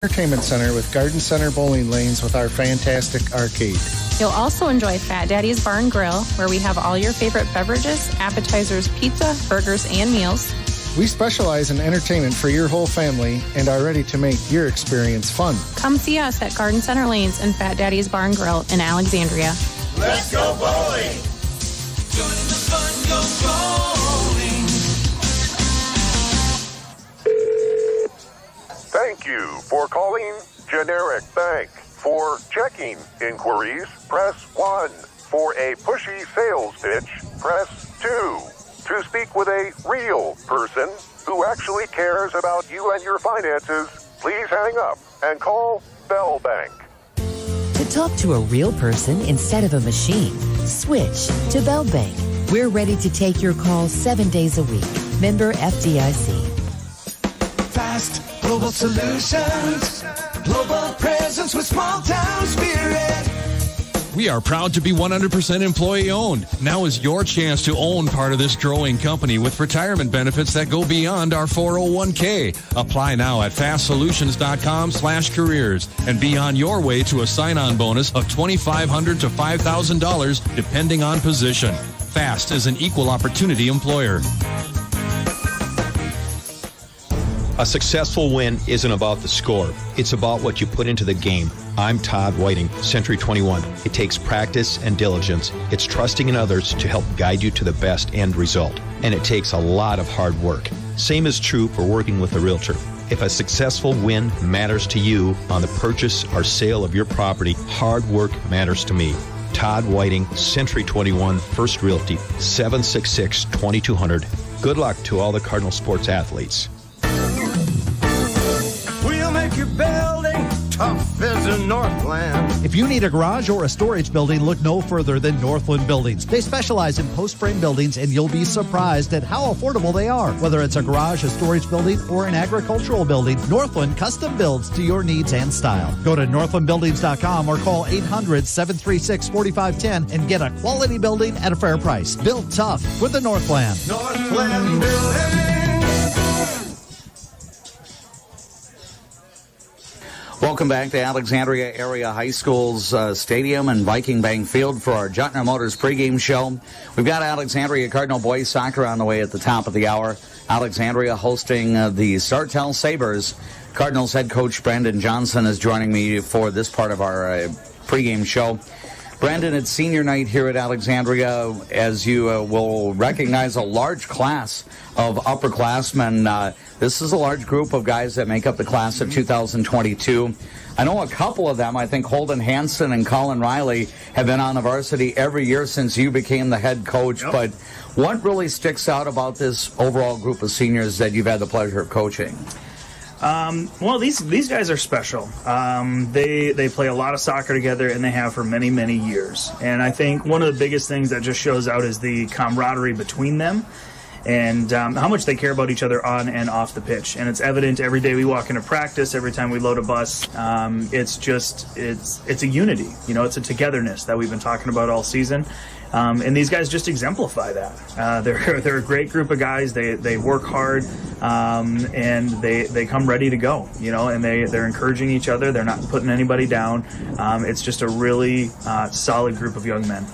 Entertainment Center with Garden Center bowling lanes with our fantastic arcade. You'll also enjoy Fat Daddy's Bar and Grill, where we have all your favorite beverages, appetizers, pizza, burgers, and meals. We specialize in entertainment for your whole family and are ready to make your experience fun. Come see us at Garden Center Lanes and Fat Daddy's Bar and Grill in Alexandria. Let's go bowling! Join the fun, go bowling! Thank you for calling Generic Bank. For checking inquiries, press 1. For a pushy sales pitch, press 2. To speak with a real person who actually cares about you and your finances, please hang up and call Bell Bank. To talk to a real person instead of a machine, switch to Bell Bank. We're ready to take your call 7 days a week. Member FDIC. Fast global solutions, global presence with small town spirit. We are proud to be 100% employee owned. Now is your chance to own part of this growing company with retirement benefits that go beyond our 401k. Apply now at fastsolutions.com/careers and be on your way to a sign-on bonus of $2,500 to $5,000 depending on position. FAST is an equal opportunity employer. A successful win isn't about the score. It's about what you put into the game. I'm Todd Whiting, Century 21. It takes practice and diligence. It's trusting in others to help guide you to the best end result. And it takes a lot of hard work. Same is true for working with a realtor. If a successful win matters to you on the purchase or sale of your property, hard work matters to me. Todd Whiting, Century 21, First Realty, 766-2200. Good luck to all the Cardinal sports athletes. We'll make your building tough as a Northland. If you need a garage or a storage building, look no further than Northland Buildings. They specialize in post-frame buildings, and you'll be surprised at how affordable they are. Whether it's a garage, a storage building, or an agricultural building, Northland custom builds to your needs and style. Go to northlandbuildings.com or call 800-736-4510 and get a quality building at a fair price. Built tough with the Northland. Northland Building. Welcome back to Alexandria Area High School's stadium and Viking Bank Field for our Jutner Motors pregame show. We've got Alexandria Cardinal boys soccer on the way at the top of the hour. Alexandria hosting the Sartell Sabres. Cardinals head coach Brandon Johnson is joining me for this part of our pregame show. Brandon, it's senior night here at Alexandria. As you will recognize, a large class of upperclassmen. This is a large group of guys that make up the class of 2022. I know a couple of them, I think Holden Hansen and Colin Riley, have been on the varsity every year since you became the head coach. Yep. But what really sticks out about this overall group of seniors that you've had the pleasure of coaching? Well, these guys are special. They play a lot of soccer together, and they have for many, many years. And I think one of the biggest things that just shows out is the camaraderie between them and how much they care about each other on and off the pitch. And it's evident every day we walk into practice, every time we load a bus. It's a unity. You know, it's a togetherness that we've been talking about all season. And these guys just exemplify that. They're a great group of guys. They work hard, and they come ready to go. You know, and they're encouraging each other. They're not putting anybody down. It's just a really solid group of young men.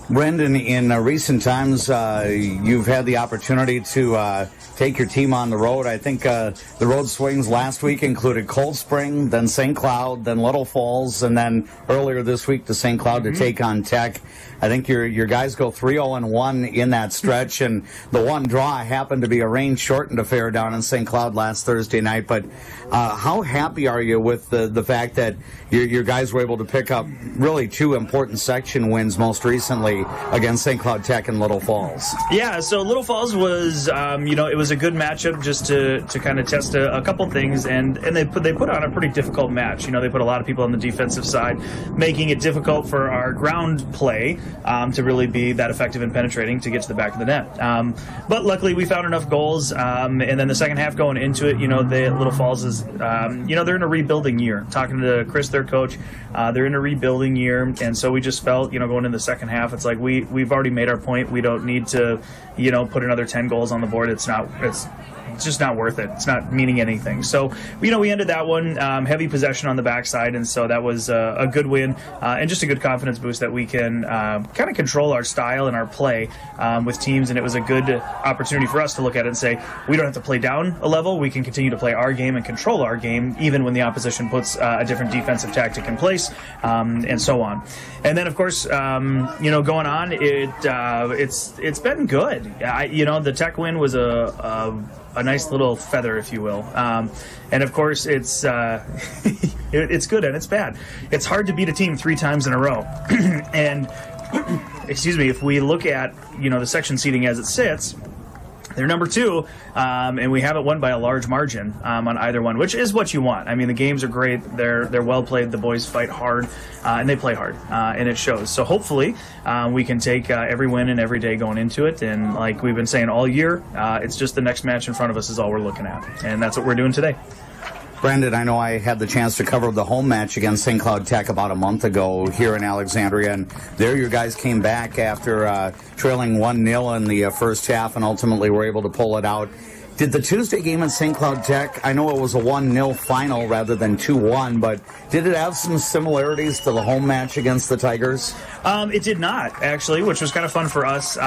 Brendan, in recent times, you've had the opportunity to take your team on the road. I think the road swings last week included Cold Spring, then St. Cloud, then Little Falls, and then earlier this week to St. Cloud to take on Tech. I think your guys go 3-0-1 in that stretch, and the one draw happened to be a rain-shortened affair down in St. Cloud last Thursday night. But how happy are you with the fact that your guys were able to pick up really two important section wins most recently against St. Cloud Tech and Little Falls? Yeah, so Little Falls was, it was a good matchup just to kind of test a couple things, and they put on a pretty difficult match. You know, they put a lot of people on the defensive side, making it difficult for our ground play to really be that effective in penetrating to get to the back of the net. But luckily we found enough goals, and then the second half going into it, Little Falls is, they're in a rebuilding year. Talking to Chris, their coach, they're in a rebuilding year, and so we just felt, going into the second half, it's like we've already made our point. We don't need to, put another 10 goals on the board. it's just not worth it. It's not meaning anything. So, we ended that one heavy possession on the backside, and so that was a good win and just a good confidence boost that we can kind of control our style and our play with teams, and it was a good opportunity for us to look at it and say, we don't have to play down a level. We can continue to play our game and control our game, even when the opposition puts a different defensive tactic in place, and so on. And then, of course, going on, it's been good. The Tech win was a nice little feather, if you will. And of course, it's it's good and it's bad. It's hard to beat a team 3 times in a row. And excuse me, if we look at the section seating as it sits, they're number 2, and we haven't won by a large margin on either one, which is what you want. I mean, the games are great. They're well played. The boys fight hard, and they play hard, and it shows. So hopefully we can take every win and every day going into it. And like we've been saying all year, it's just the next match in front of us is all we're looking at. And that's what we're doing today. Brandon, I know I had the chance to cover the home match against St. Cloud Tech about a month ago here in Alexandria, and there your guys came back after trailing 1-0 in the first half and ultimately were able to pull it out. Did the Tuesday game at St. Cloud Tech, I know it was a 1-0 final rather than 2-1, but did it have some similarities to the home match against the Tigers? It did not, actually, which was kind of fun for us.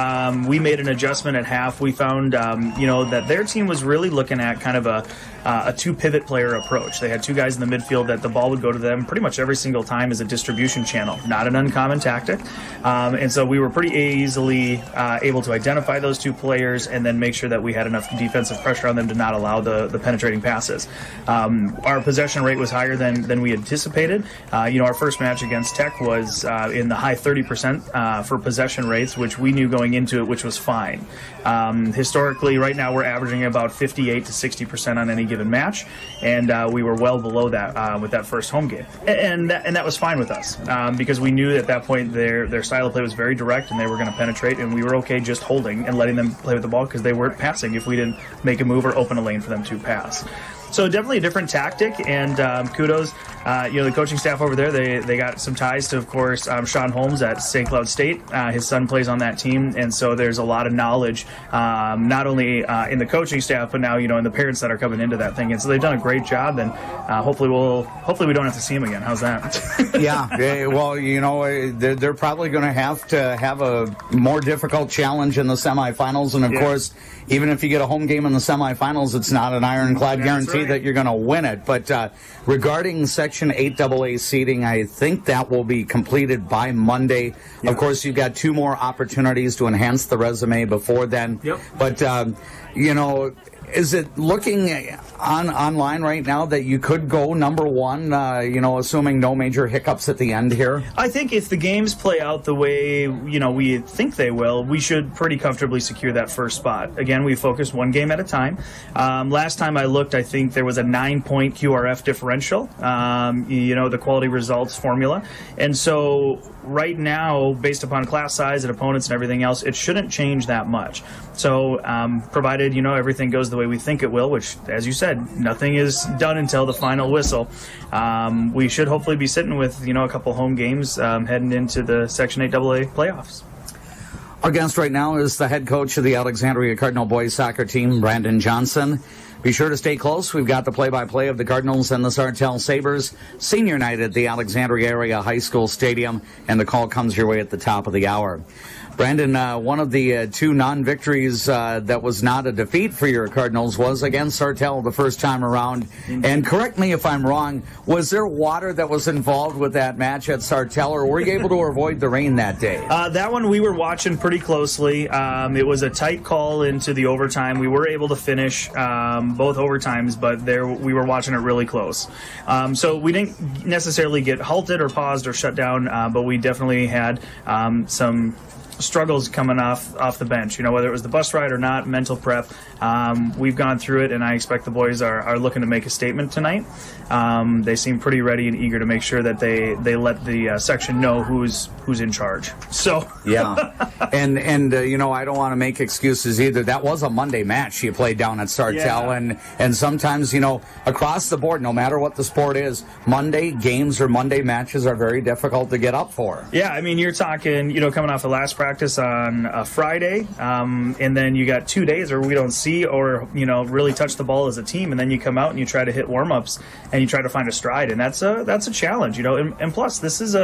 We made an adjustment at half. We found, that their team was really looking at kind of a 2-pivot player approach. They had 2 guys in the midfield that the ball would go to them pretty much every single time as a distribution channel. Not an uncommon tactic. And so we were pretty easily able to identify those 2 players and then make sure that we had enough defensive pressure on them to not allow the penetrating passes. Our possession rate was higher than we anticipated. Our first match against Tech was in the high 30% for possession rates, which we knew going into it, which was fine. Historically, right now we're averaging about 58 to 60% on any given match, and we were well below that with that first home game, and that was fine with us because we knew at that point their style of play was very direct and they were going to penetrate, and we were okay just holding and letting them play with the ball because they weren't passing if we didn't make a move or open a lane for them to pass. So definitely a different tactic, and kudos. The coaching staff over there, they got some ties to, of course, Sean Holmes at St. Cloud State. His son plays on that team, and so there's a lot of knowledge, not only in the coaching staff, but now, in the parents that are coming into that thing. And so they've done a great job, and hopefully we don't have to see him again. How's that? Yeah, well, they're probably going to have a more difficult challenge in the semifinals, and of course, even if you get a home game in the semifinals, it's not an ironclad guarantee that you're going to win it. But regarding Section 8AA seating, I think that will be completed by Monday. Yep. Of course, you've got 2 more opportunities to enhance the resume before then. Yep. But, is it looking online right now that you could go number 1, assuming no major hiccups at the end here? I think if the games play out the way, we think they will, we should pretty comfortably secure that first spot. Again, we focus 1 game at a time. Last time I looked, I think there was a 9-point QRF differential, the quality results formula. And so right now, based upon class size and opponents and everything else, it shouldn't change that much. So provided, everything goes the way we think it will, which, as you said, nothing is done until the final whistle, we should hopefully be sitting with, a couple home games heading into the Section 8AA playoffs. Our guest right now is the head coach of the Alexandria Cardinal boys soccer team, Brandon Johnson. Be sure to stay close. We've got the play-by-play of the Cardinals and the Sartell Sabres senior night at the Alexandria Area High School Stadium, and the call comes your way at the top of the hour. Brandon, one of the 2 non-victories that was not a defeat for your Cardinals was against Sartell the first time around. And correct me if I'm wrong, was there water that was involved with that match at Sartell, or were you able to avoid the rain that day? That one we were watching pretty closely. It was a tight call into the overtime. We were able to finish both overtimes, but we were watching it really close. So we didn't necessarily get halted or paused or shut down, but we definitely had some struggles coming off the bench, whether it was the bus ride or not, mental prep. We've gone through it, and I expect the boys are looking to make a statement tonight. They seem pretty ready and eager to make sure that they let the section know who's in charge. So yeah, and I don't want to make excuses either. That was a Monday match you played down at Sartell, and sometimes across the board, no matter what the sport is, Monday games or Monday matches are very difficult to get up for. Yeah, I mean, you're talking, coming off the last practice practice on a Friday, and then you got 2 days where we don't see or really touch the ball as a team, and then you come out and you try to hit warm-ups and you try to find a stride, and that's a challenge, and plus this is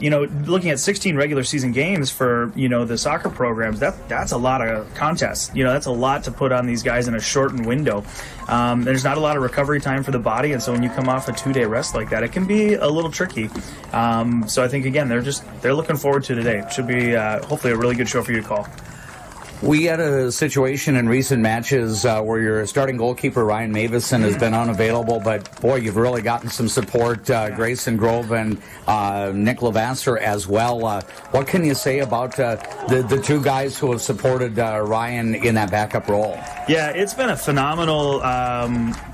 looking at 16 regular season games for the soccer programs, that's a lot of contests. That's a lot to put on these guys in a shortened window. There's not a lot of recovery time for the body, and so when you come off a 2-day rest like that, it can be a little tricky. So I think again they're looking forward to today. It should be hopefully a really good show for you to call. We had a situation in recent matches where your starting goalkeeper, Ryan Mavison, has been unavailable, but boy, you've really gotten some support. Grayson Grove and Nick Lavasser as well. What can you say about the two guys who have supported Ryan in that backup role? Yeah, it's been a phenomenal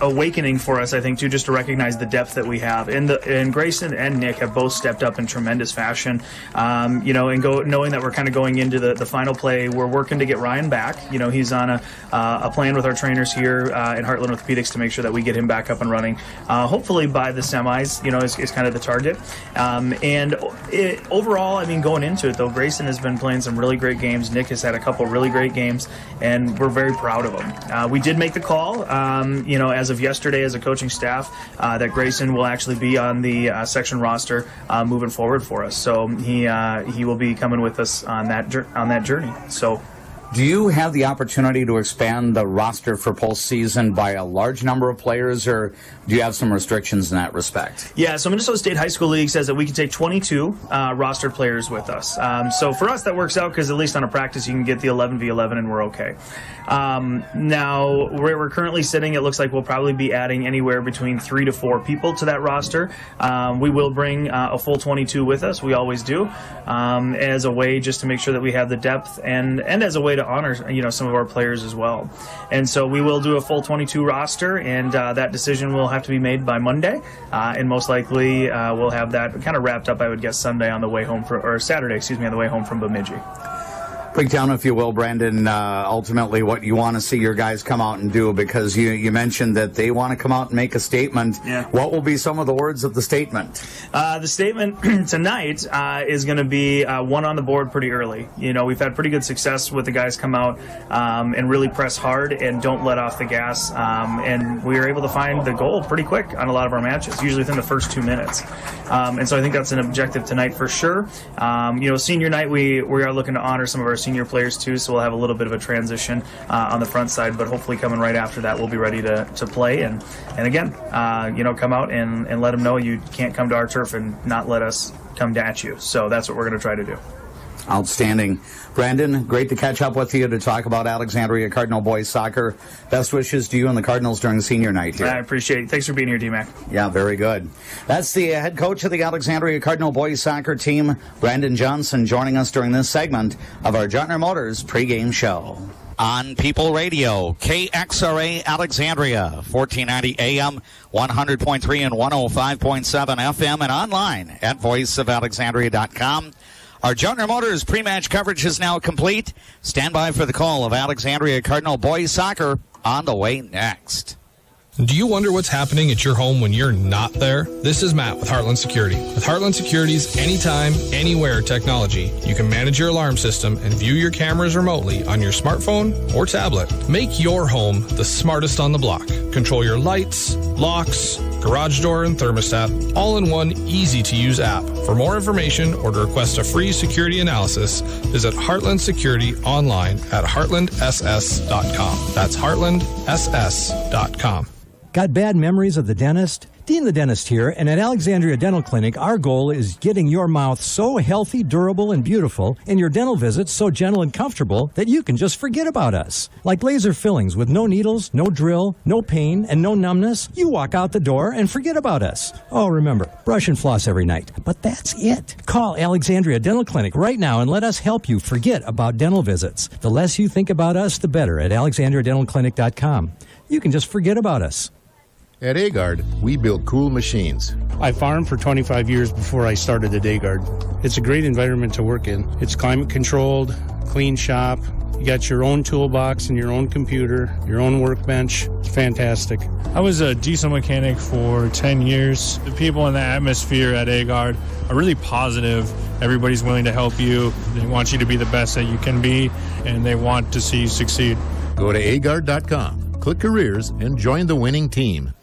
awakening for us, I think, too, just to recognize the depth that we have. And Grayson and Nick have both stepped up in tremendous fashion. And knowing that we're kind of going into the final play, we're working to get Ryan back. He's on a plan with our trainers here in Heartland Orthopedics to make sure that we get him back up and running. Hopefully by the semis, is kind of the target. Overall, I mean, going into it, though, Grayson has been playing some really great games. Nick has had a couple really great games, and we're very proud of him. We did make the call, as of yesterday as a coaching staff, that Grayson will actually be on the section roster moving forward for us. So he will be coming with us on that journey. So. Do you have the opportunity to expand the roster for postseason by a large number of players, or do you have some restrictions in that respect? Yeah, so Minnesota State High School League says that we can take 22 rostered players with us. So for us, that works out because at least on a practice, you can get the 11v11 and we're okay. Now, where we're currently sitting, it looks like we'll probably be adding anywhere between 3 to 4 people to that roster. We will bring a full 22 with us. We always do, as a way just to make sure that we have the depth and as a way to honor some of our players as well. And so we will do a full 22 roster, and that decision will have to be made by Monday, and most likely we'll have that kind of wrapped up, I would guess, Saturday, on the way home from Bemidji. Break down, if you will, Brandon, ultimately what you want to see your guys come out and do, because you mentioned that they want to come out and make a statement. Yeah. What will be some of the words of the statement? The statement tonight is going to be one on the board pretty early. We've had pretty good success with the guys come out and really press hard and don't let off the gas. And we were able to find the goal pretty quick on a lot of our matches, usually within the first 2 minutes. And so I think that's an objective tonight for sure. Senior night, we are looking to honor some of our senior players too, so we'll have a little bit of a transition on the front side, but hopefully coming right after that, we'll be ready to play and again, come out and let them know you can't come to our turf and not let us come at you. So that's what we're going to try to do. Outstanding. Brandon, great to catch up with you to talk about Alexandria Cardinal boys soccer. Best wishes to you and the Cardinals during senior night here. I appreciate it. Thanks for being here, D-Mac. Yeah, very good. That's the head coach of the Alexandria Cardinal boys soccer team, Brandon Johnson, joining us during this segment of our Jontner Motors pregame show. On People Radio, KXRA Alexandria, 1490 AM, 100.3 and 105.7 FM, and online at voiceofalexandria.com. Our Jontner Motors pre-match coverage is now complete. Stand by for the call of Alexandria Cardinal boys soccer on the way next. Do you wonder what's happening at your home when you're not there? This is Matt with Heartland Security. With Heartland Security's anytime, anywhere technology, you can manage your alarm system and view your cameras remotely on your smartphone or tablet. Make your home the smartest on the block. Control your lights, locks, garage door, and thermostat, all in one easy-to-use app. For more information or to request a free security analysis, visit Heartland Security online at heartlandss.com. That's heartlandss.com. Got bad memories of the dentist? Dean the Dentist here, and at Alexandria Dental Clinic, our goal is getting your mouth so healthy, durable, and beautiful, and your dental visits so gentle and comfortable that you can just forget about us. Like laser fillings with no needles, no drill, no pain, and no numbness, you walk out the door and forget about us. Oh, remember, brush and floss every night. But that's it. Call Alexandria Dental Clinic right now and let us help you forget about dental visits. The less you think about us, the better at alexandriadentalclinic.com. You can just forget about us. At Agard, we build cool machines. I farmed for 25 years before I started at Agard. It's a great environment to work in. It's climate controlled, clean shop, You got your own toolbox and your own computer, your own workbench. It's fantastic. I was a diesel mechanic for 10 years. The people in the atmosphere at Agard are really positive. Everybody's willing to help you. They want you to be the best that you can be, and they want to see you succeed. Go to agard.com, click careers, and join the winning team.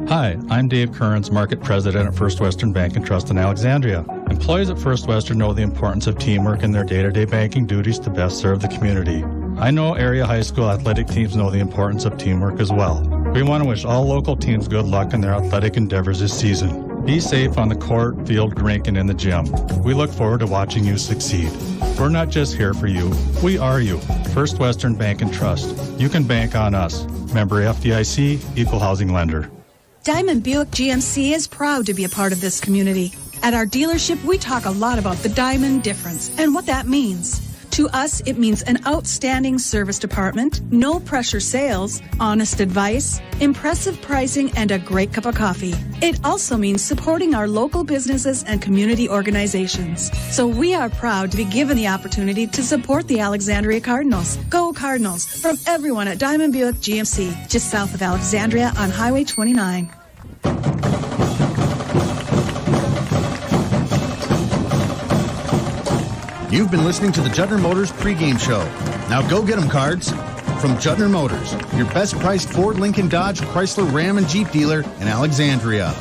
Hi, I'm Dave Kearns, Market President at First Western Bank and Trust in Alexandria. Employees at First Western know the importance of teamwork in their day-to-day banking duties to best serve the community. I know area high school athletic teams know the importance of teamwork as well. We want to wish all local teams good luck in their athletic endeavors this season. Be safe on the court, field, rink, and in the gym. We look forward to watching you succeed. We're not just here for you, we are you. First Western Bank and Trust. You can bank on us. Member FDIC, Equal Housing Lender. Diamond Buick GMC is proud to be a part of this community. At our dealership, we talk a lot about the Diamond difference and what that means. To us, it means an outstanding service department, no pressure sales, honest advice, impressive pricing, and a great cup of coffee. It also means supporting our local businesses and community organizations. So we are proud to be given the opportunity to support the Alexandria Cardinals. Go Cardinals! From everyone at Diamond Buick GMC, just south of Alexandria on Highway 29. You've been listening to the Juttner Motors pregame show. Now go get them, Cards. From Juttner Motors, your best priced Ford, Lincoln, Dodge, Chrysler, Ram, and Jeep dealer in Alexandria.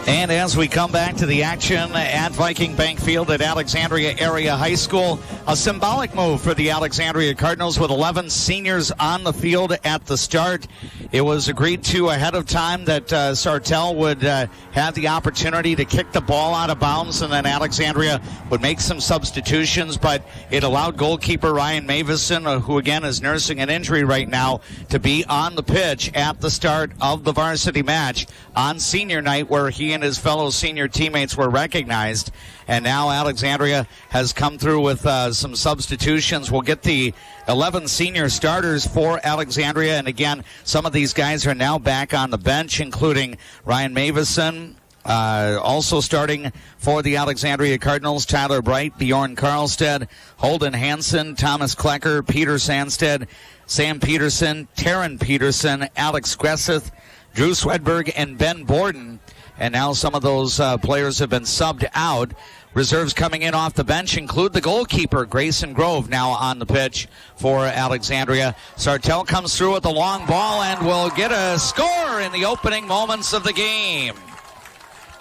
And as we come back to the action at Viking Bank Field at Alexandria Area High School, a symbolic move for the Alexandria Cardinals with 11 seniors on the field at the start. It was agreed to ahead of time that Sartell would have the opportunity to kick the ball out of bounds, and then Alexandria would make some substitutions, but it allowed goalkeeper Ryan Mavison, who again is nursing an injury right now, to be on the pitch at the start of the varsity match on senior night, where he and his fellow senior teammates were recognized. And now Alexandria has come through with some substitutions. We'll get the 11 senior starters for Alexandria. And again, some of these guys are now back on the bench, including Ryan Mavison. Also starting for the Alexandria Cardinals, Tyler Bright, Bjorn Karlstead, Holden Hansen, Thomas Klecker, Peter Sandstead, Sam Peterson, Taryn Peterson, Alex Gresseth, Drew Swedberg, and Ben Borden. And now some of those players have been subbed out. Reserves coming in off the bench include the goalkeeper, Grayson Grove, now on the pitch for Alexandria. Sartell comes through with the long ball and will get a score in the opening moments of the game.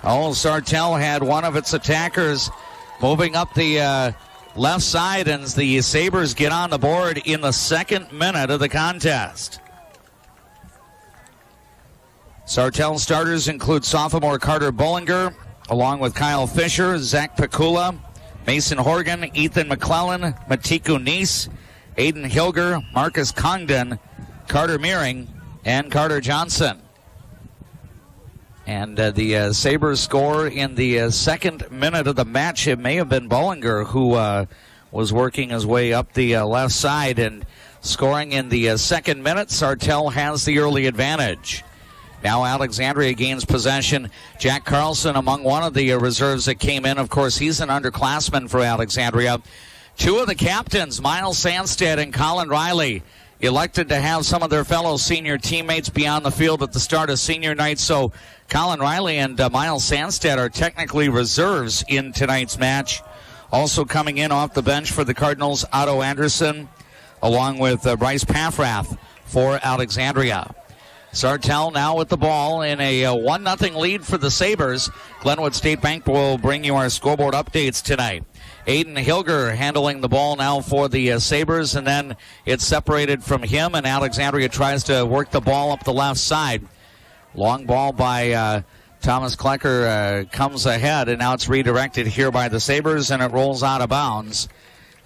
Oh, Sartell had one of its attackers moving up the left side, and the Sabres get on the board in the second minute of the contest. Sartell starters include sophomore Carter Bollinger, along with Kyle Fisher, Zach Pikula, Mason Horgan, Ethan McClellan, Matiku Neese, Aiden Hilger, Marcus Congdon, Carter Meering, and Carter Johnson. And the Sabres score in the second minute of the match. It may have been Bollinger who was working his way up the left side and scoring in the second minute. Sartell has the early advantage. Now Alexandria gains possession. Jack Carlson among one of the reserves that came in. Of course, he's an underclassman for Alexandria. Two of the captains, Miles Sandstead and Colin Riley, elected to have some of their fellow senior teammates be on the field at the start of senior night. So Colin Riley and Miles Sandstead are technically reserves in tonight's match. Also coming in off the bench for the Cardinals, Otto Anderson, along with Bryce Paffrath for Alexandria. Sartell now with the ball in a 1-0 lead for the Sabres. Glenwood State Bank will bring you our scoreboard updates tonight. Aiden Hilger handling the ball now for the Sabres, and then it's separated from him, and Alexandria tries to work the ball up the left side. Long ball by Thomas Klecker comes ahead, and now it's redirected here by the Sabres, and it rolls out of bounds.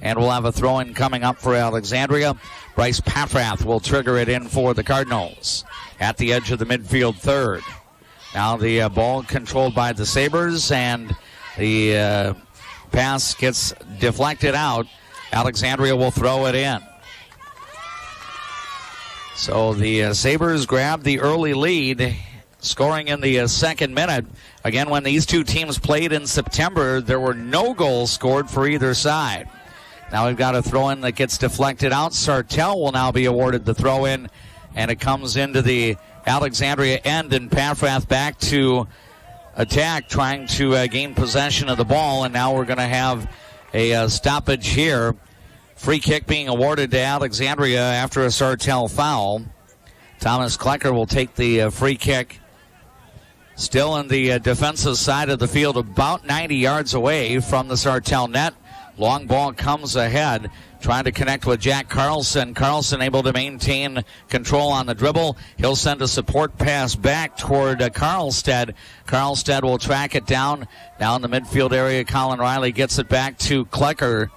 And we'll have a throw-in coming up for Alexandria. Bryce Paffrath will trigger it in for the Cardinals at the edge of the midfield third. Now the ball controlled by the Sabres, and the pass gets deflected out. Alexandria will throw it in. So the Sabres grab the early lead. scoring in the second minute. Again, when these two teams played in September, there were no goals scored for either side. Now we've got a throw-in that gets deflected out. Sartell will now be awarded the throw-in, and it comes into the Alexandria end, and Paffrath back to attack, trying to gain possession of the ball, and now we're going to have a stoppage here. Free kick being awarded to Alexandria after a Sartell foul. Thomas Klecker will take the free kick. Still in the defensive side of the field, about 90 yards away from the Sartell net. Long ball comes ahead, trying to connect with Jack Carlson. Carlson able to maintain control on the dribble. He'll send a support pass back toward Carlstead. Carlstead will track it down in the midfield area. Colin Riley gets it back to Klecker.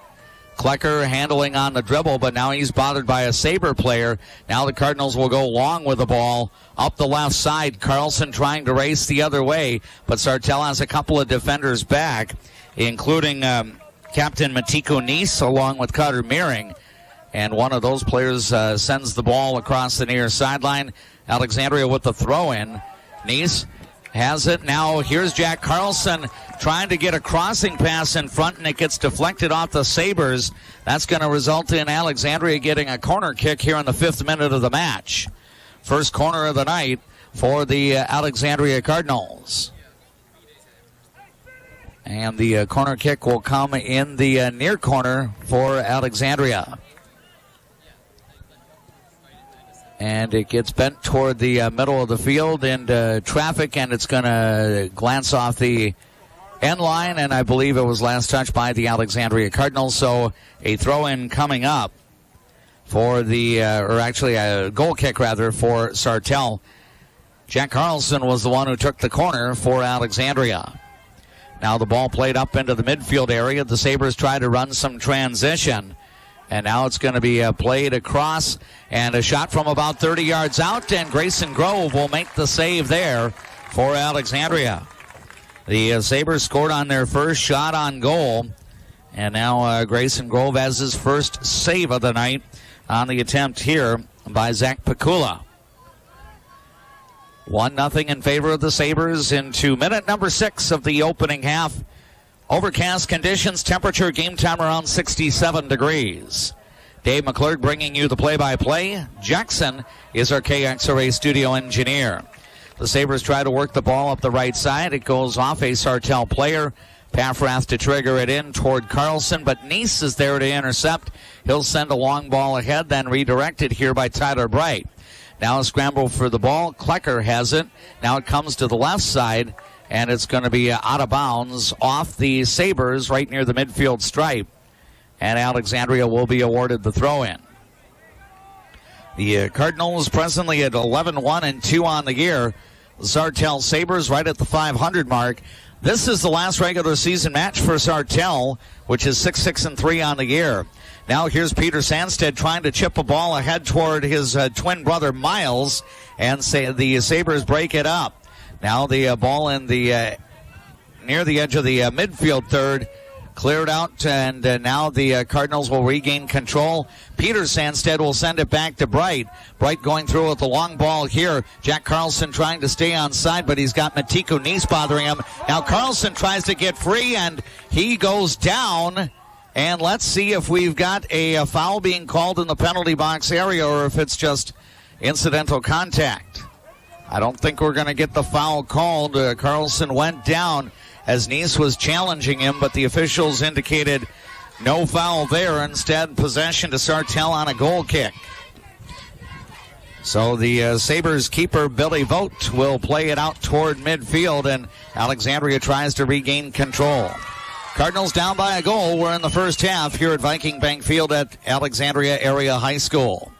Klecker handling on the dribble, but now he's bothered by a Sabre player. Now the Cardinals will go long with the ball up the left side. Carlson trying to race the other way, but Sartell has a couple of defenders back, including Captain Matiko Nice along with Cutter Meering. And one of those players sends the ball across the near sideline. Alexandria with the throw-in. Nice has it. Now here's Jack Carlson trying to get a crossing pass in front, and it gets deflected off the Sabres. That's going to result in Alexandria getting a corner kick here in the 5th minute of the match. First corner of the night for the Alexandria Cardinals. And the corner kick will come in the near corner for Alexandria. And it gets bent toward the middle of the field into traffic, and it's going to glance off the end line, and I believe it was last touched by the Alexandria Cardinals. So a throw-in coming up for the, or actually a goal kick rather, for Sartell. Jack Carlson was the one who took the corner for Alexandria. Now the ball played up into the midfield area. The Sabres try to run some transition. And now it's going to be played across, and a shot from about 30 yards out, and Grayson Grove will make the save there for Alexandria. The Sabres scored on their first shot on goal, and now Grayson Grove has his first save of the night on the attempt here by Zach Pikula. 1-0 in favor of the Sabres into minute number 6 of the opening half. Overcast conditions, temperature, game time around 67 degrees. Dave McClurg bringing you the play-by-play. Jackson is our KXRA studio engineer. The Sabres try to work the ball up the right side. It goes off a Sartell player. Paffrath to trigger it in toward Carlson, but Nice is there to intercept. He'll send a long ball ahead, then redirected here by Tyler Bright. Now a scramble for the ball. Klecker has it. Now it comes to the left side, and it's going to be out of bounds off the Sabres right near the midfield stripe. And Alexandria will be awarded the throw-in. The Cardinals presently at 11-1-2 on the year. Sartell Sabres right at the 500 mark. This is the last regular season match for Sartell, which is 6-6-3 on the year. Now here's Peter Sandstead trying to chip a ball ahead toward his twin brother Miles, and the Sabres break it up. Now the ball in the near the edge of the midfield third, cleared out, and now the Cardinals will regain control. Peter Sandstead will send it back to Bright. Bright going through with the long ball here. Jack Carlson trying to stay on side, but he's got Matiko Nice bothering him. Now Carlson tries to get free, and he goes down. And let's see if we've got a foul being called in the penalty box area, or if it's just incidental contact. I don't think we're going to get the foul called. Carlson went down as Nice was challenging him, but the officials indicated no foul there. Instead, possession to Sartell on a goal kick. So the Sabres keeper, Billy Vogt, will play it out toward midfield, and Alexandria tries to regain control. Cardinals down by a goal. We're in the first half here at Viking Bank Field at Alexandria Area High School.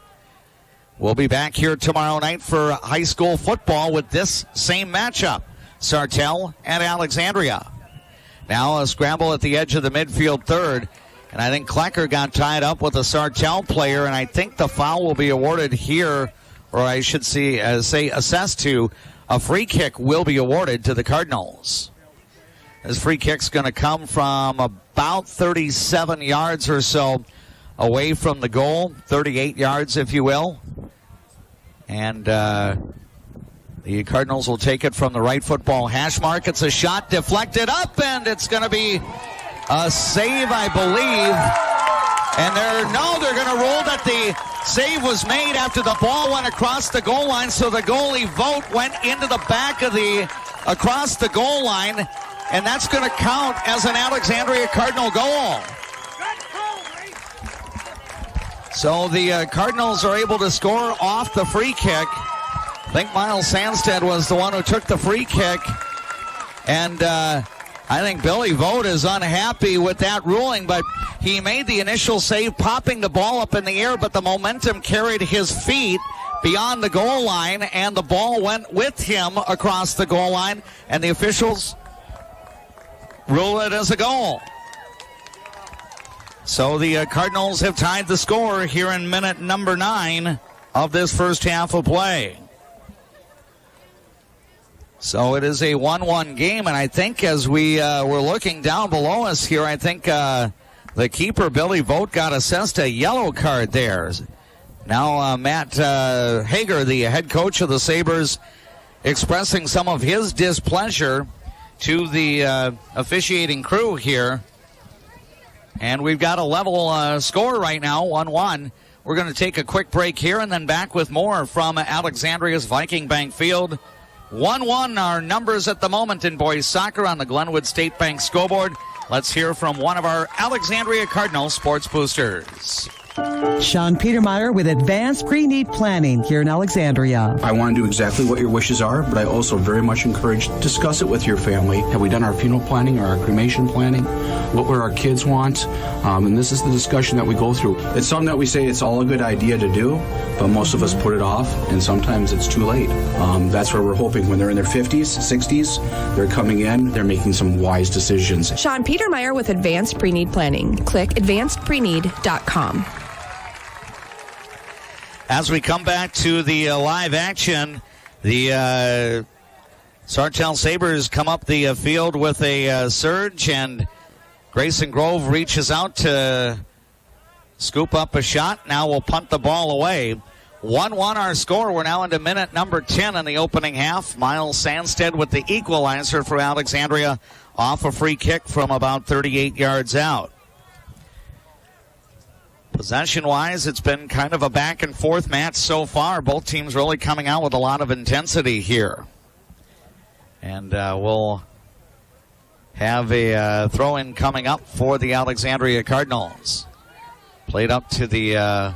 We'll be back here tomorrow night for high school football with this same matchup, Sartell and Alexandria. Now a scramble at the edge of the midfield third, and I think Klecker got tied up with a Sartell player, and I think the foul will be awarded here, or I should say assessed to. A free kick will be awarded to the Cardinals. This free kick's going to come from about 37 yards or so away from the goal, 38 yards if you will. And The Cardinals will take it from the right football hash mark. It's a shot deflected up, and it's going to be a save, I believe. And they're going to rule that the save was made after the ball went across the goal line, so the goalie Vogt went into the back of across the goal line, and that's going to count as an Alexandria Cardinal goal. So the Cardinals are able to score off the free kick. I think Miles Sandstead was the one who took the free kick. And I think Billy Vogt is unhappy with that ruling, but he made the initial save, popping the ball up in the air, but the momentum carried his feet beyond the goal line, and the ball went with him across the goal line, and the officials rule it as a goal. So the Cardinals have tied the score here in minute number 9 of this first half of play. So it is a 1-1 game, and I think as we were looking down below us here, I think the keeper, Billy Vogt, got assessed a yellow card there. Now Matt Hager, the head coach of the Sabres, expressing some of his displeasure to the officiating crew here. And we've got a level score right now, 1-1. We're going to take a quick break here and then back with more from Alexandria's Viking Bank Field. 1-1 our numbers at the moment in boys soccer on the Glenwood State Bank scoreboard. Let's hear from one of our Alexandria Cardinal sports boosters. Sean Petermeyer with Advanced Pre-Need Planning here in Alexandria. I want to do exactly what your wishes are, but I also very much encourage discuss it with your family. Have we done our funeral planning or our cremation planning? What would our kids want? And this is the discussion that we go through. It's something that we say it's all a good idea to do, but most of us put it off, and sometimes it's too late. That's where we're hoping when they're in their 50s, 60s, they're coming in, they're making some wise decisions. Sean Petermeyer with Advanced Pre-Need Planning. Click advancedpreneed.com. As we come back to the live action, the Sartell Sabres come up the field with a surge, and Grayson Grove reaches out to scoop up a shot. Now we'll punt the ball away. 1-1 our score. We're now into minute number 10 in the opening half. Miles Sandstead with the equalizer for Alexandria off a free kick from about 38 yards out. Possession-wise, it's been kind of a back-and-forth match so far. Both teams really coming out with a lot of intensity here. And we'll have a throw-in coming up for the Alexandria Cardinals. Played up to the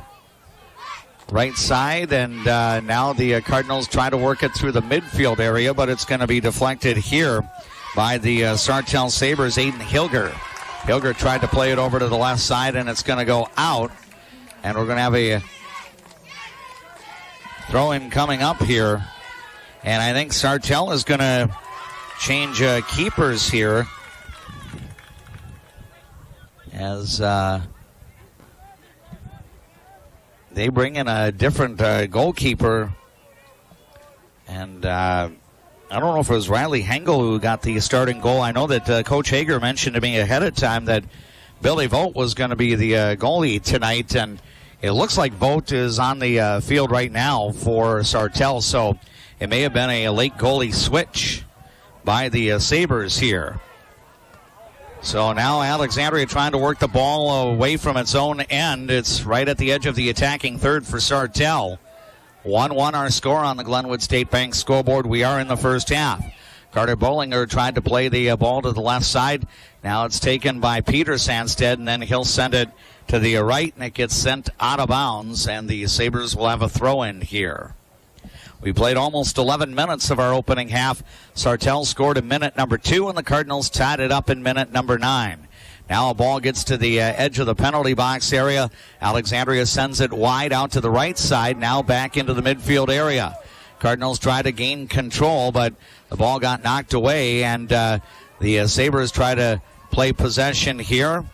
right side, and now the Cardinals try to work it through the midfield area, but it's going to be deflected here by the Sartell Sabres, Aiden Hilger. Hilger tried to play it over to the left side, and it's going to go out. And we're going to have a throw-in coming up here. And I think Sartell is going to change keepers here. As they bring in a different goalkeeper. And I don't know if it was Riley Hengel who got the starting goal. I know that Coach Hager mentioned to me ahead of time that Billy Vogt was going to be the goalie tonight, and it looks like Vogt is on the field right now for Sartell, so it may have been a late goalie switch by the Sabres here. So now Alexandria trying to work the ball away from its own end. It's right at the edge of the attacking third for Sartell. 1-1 our score on the Glenwood State Bank scoreboard. We are in the first half. Carter Bollinger tried to play the ball to the left side. Now it's taken by Peter Sandstead, and then he'll send it to the right, and it gets sent out of bounds, and the Sabres will have a throw-in here. We played almost 11 minutes of our opening half. Sartell scored in minute number 2, and the Cardinals tied it up in minute number 9. Now a ball gets to the edge of the penalty box area. Alexandria sends it wide out to the right side, now back into the midfield area. Cardinals try to gain control, but the ball got knocked away, and the Sabres try to play possession here.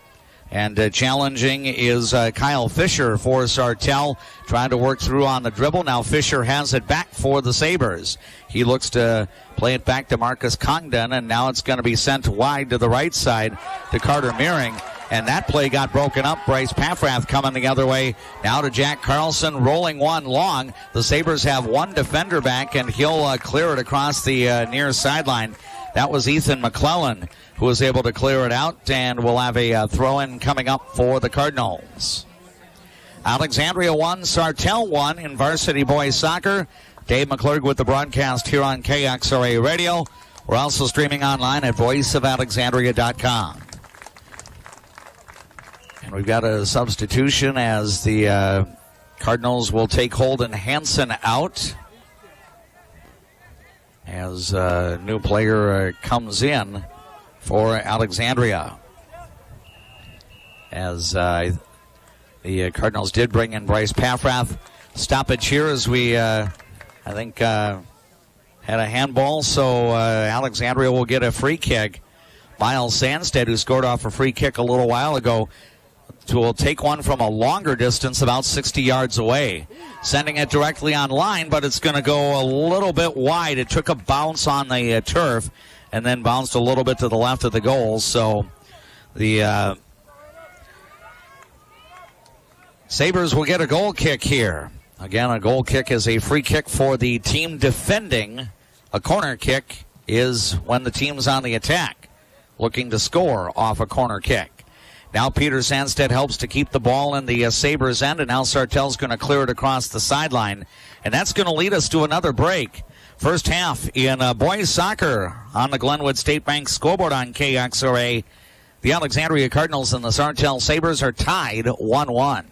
And challenging is Kyle Fisher for Sartell, trying to work through on the dribble. Now Fisher has it back for the Sabres. He looks to play it back to Marcus Congdon, and now it's going to be sent wide to the right side to Carter Meering. and that play got broken up. Bryce Paffrath coming the other way. Now to Jack Carlson, rolling one long. The Sabres have one defender back, and he'll clear it across the near sideline. That was Ethan McClellan who was able to clear it out, and we'll have a throw-in coming up for the Cardinals. Alexandria 1, Sartell 1 in varsity boys soccer. Dave McClurg with the broadcast here on KXRA Radio. We're also streaming online at voiceofalexandria.com. And we've got a substitution as the Cardinals will take Holden Hansen out as a new player comes in for Alexandria. As the Cardinals did bring in Bryce Paffrath. Stoppage here as we, I think, had a handball, so Alexandria will get a free kick. Miles Sandstead, who scored off a free kick a little while ago, will take one from a longer distance, about 60 yards away. Sending it directly on line, but it's going to go a little bit wide. It took a bounce on the turf and then bounced a little bit to the left of the goal. So the Sabres will get a goal kick here. Again, a goal kick is a free kick for the team defending. A corner kick is when the team's on the attack, looking to score off a corner kick. Now Peter Sandstead helps to keep the ball in the Sabres end, and now Sartell's going to clear it across the sideline. And that's going to lead us to another break. First half in boys soccer on the Glenwood State Bank scoreboard on KXRA. The Alexandria Cardinals and the Sartell Sabres are tied 1-1.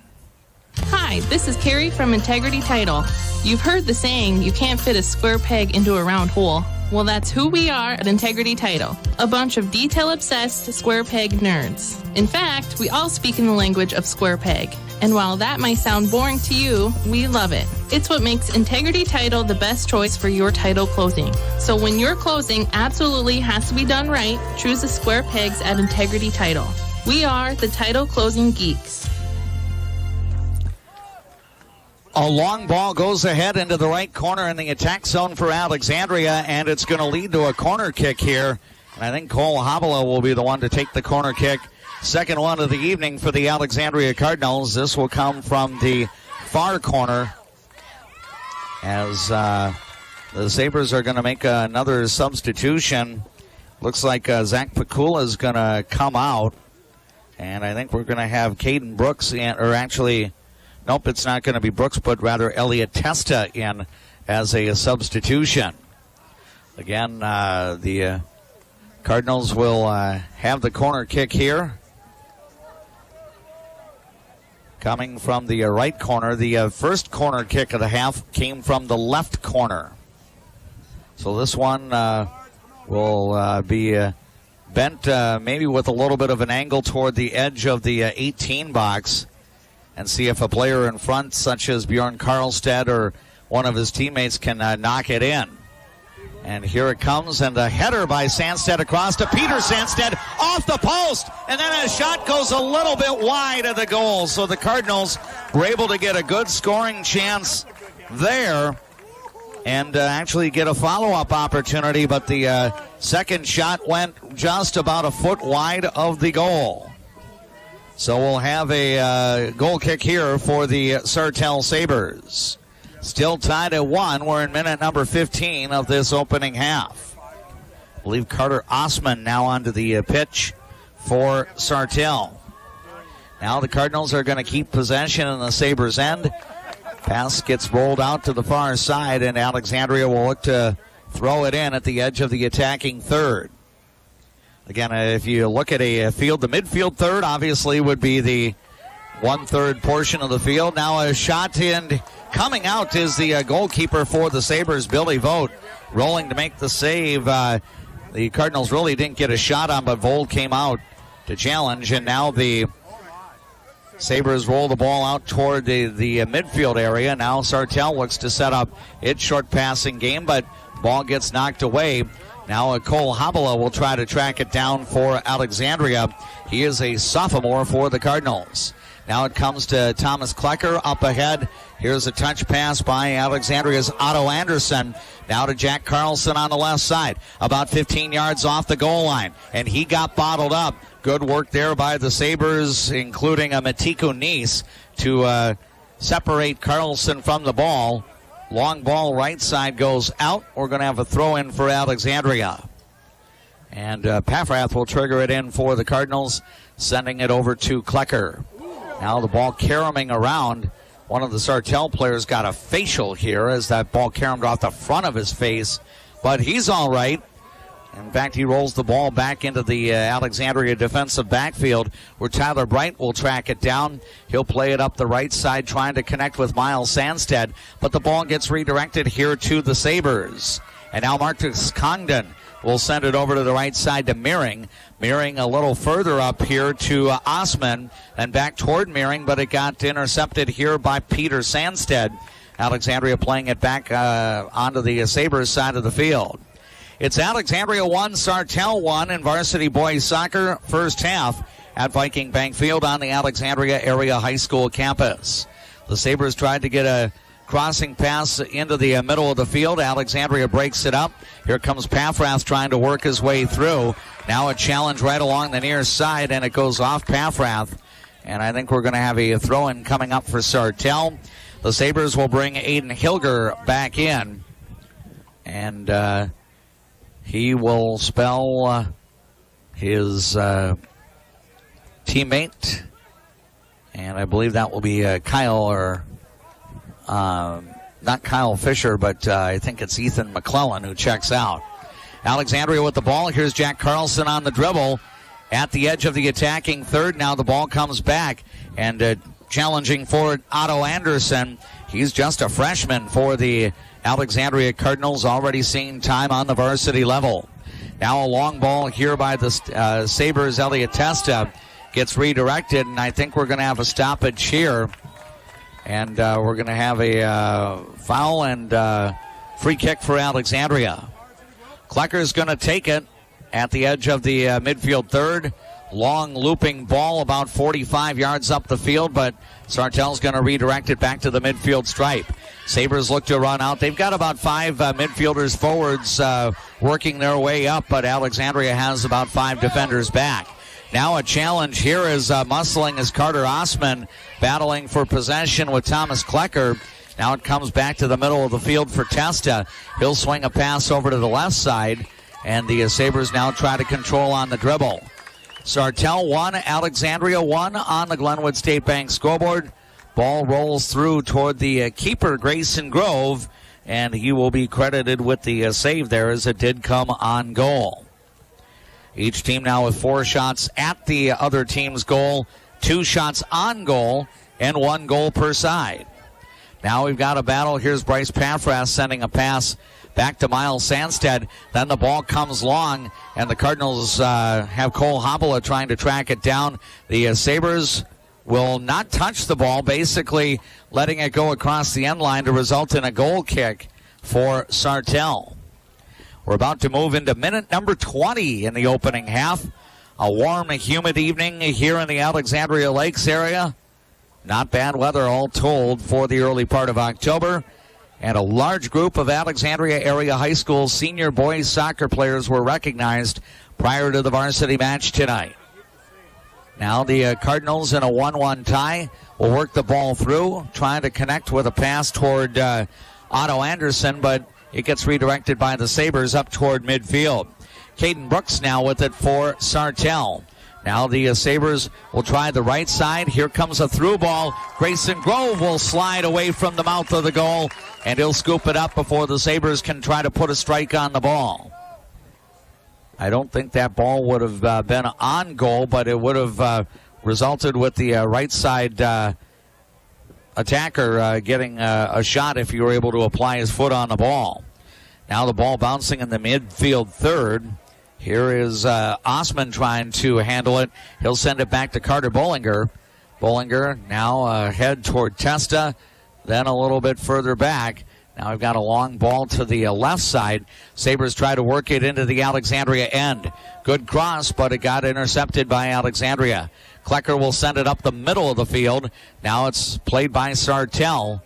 Hi, this is Carrie from Integrity Title. You've heard the saying, you can't fit a square peg into a round hole. Well, that's who we are at Integrity Title, a bunch of detail-obsessed square peg nerds. In fact, we all speak in the language of square peg. And while that might sound boring to you, we love it. It's what makes Integrity Title the best choice for your title closing. So when your closing absolutely has to be done right, choose the square pegs at Integrity Title. We are the title closing geeks. A long ball goes ahead into the right corner in the attack zone for Alexandria, and it's going to lead to a corner kick here. And I think Cole Habala will be the one to take the corner kick. Second one of the evening for the Alexandria Cardinals. This will come from the far corner as the Sabres are going to make another substitution. Looks like Zach Pakula is going to come out. And I think we're going to have Caden Brooks in, or actually... Nope, it's not going to be Brooks, but rather Elliot Testa in as a substitution. Again, the Cardinals will have the corner kick here. Coming from the right corner. The first corner kick of the half came from the left corner. So this one will be bent maybe with a little bit of an angle toward the edge of the 18 box. And see if a player in front, such as Bjorn Karlstad or one of his teammates, can knock it in. And here it comes, and a header by Sandstead across to Peter Sandstead off the post. And then a shot goes a little bit wide of the goal. So the Cardinals were able to get a good scoring chance there and actually get a follow-up opportunity. But the second shot went just about a foot wide of the goal. So we'll have a goal kick here for the Sartell Sabres. Still tied at 1. We're in minute number 15 of this opening half. I believe Carter Osman now onto the pitch for Sartell. Now the Cardinals are going to keep possession in the Sabres' end. Pass gets rolled out to the far side, and Alexandria will look to throw it in at the edge of the attacking third. Again, if you look at a field, the midfield third obviously would be the 1/3 portion of the field. Now a shot in, coming out is the goalkeeper for the Sabres, Billy Vogt, rolling to make the save. The Cardinals really didn't get a shot on, but Vogt came out to challenge, and now the Sabres roll the ball out toward the midfield area. Now Sartell looks to set up its short passing game, but ball gets knocked away. Now Cole Habala will try to track it down for Alexandria. He is a sophomore for the Cardinals. Now it comes to Thomas Klecker up ahead. Here's a touch pass by Alexandria's Otto Anderson. Now to Jack Carlson on the left side, about 15 yards off the goal line. And he got bottled up. Good work there by the Sabres, including a Matiko Nice, to separate Carlson from the ball. Long ball right side goes out. We're going to have a throw in for Alexandria. And Paffrath will trigger it in for the Cardinals, sending it over to Klecker. Now the ball caroming around. One of the Sartell players got a facial here as that ball caromed off the front of his face. But he's all right. In fact, he rolls the ball back into the Alexandria defensive backfield where Tyler Bright will track it down. He'll play it up the right side trying to connect with Miles Sandstead. But the ball gets redirected here to the Sabres. And now Marcus Congdon will send it over to the right side to Meering. Meering a little further up here to Osman and back toward Meering, but it got intercepted here by Peter Sandstead. Alexandria playing it back onto the Sabres side of the field. It's Alexandria 1, Sartell 1 in varsity boys soccer first half at Viking Bank Field on the Alexandria Area High School campus. The Sabres tried to get a crossing pass into the middle of the field. Alexandria breaks it up. Here comes Paffrath trying to work his way through. Now a challenge right along the near side, and it goes off Paffrath. And I think we're going to have a throw-in coming up for Sartell. The Sabres will bring Aiden Hilger back in. And he will spell his teammate. And I believe that will be Kyle, or not Kyle Fisher, but I think it's Ethan McClellan who checks out. Alexandria with the ball. Here's Jack Carlson on the dribble at the edge of the attacking third. Now the ball comes back, and challenging forward Otto Anderson. He's just a freshman for the Alexandria Cardinals, already seeing time on the varsity level. Now a long ball here by the Sabres. Elliot Testa gets redirected, and I think we're going to have a stoppage here. And we're going to have a foul and free kick for Alexandria. Klecker's going to take it at the edge of the midfield third. Long looping ball about 45 yards up the field, but Sartell's going to redirect it back to the midfield stripe. Sabres look to run out. They've got about 5 midfielders forwards working their way up, but Alexandria has about 5 defenders back. Now a challenge here is muscling is Carter Osman, battling for possession with Thomas Klecker. Now it comes back to the middle of the field for Testa. He'll swing a pass over to the left side, and the Sabres now try to control on the dribble. Sartell 1, Alexandria 1 on the Glenwood State Bank scoreboard. Ball rolls through toward the keeper, Grayson Grove, and he will be credited with the save there as it did come on goal. Each team now with 4 shots at the other team's goal, 2 shots on goal, and 1 goal per side. Now we've got a battle. Here's Bryce Paffrath sending a pass back to Miles Sandstead. Then the ball comes long, and the Cardinals have Cole Hobula trying to track it down. The Sabres will not touch the ball, basically letting it go across the end line to result in a goal kick for Sartell. We're about to move into minute number 20 in the opening half. A warm, humid evening here in the Alexandria Lakes area. Not bad weather all told for the early part of October. And a large group of Alexandria area high school senior boys soccer players were recognized prior to the varsity match tonight. Now the Cardinals in a 1-1 tie will work the ball through, trying to connect with a pass toward Otto Anderson, but it gets redirected by the Sabres up toward midfield. Caden Brooks now with it for Sartell. Now the Sabres will try the right side. Here comes a through ball. Grayson Grove will slide away from the mouth of the goal, and he'll scoop it up before the Sabres can try to put a strike on the ball. I don't think that ball would have been on goal, but it would have resulted with the right side attacker getting a shot if you were able to apply his foot on the ball. Now the ball bouncing in the midfield third. Here is Osman trying to handle it. He'll send it back to Carter Bollinger. Bollinger now head toward Testa, then a little bit further back. Now we've got a long ball to the left side. Sabres try to work it into the Alexandria end. Good cross, but it got intercepted by Alexandria. Klecker will send it up the middle of the field. Now it's played by Sartell.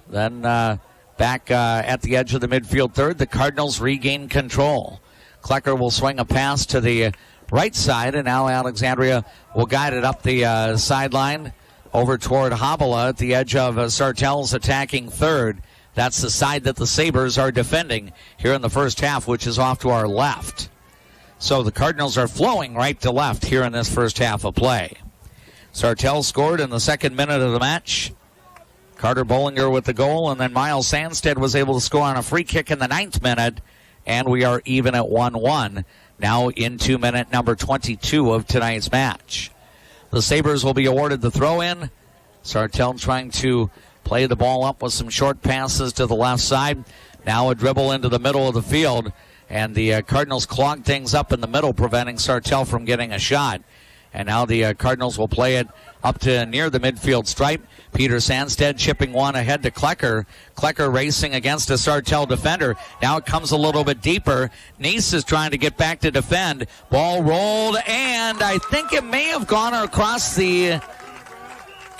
Then back at the edge of the midfield third, the Cardinals regain control. Klecker will swing a pass to the right side, and now Alexandria will guide it up the sideline over toward Hobala at the edge of Sartell's attacking third. That's the side that the Sabres are defending here in the first half, which is off to our left. So the Cardinals are flowing right to left here in this first half of play. Sartell scored in the second minute of the match. Carter Bollinger with the goal, and then Miles Sandstead was able to score on a free kick in the 9th minute, and we are even at 1-1. Now into minute number 22 of tonight's match. The Sabres will be awarded the throw-in. Sartell trying to play the ball up with some short passes to the left side. Now a dribble into the middle of the field, and the Cardinals clogged things up in the middle, preventing Sartell from getting a shot. And now the Cardinals will play it up to near the midfield stripe. Peter Sandstead chipping one ahead to Klecker. Klecker racing against a Sartell defender. Now it comes a little bit deeper. Nice is trying to get back to defend. Ball rolled, and I think it may have gone across the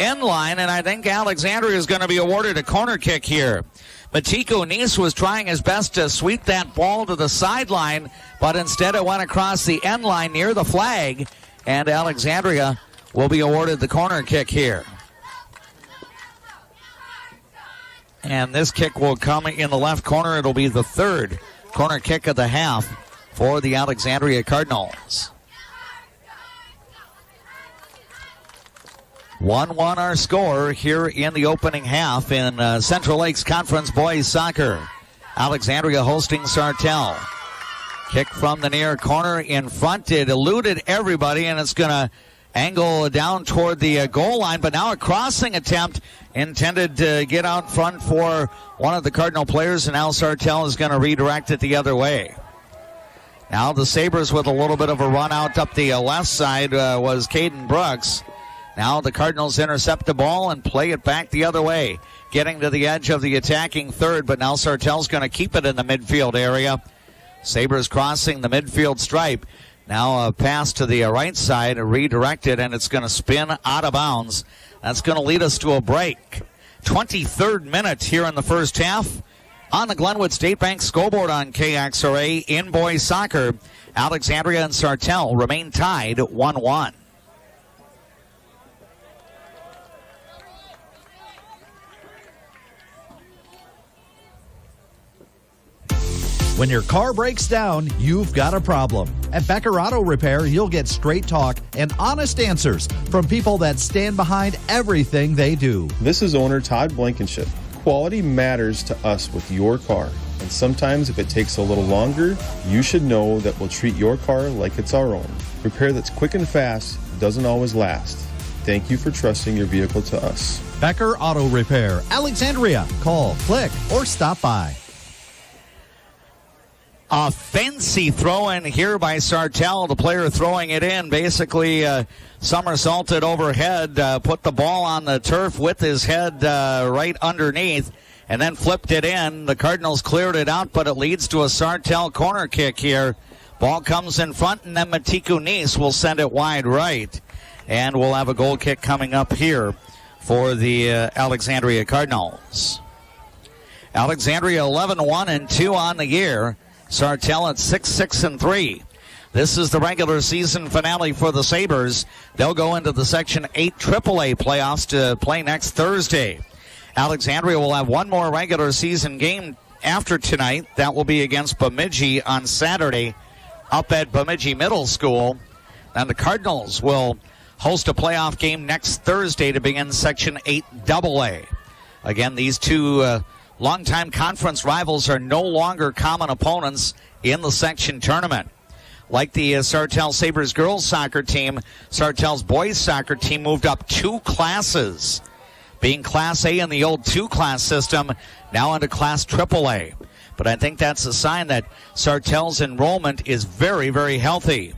end line, and I think Alexandria is going to be awarded a corner kick here. Matiko Nice was trying his best to sweep that ball to the sideline, but instead it went across the end line near the flag, and Alexandria will be awarded the corner kick here. And this kick will come in the left corner. It'll be the third corner kick of the half for the Alexandria Cardinals. 1-1 our score here in the opening half in Central Lakes Conference Boys Soccer. Alexandria hosting Sartell. Kick from the near corner in front. It eluded everybody, and it's going to angle down toward the goal line, but now a crossing attempt intended to get out front for one of the Cardinal players, and now Sartell is going to redirect it the other way. Now the Sabres with a little bit of a run out up the left side was Caden Brooks. Now the Cardinals intercept the ball and play it back the other way, getting to the edge of the attacking third, but now Sartell's going to keep it in the midfield area. Sabres crossing the midfield stripe. Now a pass to the right side, redirected, and it's going to spin out of bounds. That's going to lead us to a break. 23rd minute here in the first half. On the Glenwood State Bank scoreboard on KXRA in boys soccer, Alexandria and Sartell remain tied 1-1. When your car breaks down, you've got a problem. At Becker Auto Repair, you'll get straight talk and honest answers from people that stand behind everything they do. This is owner Todd Blankenship. Quality matters to us with your car. And sometimes if it takes a little longer, you should know that we'll treat your car like it's our own. Repair that's quick and fast doesn't always last. Thank you for trusting your vehicle to us. Becker Auto Repair, Alexandria. Call, click, or stop by. A fancy throw-in here by Sartell. The player throwing it in basically somersaulted overhead, put the ball on the turf with his head right underneath, and then flipped it in. The Cardinals cleared it out, but it leads to a Sartell corner kick here. Ball comes in front, and then Matiku Nice will send it wide right. And we'll have a goal kick coming up here for the Alexandria Cardinals. Alexandria 11-1-2 on the year. Sartell at 6-6-3. This is the regular season finale for the Sabres. They'll go into the Section 8 AAA playoffs to play next Thursday. Alexandria will have one more regular season game after tonight. That will be against Bemidji on Saturday up at Bemidji Middle School. And the Cardinals will host a playoff game next Thursday to begin Section 8 AA. Again, these two longtime conference rivals are no longer common opponents in the section tournament. Like the Sartell Sabres girls soccer team, Sartell's boys soccer team moved up 2 classes, being Class A in the old 2-class system, now into Class AAA. But I think that's a sign that Sartell's enrollment is very, very healthy.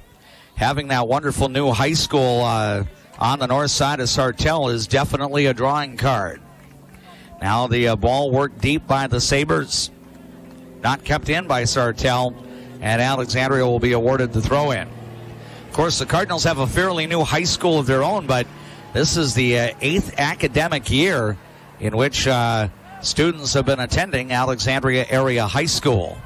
Having that wonderful new high school on the north side of Sartell is definitely a drawing card. Now the ball worked deep by the Sabres, not kept in by Sartell, and Alexandria will be awarded the throw-in. Of course, the Cardinals have a fairly new high school of their own, but this is the 8th academic year in which students have been attending Alexandria Area High School.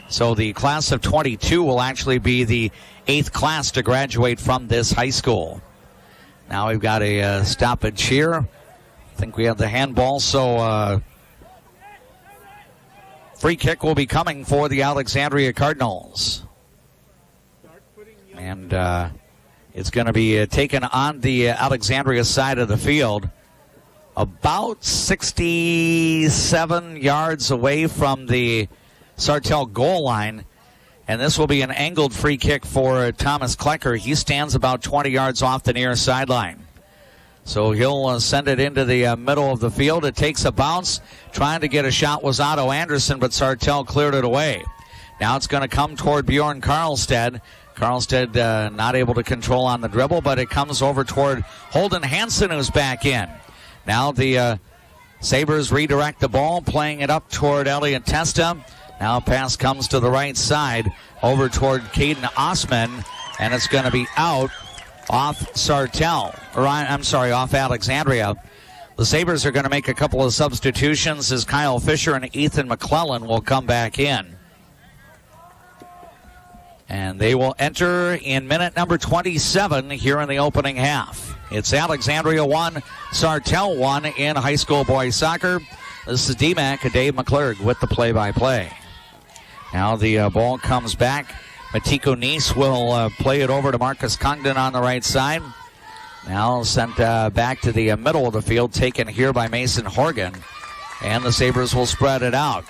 So the class of 22 will actually be the 8th class to graduate from this high school. Now we've got a stoppage here. I think we have the handball, so free kick will be coming for the Alexandria Cardinals. And it's going to be taken on the Alexandria side of the field, about 67 yards away from the Sartell goal line. And this will be an angled free kick for Thomas Klecker. He stands about 20 yards off the near sideline. So he'll send it into the middle of the field. It takes a bounce. Trying to get a shot was Otto Anderson, but Sartell cleared it away. Now it's going to come toward Bjorn Karlstead. Karlstead not able to control on the dribble, but it comes over toward Holden Hansen, who's back in. Now the Sabres redirect the ball, playing it up toward Elliot Testa. Now a pass comes to the right side over toward Caden Osman, and it's going to be out off Sartell, off Alexandria. The Sabres are going to make a couple of substitutions as Kyle Fisher and Ethan McClellan will come back in. And they will enter in minute number 27 here in the opening half. It's Alexandria 1, Sartell 1 in high school boys soccer. This is DMAC, Dave McClurg with the play-by-play. Now the ball comes back. Matiko Nice will play it over to Marcus Congdon on the right side. Now sent back to the middle of the field, taken here by Mason Horgan. And the Sabres will spread it out.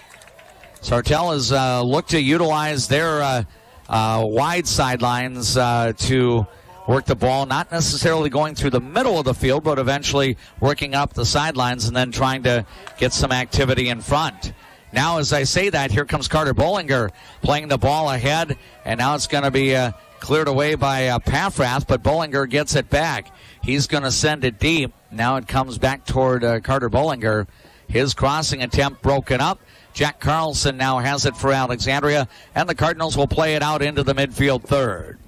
Sartell has looked to utilize their wide sidelines to work the ball, not necessarily going through the middle of the field, but eventually working up the sidelines and then trying to get some activity in front. Now, as I say that, here comes Carter Bollinger playing the ball ahead, and now it's going to be cleared away by Paffrath, but Bollinger gets it back. He's going to send it deep. Now it comes back toward Carter Bollinger. His crossing attempt broken up. Jack Carlson now has it for Alexandria, and the Cardinals will play it out into the midfield third.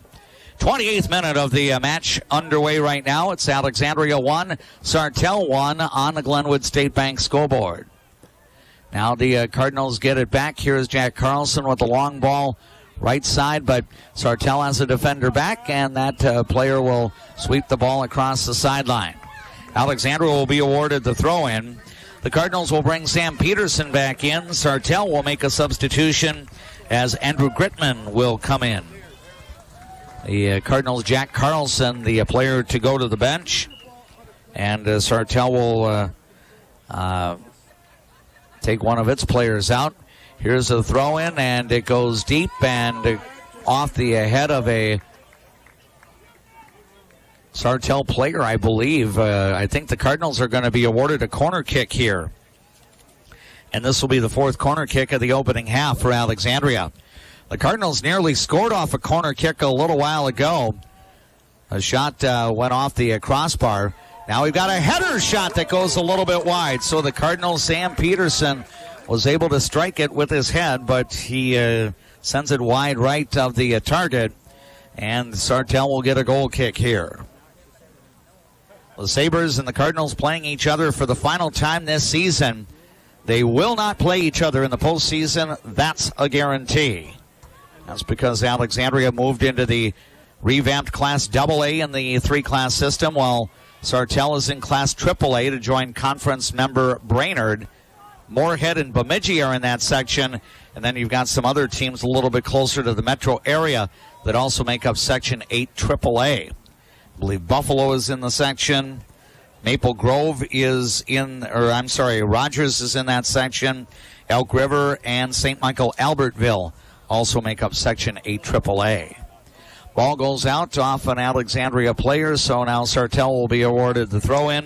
28th minute of the match underway right now. It's Alexandria 1, Sartell 1 on the Glenwood State Bank scoreboard. Now the Cardinals get it back. Here's Jack Carlson with the long ball right side, but Sartell has a defender back, and that player will sweep the ball across the sideline. Alexandria will be awarded the throw-in. The Cardinals will bring Sam Peterson back in. Sartell will make a substitution as Andrew Gritman will come in. The Cardinals, Jack Carlson, the player to go to the bench. And Sartell will take one of its players out. Here's a throw-in, and it goes deep and off the head of a Sartell player, I believe. I think the Cardinals are going to be awarded a corner kick here. And this will be the fourth corner kick of the opening half for Alexandria. The Cardinals nearly scored off a corner kick a little while ago. A shot went off the crossbar. Now we've got a header shot that goes a little bit wide. So the Cardinals, Sam Peterson, was able to strike it with his head, but he sends it wide right of the target. And Sartell will get a goal kick here. The Sabres and the Cardinals playing each other for the final time this season. They will not play each other in the postseason. That's a guarantee. That's because Alexandria moved into the revamped Class AA in the three-class system, while Sartell is in Class AAA to join conference member Brainerd. Moorhead and Bemidji are in that section, and then you've got some other teams a little bit closer to the metro area that also make up Section 8 AAA. I believe Buffalo is in the section. Maple Grove is Rogers is in that section. Elk River and St. Michael Albertville also make up Section 8 AAA. Ball goes out off an Alexandria player, so now Sartell will be awarded the throw-in.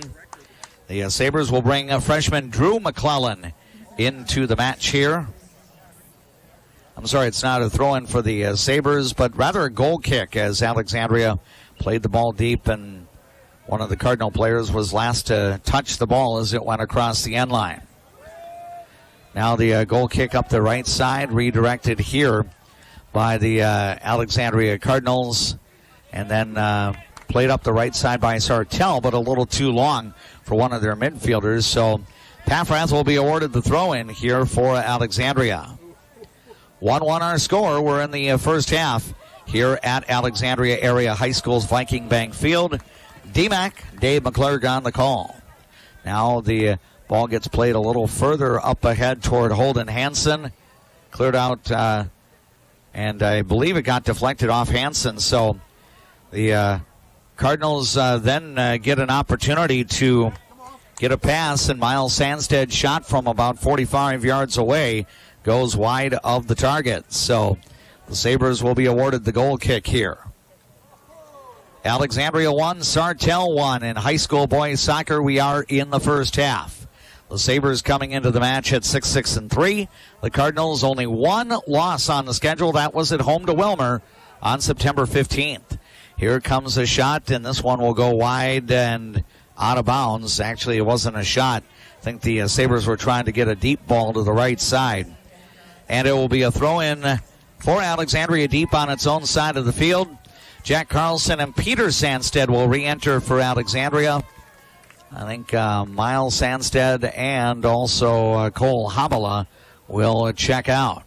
The Sabres will bring freshman Drew McClellan into the match here. I'm sorry, it's not a throw-in for the Sabres, but rather a goal kick as Alexandria played the ball deep, and one of the Cardinal players was last to touch the ball as it went across the end line. Now the goal kick up the right side, redirected here by the Alexandria Cardinals, and then played up the right side by Sartell, but a little too long for one of their midfielders. So Paffrath will be awarded the throw-in here for Alexandria. 1-1 our score. We're in the first half here at Alexandria Area High School's Viking Bank Field. DMAC, Dave McClurg on the call. Now the ball gets played a little further up ahead toward Holden Hansen. Cleared out, and I believe it got deflected off Hansen. So the Cardinals then get an opportunity to get a pass, and Miles Sandstead shot from about 45 yards away goes wide of the target. So the Sabres will be awarded the goal kick here. Alexandria 1, Sartell 1. In high school boys soccer, we are in the first half. The Sabres coming into the match at 6-3. The Cardinals only one loss on the schedule. That was at home to Wilmer on September 15th. Here comes a shot, and this one will go wide and out of bounds. Actually, it wasn't a shot. I think the Sabres were trying to get a deep ball to the right side. And it will be a throw-in for Alexandria deep on its own side of the field. Jack Carlson and Peter Sandstead will re-enter for Alexandria. I think Miles Sandstead and also Cole Habala will check out.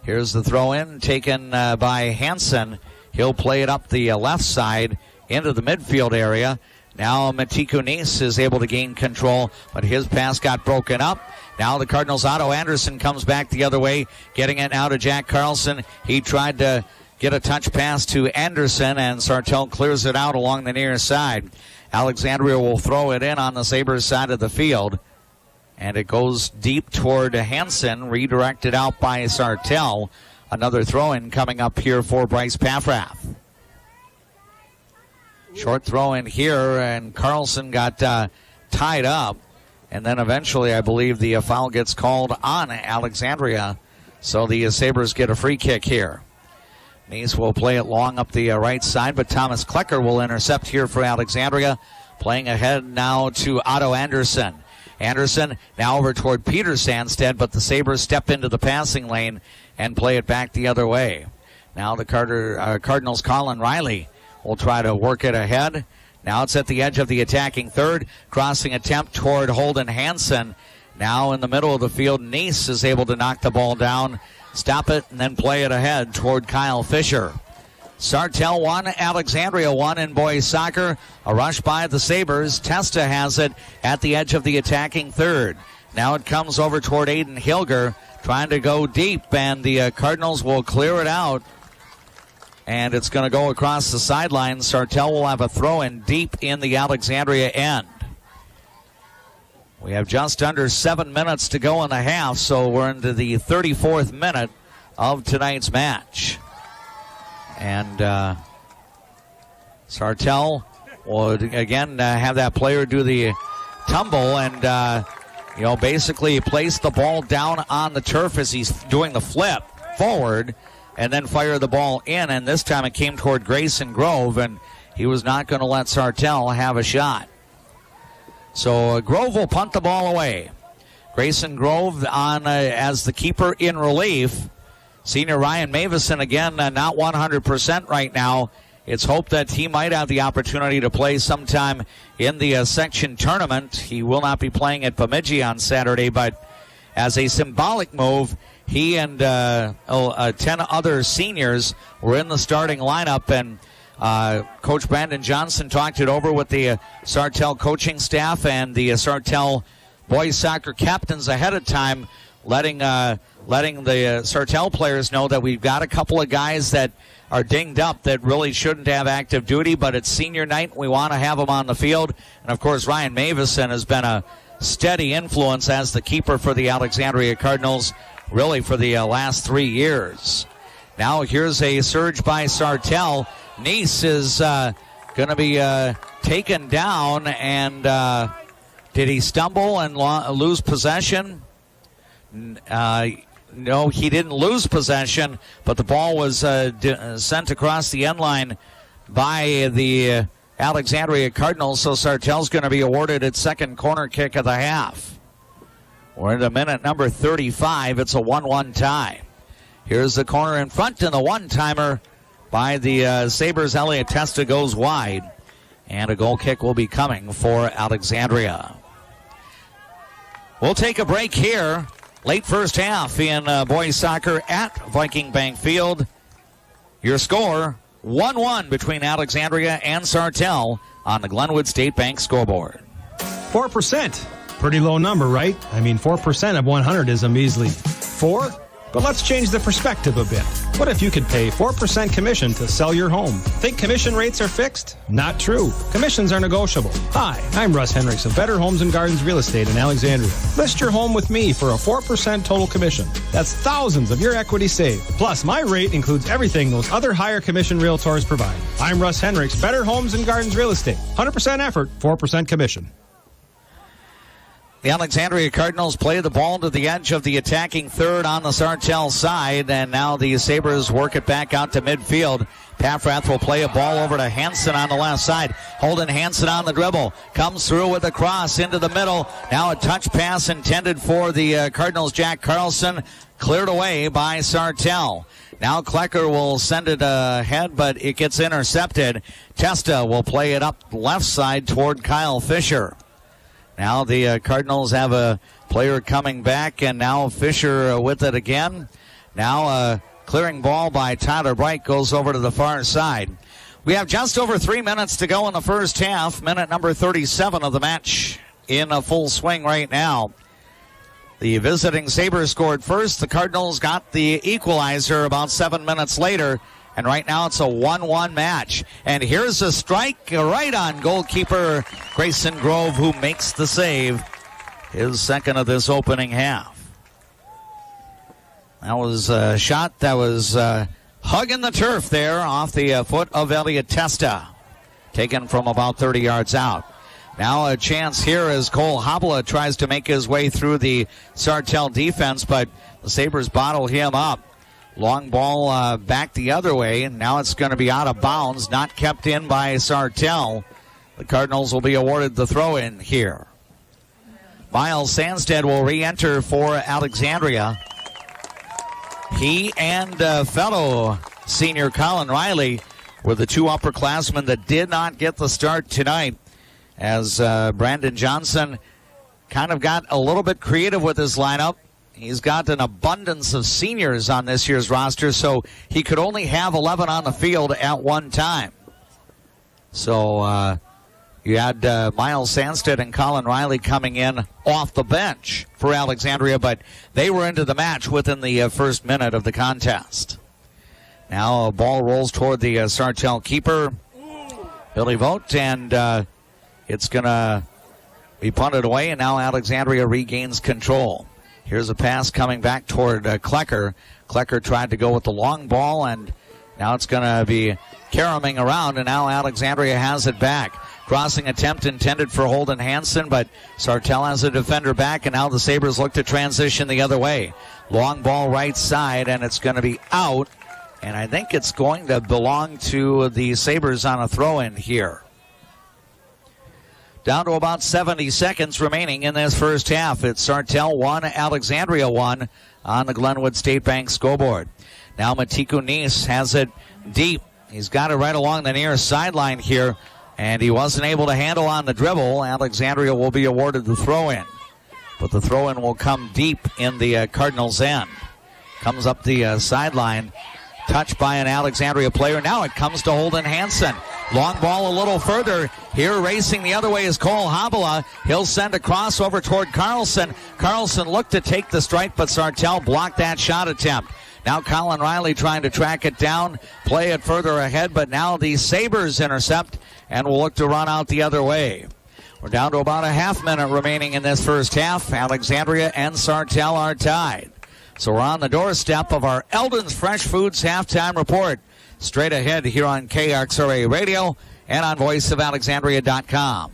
Here's the throw-in taken by Hansen. He'll play it up the left side into the midfield area. Now Matiku Nice is able to gain control, but his pass got broken up. Now the Cardinals' Otto Anderson comes back the other way, getting it now to Jack Carlson. He tried to get a touch pass to Anderson, and Sartell clears it out along the near side. Alexandria will throw it in on the Sabres side of the field, and it goes deep toward Hansen, redirected out by Sartell. Another throw-in coming up here for Bryce Paffrath. Short throw-in here, and Carlson got tied up. And then eventually, I believe the foul gets called on Alexandria. So the Sabres get a free kick here. Nice will play it long up the right side, but Thomas Klecker will intercept here for Alexandria. Playing ahead now to Otto Anderson. Anderson now over toward Peter Sandstead, but the Sabres step into the passing lane and play it back the other way. Now the Cardinals' Colin Riley will try to work it ahead. Now it's at the edge of the attacking third. Crossing attempt toward Holden Hansen. Now in the middle of the field, Nice is able to knock the ball down, stop it, and then play it ahead toward Kyle Fisher. Sartell 1, Alexandria 1 in boys soccer. A rush by the Sabres. Testa has it at the edge of the attacking third. Now it comes over toward Aiden Hilger, trying to go deep, and the Cardinals will clear it out. And it's going to go across the sideline. Sartell will have a throw-in deep in the Alexandria end. We have just under 7 minutes to go in the half, so we're into the 34th minute of tonight's match. And Sartell will again have that player do the tumble and, basically place the ball down on the turf as he's doing the flip forward, and then fire the ball in, and this time it came toward Grayson Grove, and he was not going to let Sartell have a shot. So Grove will punt the ball away. Grayson Grove on as the keeper in relief. Senior Ryan Mavison, again, not 100% right now. It's hoped that he might have the opportunity to play sometime in the section tournament. He will not be playing at Bemidji on Saturday, but as a symbolic move, he and 10 other seniors were in the starting lineup, and Coach Brandon Johnson talked it over with the Sartell coaching staff and the Sartell boys soccer captains ahead of time, letting the Sartell players know that we've got a couple of guys that are dinged up that really shouldn't have active duty, but it's senior night. We want to have them on the field. And, of course, Ryan Mavison has been a steady influence as the keeper for the Alexandria Cardinals, really for the last 3 years. Now here's a surge by Sartell. Nice is going to be taken down, and did he stumble and lose possession? No, he didn't lose possession, but the ball was sent across the end line by the Alexandria Cardinals, so Sartell's going to be awarded its second corner kick of the half. We're into minute number 35. It's a 1-1 tie. Here's the corner in front, and the one-timer by the Sabres. Elliot Testa goes wide, and a goal kick will be coming for Alexandria. We'll take a break here. Late first half in boys soccer at Viking Bank Field. Your score, 1-1 between Alexandria and Sartell on the Glenwood State Bank scoreboard. 4%. Pretty low number, right? I mean, 4% of 100 is a measly 4. But let's change the perspective a bit. What if you could pay 4% commission to sell your home? Think commission rates are fixed? Not true. Commissions are negotiable. Hi, I'm Russ Henricks of Better Homes and Gardens Real Estate in Alexandria. List your home with me for a 4% total commission. That's thousands of your equity saved. Plus, my rate includes everything those other higher commission realtors provide. I'm Russ Henricks, Better Homes and Gardens Real Estate. 100% effort, 4% commission. The Alexandria Cardinals play the ball to the edge of the attacking third on the Sartell side, and now the Sabres work it back out to midfield. Paffrath will play a ball over to Hansen on the left side. Holden Hansen on the dribble. Comes through with a cross into the middle. Now a touch pass intended for the Cardinals' Jack Carlson. Cleared away by Sartell. Now Klecker will send it ahead, but it gets intercepted. Testa will play it up left side toward Kyle Fisher. Now the Cardinals have a player coming back, and now Fisher with it again. Now a clearing ball by Tyler Bright goes over to the far side. We have just over 3 minutes to go in the first half. Minute number 37 of the match in a full swing right now. The visiting Sabres scored first. The Cardinals got the equalizer about 7 minutes later. And right now it's a 1-1 match. And here's a strike right on goalkeeper Grayson Grove, who makes the save. His second of this opening half. That was a shot that was hugging the turf there off the foot of Elliot Testa. Taken from about 30 yards out. Now a chance here as Cole Hobla tries to make his way through the Sartell defense, but the Sabres bottle him up. Long ball back the other way, and now it's going to be out of bounds, not kept in by Sartell. The Cardinals will be awarded the throw-in here. Miles Sandstead will re-enter for Alexandria. He and fellow senior Colin Riley were the two upperclassmen that did not get the start tonight, as Brandon Johnson kind of got a little bit creative with his lineup. He's got an abundance of seniors on this year's roster, so he could only have 11 on the field at one time. So you had Miles Sandstead and Colin Riley coming in off the bench for Alexandria, but they were into the match within the first minute of the contest. Now a ball rolls toward the Sartell keeper, Billy Vogt, and it's going to be punted away, and now Alexandria regains control. Here's a pass coming back toward Klecker. Klecker tried to go with the long ball, and now it's going to be caroming around, and now Alexandria has it back. Crossing attempt intended for Holden Hansen, but Sartell has a defender back, and now the Sabres look to transition the other way. Long ball right side, and it's going to be out, and I think it's going to belong to the Sabres on a throw-in here. Down to about 70 seconds remaining in this first half. It's Sartell 1, Alexandria 1 on the Glenwood State Bank scoreboard. Now Matiku Nice has it deep. He's got it right along the near sideline here, and he wasn't able to handle on the dribble. Alexandria will be awarded the throw-in, but the throw-in will come deep in the Cardinals' end. Comes up the sideline, touched by an Alexandria player. Now it comes to Holden Hansen. Long ball a little further. Here racing the other way is Cole Hobla. He'll send a cross over toward Carlson. Carlson looked to take the strike, but Sartell blocked that shot attempt. Now Colin Riley trying to track it down, play it further ahead, but now the Sabres intercept and will look to run out the other way. We're down to about a half minute remaining in this first half. Alexandria and Sartell are tied. So we're on the doorstep of our Elden's Fresh Foods halftime report. Straight ahead here on KXRA Radio and on voiceofalexandria.com.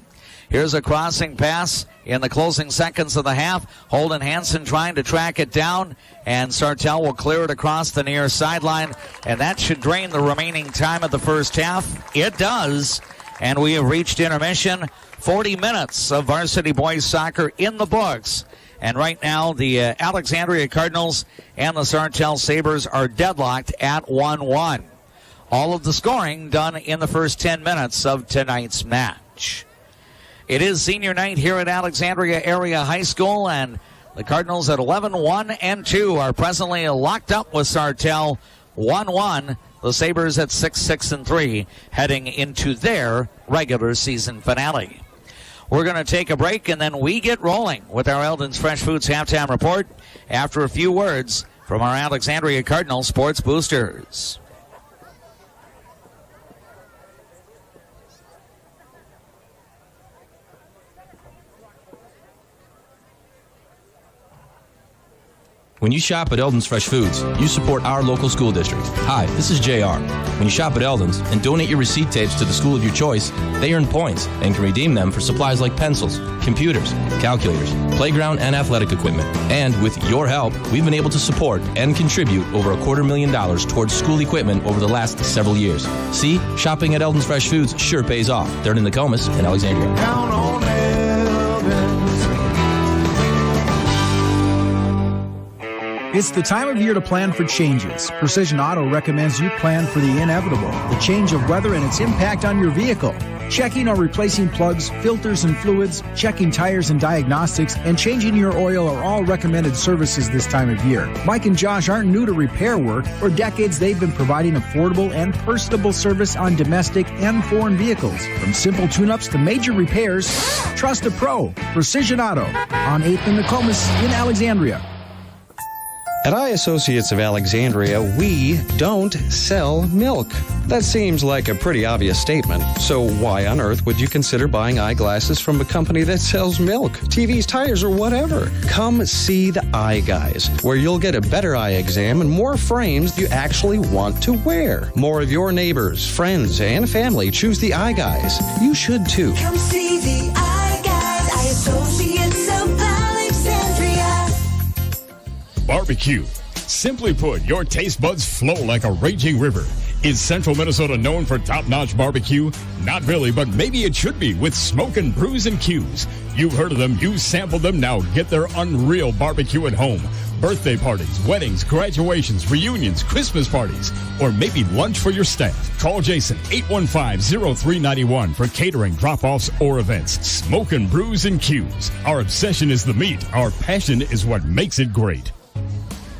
Here's a crossing pass in the closing seconds of the half. Holden Hansen trying to track it down, and Sartell will clear it across the near sideline, and that should drain the remaining time of the first half. It does, and we have reached intermission. 40 minutes of varsity boys soccer in the books. And right now, the Alexandria Cardinals and the Sartell Sabres are deadlocked at 1-1. All of the scoring done in the first 10 minutes of tonight's match. It is senior night here at Alexandria Area High School, and The Cardinals at 11-1-2 are presently locked up with Sartell 1-1. The Sabres at 6-6-3 heading into their regular season finale. We're going to take a break, and then we get rolling with our Elden's Fresh Foods Halftime Report after a few words from our Alexandria Cardinals Sports Boosters. When you shop at Elden's Fresh Foods, you support our local school district. Hi, this is JR. When you shop at Elden's and donate your receipt tapes to the school of your choice, they earn points and can redeem them for supplies like pencils, computers, calculators, playground and athletic equipment. And with your help, we've been able to support and contribute over $250,000 towards school equipment over the last several years. See, shopping at Elden's Fresh Foods sure pays off. They're in Nokomis and Alexandria. Count on Elden's. It's the time of year to plan for changes. Precision Auto recommends you plan for the inevitable, the change of weather and its impact on your vehicle. Checking or replacing plugs, filters and fluids, checking tires and diagnostics, and changing your oil are all recommended services this time of year. Mike and Josh aren't new to repair work. For decades, they've been providing affordable and personable service on domestic and foreign vehicles. From simple tune-ups to major repairs, trust a pro. Precision Auto on 8th and Nokomis in Alexandria. At I Associates of Alexandria, we don't sell milk. That seems like a pretty obvious statement. So why on earth would you consider buying eyeglasses from a company that sells milk, TVs, tires, or whatever? Come see the Eye Guys, where you'll get a better eye exam and more frames you actually want to wear. More of your neighbors, friends, and family choose the Eye Guys. You should too. Come see the Eye Guys, I Associates of Alexandria. Barbecue. Simply put, your taste buds flow like a raging river. Is Central Minnesota known for top-notch barbecue? Not really, but maybe it should be with Smokin' Brews and Q's. You've heard of them, you sampled them, now get their unreal barbecue at home. Birthday parties, weddings, graduations, reunions, Christmas parties, or maybe lunch for your staff. Call Jason, 815-0391 for catering, drop-offs, or events. Smokin' Brews and Q's. Our obsession is the meat. Our passion is what makes it great.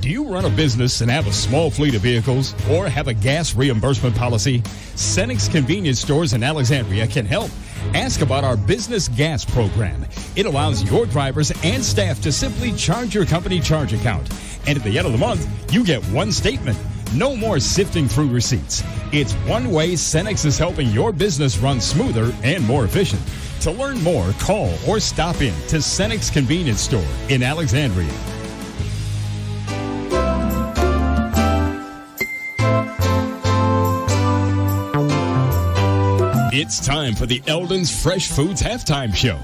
Do you run a business and have a small fleet of vehicles or have a gas reimbursement policy? Cenex Convenience Stores in Alexandria can help. Ask about our business gas program. It allows your drivers and staff to simply charge your company charge account. And at the end of the month, you get one statement. No more sifting through receipts. It's one way Cenex is helping your business run smoother and more efficient. To learn more, call or stop in to Cenex Convenience Store in Alexandria. It's time for the Elden's Fresh Foods Halftime Show.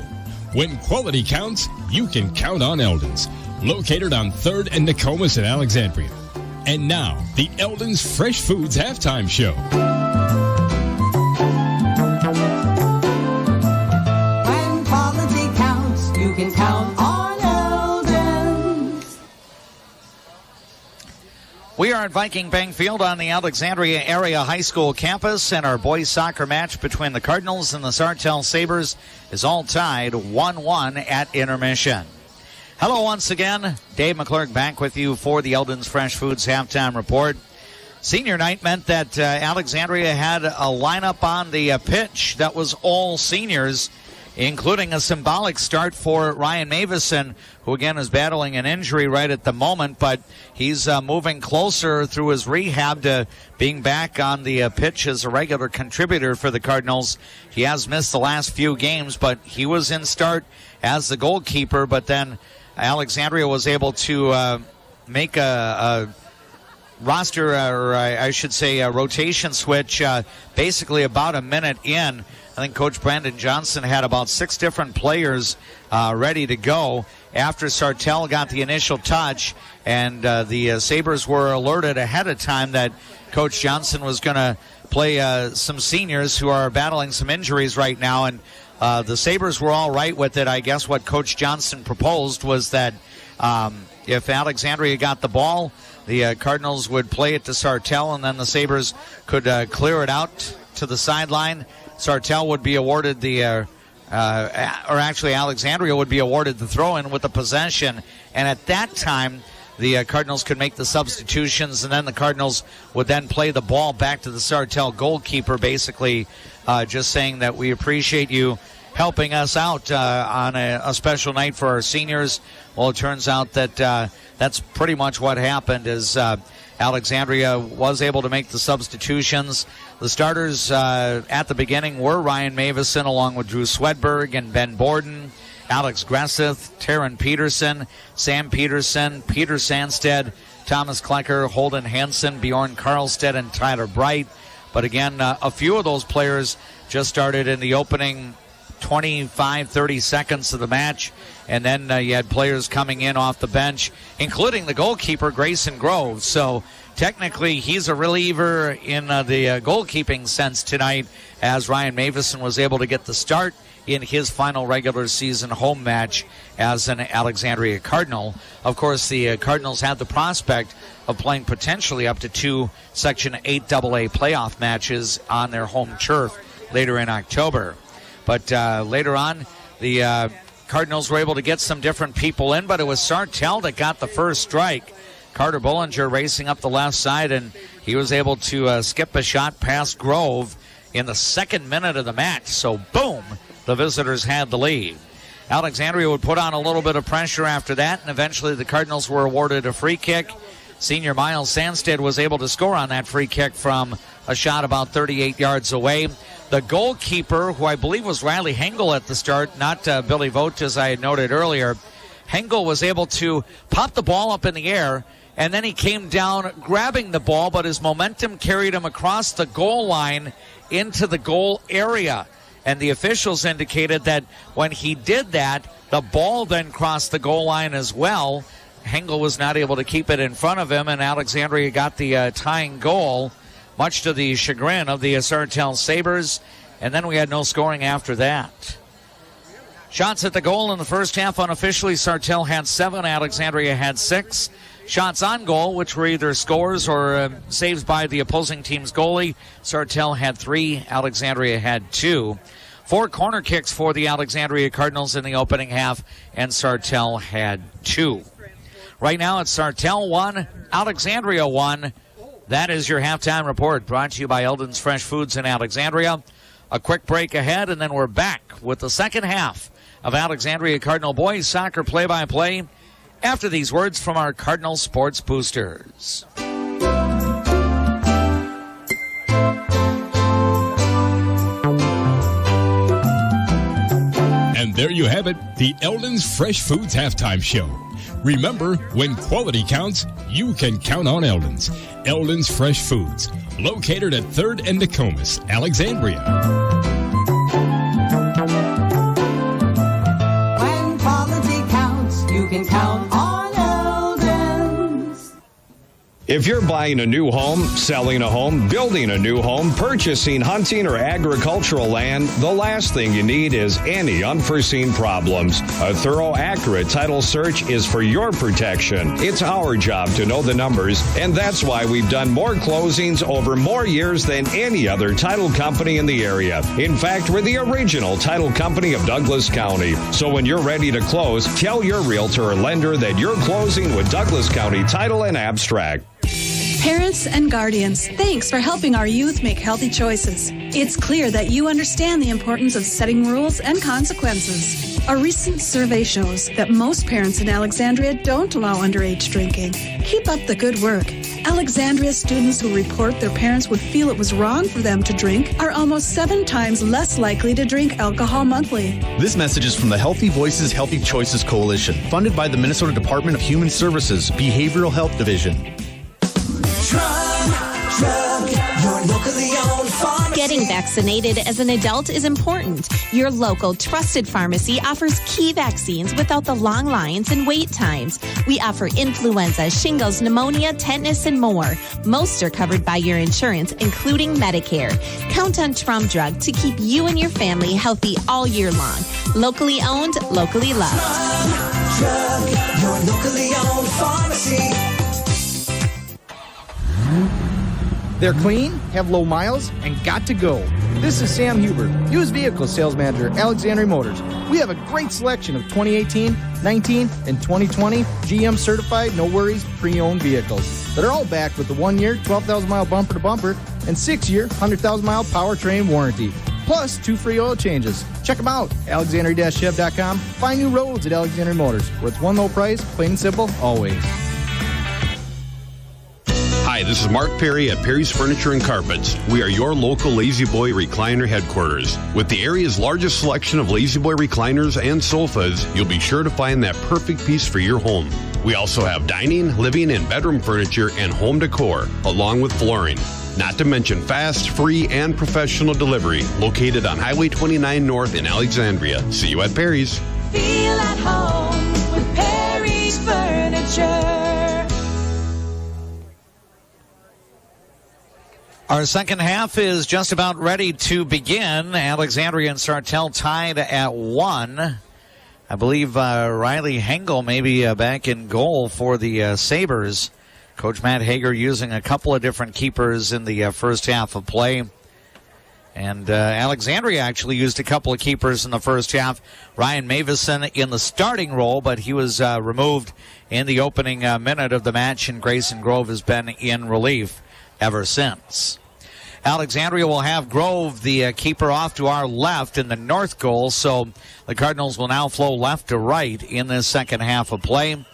When quality counts, you can count on Elden's. Located on 3rd and Nokomis in Alexandria. And now, the Elden's Fresh Foods Halftime Show. When quality counts, you can count on Elden's. We are at Viking Bank Field on the Alexandria Area High School campus, and our boys soccer match between the Cardinals and the Sartell Sabres is all tied 1-1 at intermission. Hello once again. Dave McClurg back with you for the Elden's Fresh Foods Halftime Report. Senior night meant that Alexandria had a lineup on the pitch that was all seniors, including a symbolic start for Ryan Mavison, who again is battling an injury right at the moment, but he's moving closer through his rehab to being back on the pitch as a regular contributor for the Cardinals. He has missed the last few games, but he was in start as the goalkeeper, but then Alexandria was able to make a roster, or I should say a rotation switch basically about a minute in. I think Coach Brandon Johnson had about 6 different players ready to go after Sartell got the initial touch, and the Sabres were alerted ahead of time that Coach Johnson was going to play some seniors who are battling some injuries right now, and the Sabres were all right with it. I guess what Coach Johnson proposed was that if Alexandria got the ball, the Cardinals would play it to Sartell, and then the Sabres could clear it out to the sideline. Sartell would be awarded the Alexandria would be awarded the throw-in with the possession. And at that time, the Cardinals could make the substitutions, and then the Cardinals would then play the ball back to the Sartell goalkeeper, basically just saying that we appreciate you helping us out on a special night for our seniors. Well, it turns out that that's pretty much what happened, is Alexandria was able to make the substitutions. The starters at the beginning were Ryan Mavison along with Drew Swedberg and Ben Borden, Alex Gresseth, Taryn Peterson, Sam Peterson, Peter Sandstead, Thomas Klecker, Holden Hansen, Bjorn Karlstedt, and Tyler Bright. But again, a few of those players just started in the opening 25-30 seconds of the match, and then you had players coming in off the bench, including the goalkeeper, Grayson Groves. So technically he's a reliever in the goalkeeping sense tonight, as Ryan Mavison was able to get the start in his final regular season home match as an Alexandria Cardinal. Of course, the Cardinals had the prospect of playing potentially up to 2 Section 8 AA playoff matches on their home turf later in October. But later on, the Cardinals were able to get some different people in, but it was Sartell that got the first strike. Carter Bullinger racing up the left side, and he was able to skip a shot past Grove in the 2nd minute of the match. So, boom, the visitors had the lead. Alexandria would put on a little bit of pressure after that, and eventually the Cardinals were awarded a free kick. Senior Miles Sandstead was able to score on that free kick from a shot about 38 yards away. The goalkeeper, who I believe was Riley Hengel at the start, not Billy Vogt, as I had noted earlier, Hengel was able to pop the ball up in the air, and then he came down grabbing the ball, but his momentum carried him across the goal line into the goal area. And the officials indicated that when he did that, the ball then crossed the goal line as well. Hengel was not able to keep it in front of him, and Alexandria got the tying goal, much to the chagrin of the Sartell Sabres. And then we had no scoring after that. Shots at the goal in the first half unofficially, Sartell had 7, Alexandria had 6. Shots on goal, which were either scores or saves by the opposing team's goalie, Sartell had 3, Alexandria had 2. 4 corner kicks for the Alexandria Cardinals in the opening half, and Sartell had 2. Right now it's Sartell 1, Alexandria 1. That is your halftime report, brought to you by Elden's Fresh Foods in Alexandria. A quick break ahead, and then we're back with the second half of Alexandria Cardinal boys soccer play-by-play after these words from our Cardinal Sports Boosters. And there you have it, the Elden's Fresh Foods Halftime Show. Remember, when quality counts, you can count on Elden's. Elden's Fresh Foods, located at 3rd and Nokomis, Alexandria. When quality counts, you can count on Elden's. If you're buying a new home, selling a home, building a new home, purchasing, hunting, or agricultural land, the last thing you need is any unforeseen problems. A thorough, accurate title search is for your protection. It's our job to know the numbers, and that's why we've done more closings over more years than any other title company in the area. In fact, we're the original title company of Douglas County. So when you're ready to close, tell your realtor or lender that you're closing with Douglas County Title and Abstract. Parents and guardians, thanks for helping our youth make healthy choices. It's clear that you understand the importance of setting rules and consequences. A recent survey shows that most parents in Alexandria don't allow underage drinking. Keep up the good work. Alexandria students who report their parents would feel it was wrong for them to drink are almost 7 times less likely to drink alcohol monthly. This message is from the Healthy Voices, Healthy Choices Coalition, funded by the Minnesota Department of Human Services, Behavioral Health Division. Drug, your locally owned pharmacy. Getting vaccinated as an adult is important. Your local trusted pharmacy offers key vaccines without the long lines and wait times. We offer influenza, shingles, pneumonia, tetanus, and more. Most are covered by your insurance, including Medicare. Count on Trum Drug to keep you and your family healthy all year long. Locally owned, locally loved. Drug, your locally owned pharmacy. They're clean, have low miles, and got to go. This is Sam Huber, used vehicle sales manager at Alexandria Motors. We have a great selection of 2018, 19, and 2020 GM certified, no worries, pre-owned vehicles that are all backed with the 1-year, 12,000-mile bumper-to-bumper and 6-year, 100,000-mile powertrain warranty. Plus 2 free oil changes. Check them out, alexandria-chev.com. Find new roads at Alexandria Motors, where it's one low price, plain and simple, always. Hi, this is Mark Perry at Perry's Furniture and Carpets. We are your local Lazy Boy recliner headquarters. With the area's largest selection of Lazy Boy recliners and sofas, you'll be sure to find that perfect piece for your home. We also have dining, living, and bedroom furniture and home decor, along with flooring. Not to mention fast, free, and professional delivery, located on Highway 29 North in Alexandria. See you at Perry's. Feel at home with Perry's Furniture. Our second half is just about ready to begin. Alexandria and Sartell tied at 1. I believe Riley Hengel may be back in goal for the Sabres. Coach Matt Hager using a couple of different keepers in the first half of play. And Alexandria actually used a couple of keepers in the first half. Ryan Mavison in the starting role, but he was removed in the opening minute of the match, and Grayson Grove has been in relief ever since. Alexandria will have Grove, the keeper, off to our left in the north goal, so the Cardinals will now flow left to right in this second half of play.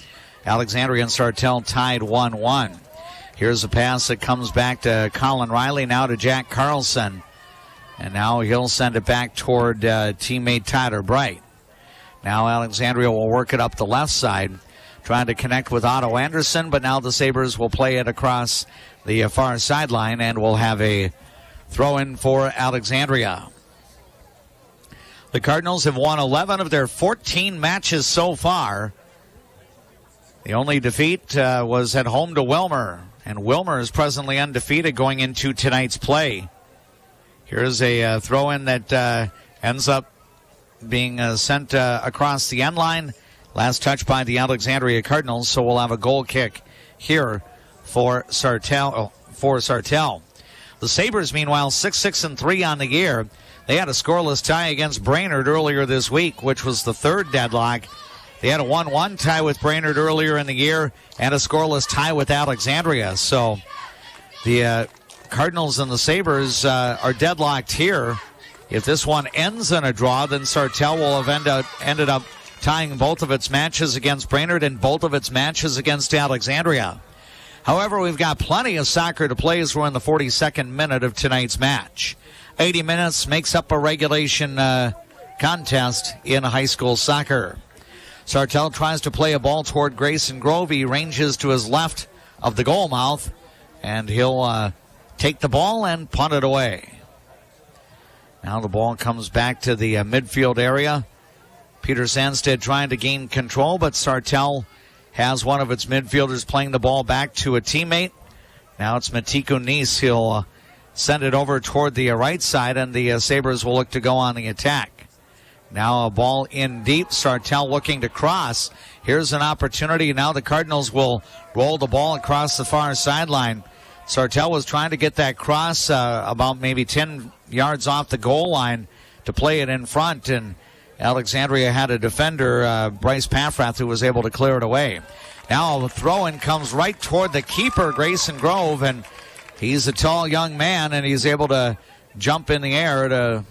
Alexandria and Sartell tied 1-1. Here's a pass that comes back to Colin Riley, now to Jack Carlson. And now he'll send it back toward teammate Tyler Bright. Now Alexandria will work it up the left side, trying to connect with Otto Anderson, but now the Sabres will play it across the far sideline and will have a throw-in for Alexandria. The Cardinals have won 11 of their 14 matches so far. The only defeat was at home to Wilmer, and Wilmer is presently undefeated going into tonight's play. Here's a throw-in that ends up being sent across the end line. Last touch by the Alexandria Cardinals, so we'll have a goal kick here for Sartell. The Sabres, meanwhile, 6-6-3 on the year. They had a scoreless tie against Brainerd earlier this week, which was the third deadlock. They had a 1-1 tie with Brainerd earlier in the year and a scoreless tie with Alexandria. So the Cardinals and the Sabres are deadlocked here. If this one ends in a draw, then Sartell will have ended up tying both of its matches against Brainerd and both of its matches against Alexandria. However, we've got plenty of soccer to play as we're in the 42nd minute of tonight's match. 80 minutes makes up a regulation contest in high school soccer. Sartell tries to play a ball toward Grayson Grove. He ranges to his left of the goal mouth, and he'll take the ball and punt it away. Now the ball comes back to the midfield area. Peter Sandstead trying to gain control, but Sartell has one of its midfielders playing the ball back to a teammate. Now it's Matiko Nice. He'll send it over toward the right side, and the Sabres will look to go on the attack. Now a ball in deep. Sartell looking to cross. Here's an opportunity. Now the Cardinals will roll the ball across the far sideline. Sartell was trying to get that cross about maybe 10 yards off the goal line to play it in front, and Alexandria had a defender, Bryce Paffrath, who was able to clear it away. Now the throw-in comes right toward the keeper, Grayson Grove, and he's a tall young man, and he's able to jump in the air to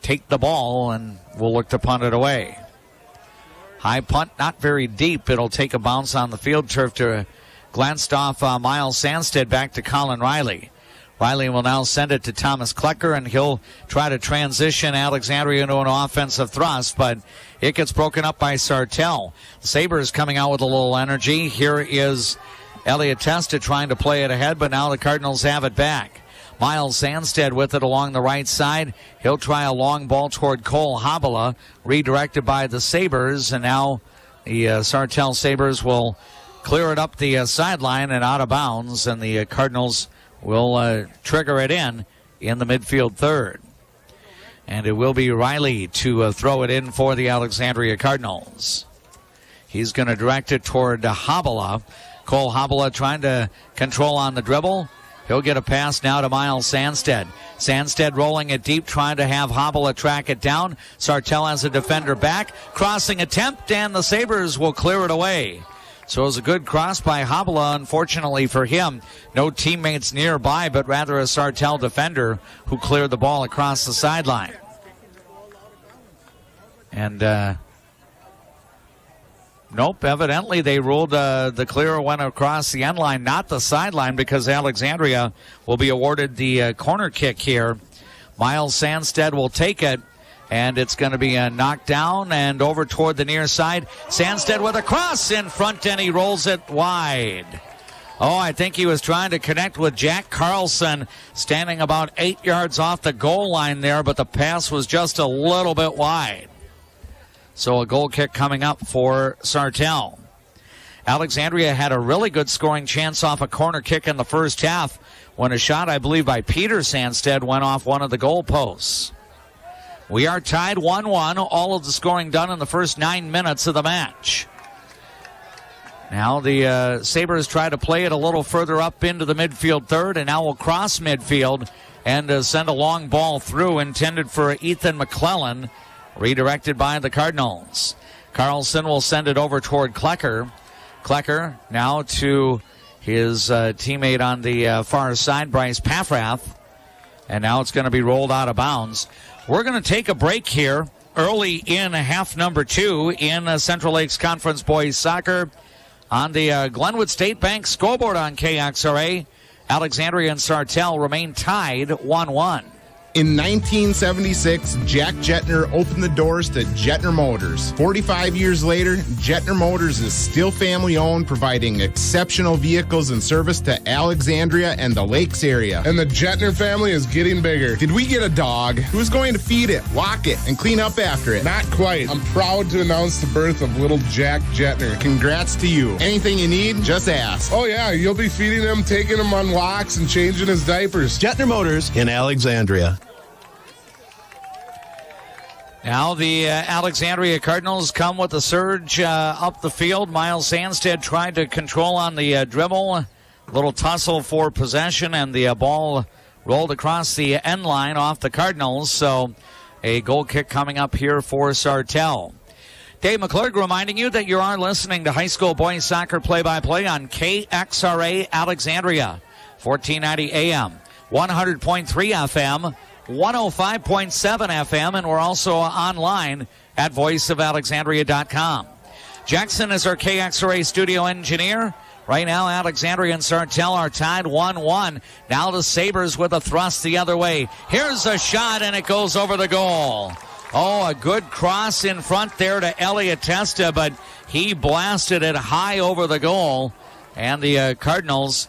take the ball, and we'll look to punt it away. High punt, not very deep. It'll take a bounce on the field turf to glanced off Miles Sandstead back to Colin Riley. Riley will now send it to Thomas Klecker, and he'll try to transition Alexandria into an offensive thrust, but it gets broken up by Sartell. The Sabres coming out with a little energy. Here is Elliot Testa trying to play it ahead, but now the Cardinals have it back. Miles Sandstead with it along the right side. He'll try a long ball toward Cole Habala, redirected by the Sabres, and now the Sartell Sabres will clear it up the sideline and out of bounds, and the Cardinals will trigger it in the midfield third. And it will be Riley to throw it in for the Alexandria Cardinals. He's going to direct it toward Habala. Cole Habala trying to control on the dribble. He'll get a pass now to Miles Sandstead. Sandstead rolling it deep, trying to have Hobble track it down. Sartell has a defender back. Crossing attempt, and the Sabres will clear it away. So it was a good cross by Hobble. Unfortunately for him, no teammates nearby, but rather a Sartell defender who cleared the ball across the sideline. And nope, evidently they ruled the clear went across the end line, not the sideline, because Alexandria will be awarded the corner kick here. Miles Sandstead will take it, and it's going to be a knocked down and over toward the near side. Sandstead with a cross in front, and he rolls it wide. Oh, I think he was trying to connect with Jack Carlson, standing about 8 yards off the goal line there, but the pass was just a little bit wide. So a goal kick coming up for Sartell. Alexandria had a really good scoring chance off a corner kick in the first half when a shot, I believe, by Peter Sandstead went off one of the goal posts. We are tied 1-1. All of the scoring done in the first 9 minutes of the match. Now the Sabres try to play it a little further up into the midfield third, and now will cross midfield and send a long ball through intended for Ethan McClellan, redirected by the Cardinals. Carlson will send it over toward Klecker. Klecker now to his teammate on the far side, Bryce Paffrath. And now it's going to be rolled out of bounds. We're going to take a break here early in half number 2 in Central Lakes Conference Boys Soccer on the Glenwood State Bank scoreboard on KXRA. Alexandria and Sartell remain tied 1-1. In 1976, Jack Jettner opened the doors to Jettner Motors. 45 years later, Jettner Motors is still family-owned, providing exceptional vehicles and service to Alexandria and the Lakes area. And the Jettner family is getting bigger. Did we get a dog? Who's going to feed it, walk it, and clean up after it? Not quite. I'm proud to announce the birth of little Jack Jettner. Congrats to you. Anything you need, just ask. Oh, yeah, you'll be feeding him, taking him on walks, and changing his diapers. Jettner Motors in Alexandria. Now the Alexandria Cardinals come with a surge up the field. Miles Sandstead tried to control on the dribble. Little tussle for possession, and the ball rolled across the end line off the Cardinals. So a goal kick coming up here for Sartell. Dave McClurg reminding you that you are listening to high school boys soccer play-by-play on KXRA Alexandria, 1490 AM, 100.3 FM, 105.7 FM, and we're also online at voiceofalexandria.com. Jackson is our KXRA studio engineer. Right now, Alexandria and Sartell are tied 1-1. Now the Sabres with a thrust the other way. Here's a shot, and it goes over the goal. Oh, a good cross in front there to Elliot Testa, but he blasted it high over the goal. And the Cardinals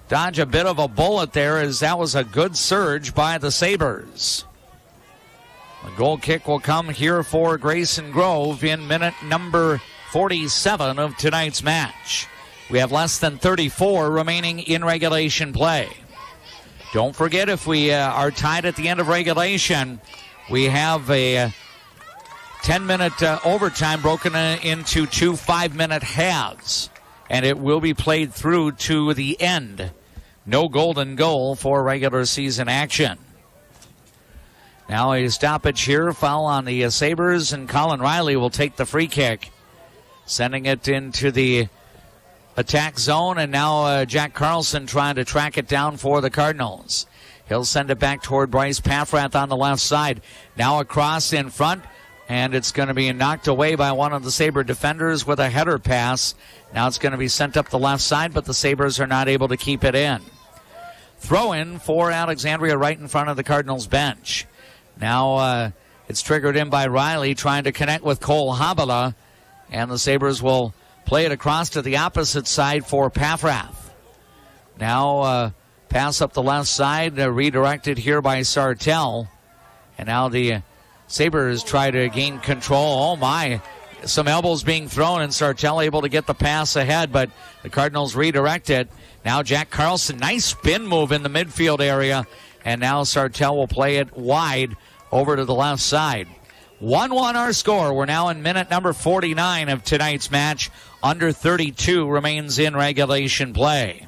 dodge a bit of a bullet there, as that was a good surge by the Sabres. The goal kick will come here for Grayson Grove in minute number 47 of tonight's match. We have less than 34 remaining in regulation play. Don't forget, if we are tied at the end of regulation, we have a 10-minute overtime broken into 2 5-minute halves, and it will be played through to the end. No golden goal for regular season action. Now a stoppage here, foul on the Sabres, and Colin Riley will take the free kick, sending it into the attack zone, and now Jack Carlson trying to track it down for the Cardinals. He'll send it back toward Bryce Paffrath on the left side. Now a cross in front, and it's going to be knocked away by one of the Sabre defenders with a header pass. Now it's going to be sent up the left side, but the Sabres are not able to keep it in. Throw in for Alexandria right in front of the Cardinals bench. Now it's triggered in by Riley trying to connect with Cole Habala, and the Sabres will play it across to the opposite side for Paffrath. Now pass up the left side, redirected here by Sartell. And now the Sabres try to gain control. Oh my, some elbows being thrown, and Sartell able to get the pass ahead, but the Cardinals redirect it. Now Jack Carlson, nice spin move in the midfield area, and now Sartell will play it wide over to the left side. 1-1 our score. We're now in minute number 49 of tonight's match. Under 32 remains in regulation play.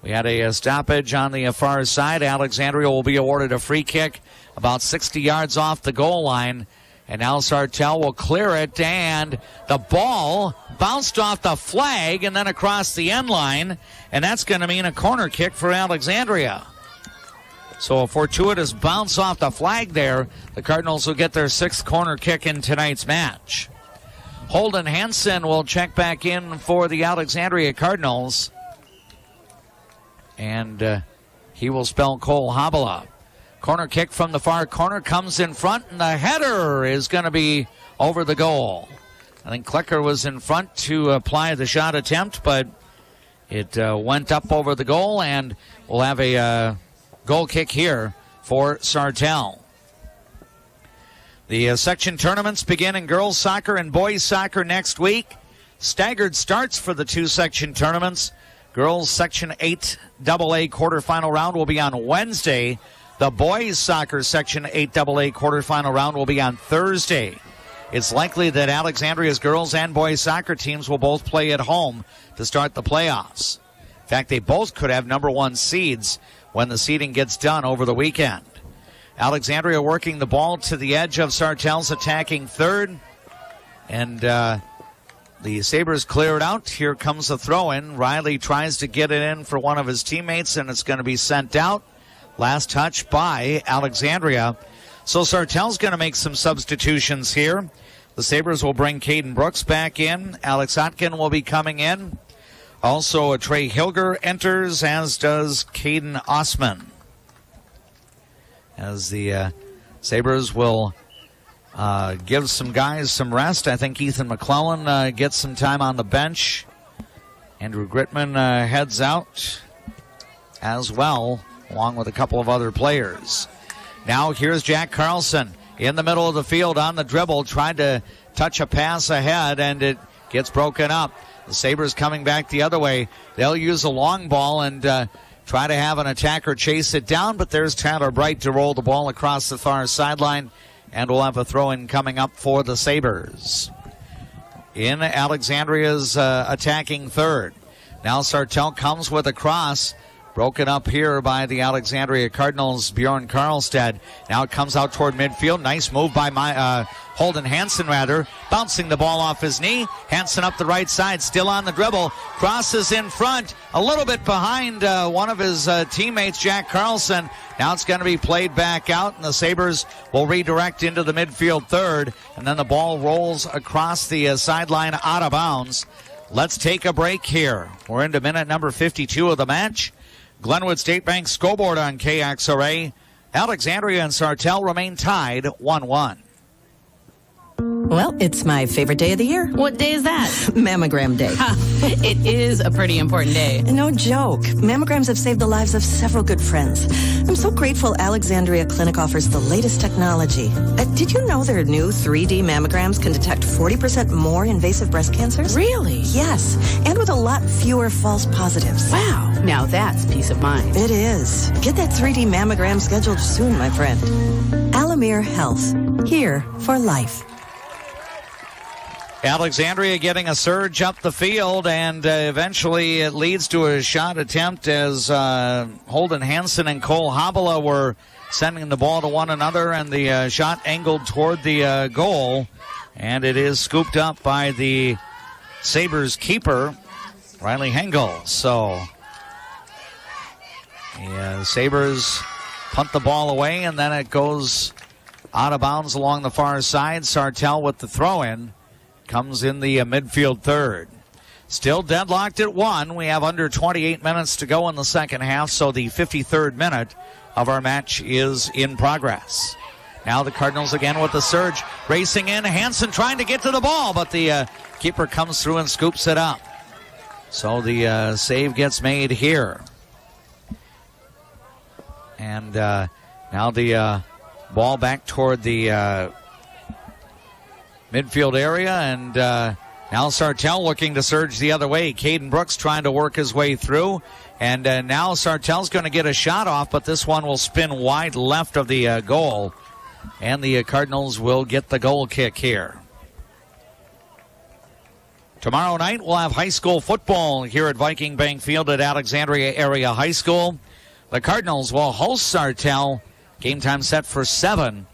We had a stoppage on the far side. Alexandria will be awarded a free kick about 60 yards off the goal line. And now Sartell will clear it, and the ball bounced off the flag and then across the end line, and that's going to mean a corner kick for Alexandria. So a fortuitous bounce off the flag there. The Cardinals will get their 6th corner kick in tonight's match. Holden Hansen will check back in for the Alexandria Cardinals. And he will spell Cole Habala. Corner kick from the far corner comes in front, and the header is going to be over the goal. I think Klecker was in front to apply the shot attempt, but it went up over the goal, and we'll have a goal kick here for Sartell. The section tournaments begin in girls soccer and boys soccer next week. Staggered starts for the 2 section tournaments. Girls Section 8 AA quarterfinal round will be on Wednesday. The boys soccer Section 8 AA quarterfinal round will be on Thursday. It's likely that Alexandria's girls and boys soccer teams will both play at home to start the playoffs. In fact, they both could have number 1 seeds when the seeding gets done over the weekend. Alexandria working the ball to the edge of Sartell's attacking third. And the Sabres clear it out. Here comes the throw-in. Riley tries to get it in for one of his teammates, and it's going to be sent out. Last touch by Alexandria. So Sartell's going to make some substitutions here. The Sabres will bring Caden Brooks back in. Alex Otkin will be coming in. Also, Trey Hilger enters, as does Caden Osman. As the Sabres will give some guys some rest. I think Ethan McClellan gets some time on the bench. Andrew Gritman heads out as well, along with a couple of other players. Now here's Jack Carlson in the middle of the field on the dribble, trying to touch a pass ahead, and it gets broken up. The Sabres coming back the other way. They'll use a long ball and try to have an attacker chase it down, but there's Tyler Bright to roll the ball across the far sideline, and we'll have a throw-in coming up for the Sabres. In Alexandria's attacking third. Now Sartell comes with a cross. Broken up here by the Alexandria Cardinals' Bjorn Karlstad. Now it comes out toward midfield. Nice move by Holden Hansen, bouncing the ball off his knee. Hansen up the right side, still on the dribble. Crosses in front, a little bit behind one of his teammates, Jack Carlson. Now it's going to be played back out, and the Sabres will redirect into the midfield third. And then the ball rolls across the sideline out of bounds. Let's take a break here. We're into minute number 52 of the match. Glenwood State Bank scoreboard on KXRA. Alexandria and Sartell remain tied 1-1. Well, it's my favorite day of the year. What day is that? Mammogram Day. It is a pretty important day. No joke. Mammograms have saved the lives of several good friends. I'm so grateful Alexandria Clinic offers the latest technology. Did you know their new 3D mammograms can detect 40% more invasive breast cancers? Really? Yes, and with a lot fewer false positives. Wow. Now that's peace of mind. It is. Get that 3D mammogram scheduled soon, my friend. Alamere Health. Here for life. Alexandria getting a surge up the field, and eventually it leads to a shot attempt as Holden Hansen and Cole Habala were sending the ball to one another, and the shot angled toward the goal, and it is scooped up by the Sabres keeper, Riley Hengel. So the Sabres punt the ball away, and then it goes out of bounds along the far side. Sartell with the throw-in. Comes in the midfield third. Still deadlocked at 1. We have under 28 minutes to go in the second half, so the 53rd minute of our match is in progress. Now the Cardinals again with the surge. Racing in. Hansen trying to get to the ball, but the keeper comes through and scoops it up. So the save gets made here. And now the ball back toward the midfield area, and now Sartell looking to surge the other way. Caden Brooks trying to work his way through, and now Sartell's going to get a shot off, but this one will spin wide left of the goal, and the Cardinals will get the goal kick here. Tomorrow night, we'll have high school football here at Viking Bank Field at Alexandria Area High School. The Cardinals will host Sartell. Game time set for 7.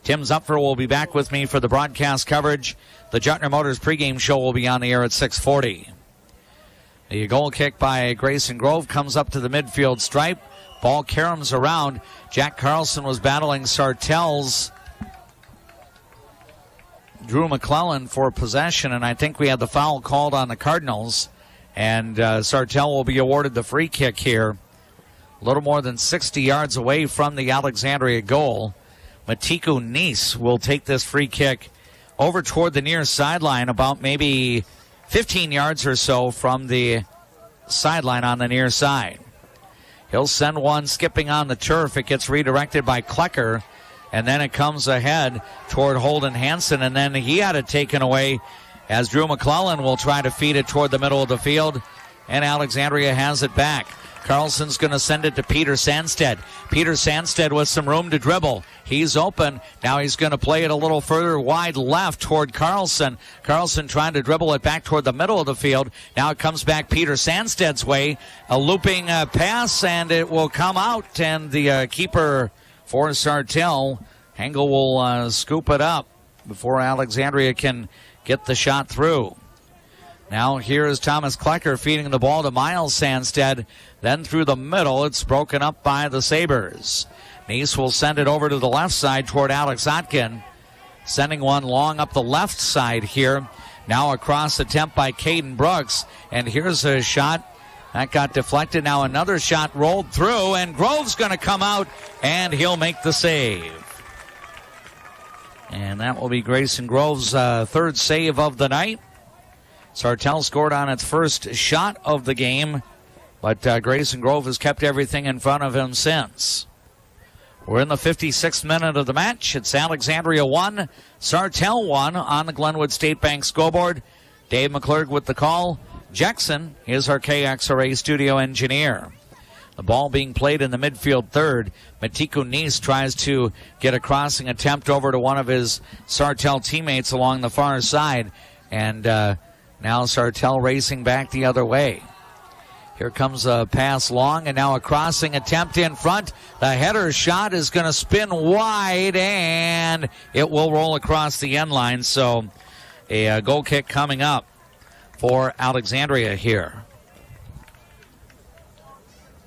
Tim Zupfer will be back with me for the broadcast coverage. The Juttner Motors pregame show will be on the air at 6:40. The goal kick by Grayson Grove comes up to the midfield stripe. Ball caroms around. Jack Carlson was battling Sartell's Drew McClellan for possession, and I think we had the foul called on the Cardinals. And Sartell will be awarded the free kick here. A little more than 60 yards away from the Alexandria goal. Matiku Nice will take this free kick over toward the near sideline, about maybe 15 yards or so from the sideline on the near side. He'll send one skipping on the turf. It gets redirected by Klecker, and then it comes ahead toward Holden Hansen, and then he had it taken away as Drew McClellan will try to feed it toward the middle of the field, and Alexandria has it back. Carlson's going to send it to Peter Sandstead. Peter Sandstead with some room to dribble. He's open. Now he's going to play it a little further wide left toward Carlson. Carlson trying to dribble it back toward the middle of the field. Now it comes back Peter Sandstead's way. A looping pass, and it will come out, and the keeper for Sartell, Hengel, will scoop it up before Alexandria can get the shot through. Now here is Thomas Klecker feeding the ball to Miles Sandstead. Then through the middle, it's broken up by the Sabres. Nice will send it over to the left side toward Alex Otkin. Sending one long up the left side here. Now a cross attempt by Caden Brooks. And here's a shot. That got deflected. Now another shot rolled through, and Grove's going to come out, and he'll make the save. And that will be Grayson Grove's third save of the night. Sartell scored on its first shot of the game, but Grayson Grove has kept everything in front of him since. We're in the 56th minute of the match. It's Alexandria 1, Sartell 1 on the Glenwood State Bank scoreboard. Dave McClurg with the call. Jackson is our KXRA studio engineer. The ball being played in the midfield third. Matiku Nice tries to get a crossing attempt over to one of his Sartell teammates along the far side. And now Sartell racing back the other way. Here comes a pass long, and now a crossing attempt in front. The header shot is going to spin wide, and it will roll across the end line. So a goal kick coming up for Alexandria here.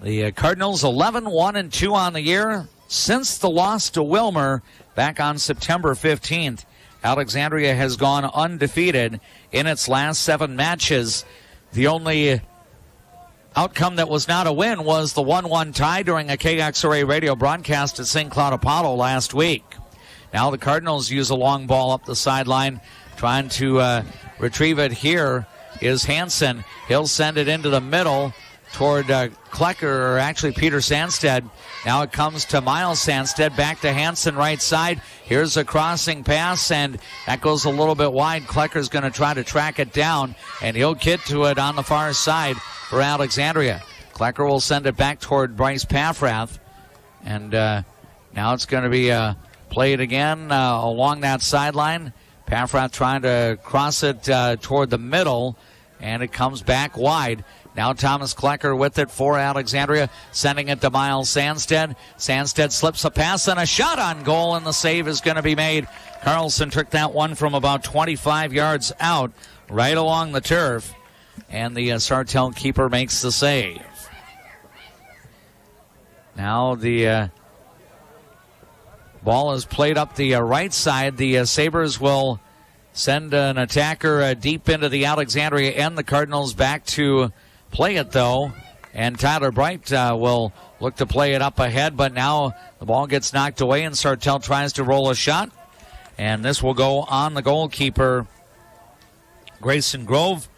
The Cardinals 11-1-2 on the year since the loss to Wilmer back on September 15th. Alexandria has gone undefeated in its last 7 matches. The only outcome that was not a win was the 1-1 tie during a KXRA radio broadcast at St. Cloud Apollo last week. Now the Cardinals use a long ball up the sideline, trying to retrieve it. Here is Hansen. He'll send it into the middle toward Klecker, or actually Peter Sandstead. Now it comes to Miles Sandstead, back to Hansen right side. Here's a crossing pass, and that goes a little bit wide. Klecker's going to try to track it down, and he'll get to it on the far side for Alexandria. Klecker will send it back toward Bryce Paffrath, and now it's going to be played again along that sideline. Paffrath trying to cross it toward the middle, and it comes back wide. Now Thomas Klecker with it for Alexandria, sending it to Miles Sandstead. Sandstead slips a pass and a shot on goal, and the save is going to be made. Carlson took that one from about 25 yards out, right along the turf, and the Sartell keeper makes the save. Now the ball is played up the right side. The Sabres will send an attacker deep into the Alexandria end. The Cardinals back to play it, though, and Tyler Bright will look to play it up ahead, but now the ball gets knocked away, and Sartell tries to roll a shot, and this will go on the goalkeeper, Grayson Grove.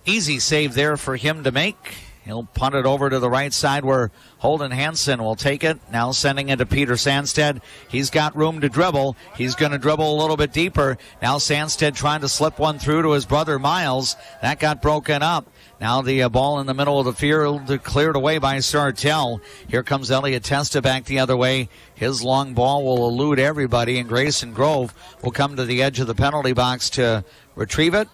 Easy save there for him to make. He'll punt it over to the right side where Holden Hansen will take it. Now sending it to Peter Sandstead. He's got room to dribble. He's going to dribble a little bit deeper. Now Sandstead trying to slip one through to his brother Miles. That got broken up. Now the ball in the middle of the field cleared away by Sartell. Here comes Elliot Testa back the other way. His long ball will elude everybody, and Grayson Grove will come to the edge of the penalty box to retrieve it.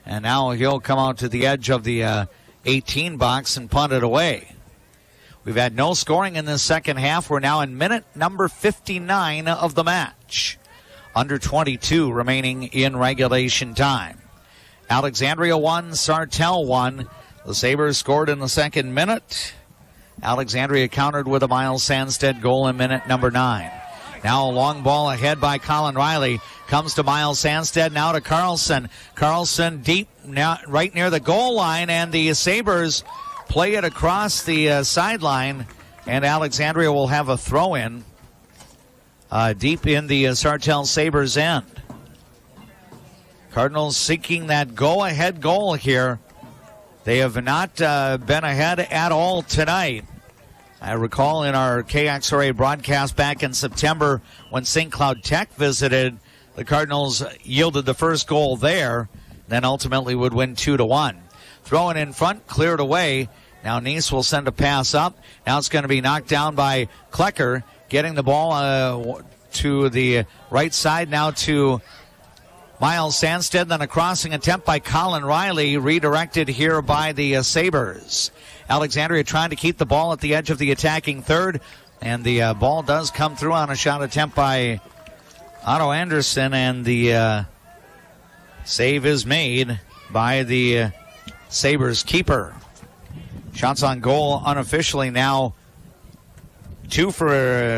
And now he'll come out to the edge of the 18 box and punt it away. We've had no scoring in this second half. We're now in minute number 59 of the match. Under 22 remaining in regulation time. Alexandria 1, Sartell 1. The Sabres scored in the second minute. Alexandria countered with a Miles Sandstead goal in minute number 9. Now a long ball ahead by Colin Riley. Comes to Miles Sandstead, now to Carlson. Carlson deep, now right near the goal line, and the Sabres play it across the sideline, and Alexandria will have a throw-in deep in the Sartell Sabres end. Cardinals seeking that go-ahead goal here. They have not been ahead at all tonight. I recall in our KXRA broadcast back in September when St. Cloud Tech visited, the Cardinals yielded the first goal there, then ultimately would win 2-1. Throwing in front, cleared away. Now Nice will send a pass up. Now it's going to be knocked down by Klecker, getting the ball to the right side now to Miles Sandstead. Then a crossing attempt by Colin Riley, redirected here by the Sabres. Alexandria trying to keep the ball at the edge of the attacking third, and the ball does come through on a shot attempt by Otto Anderson, and the save is made by the Sabres keeper. Shots on goal unofficially now. 2 for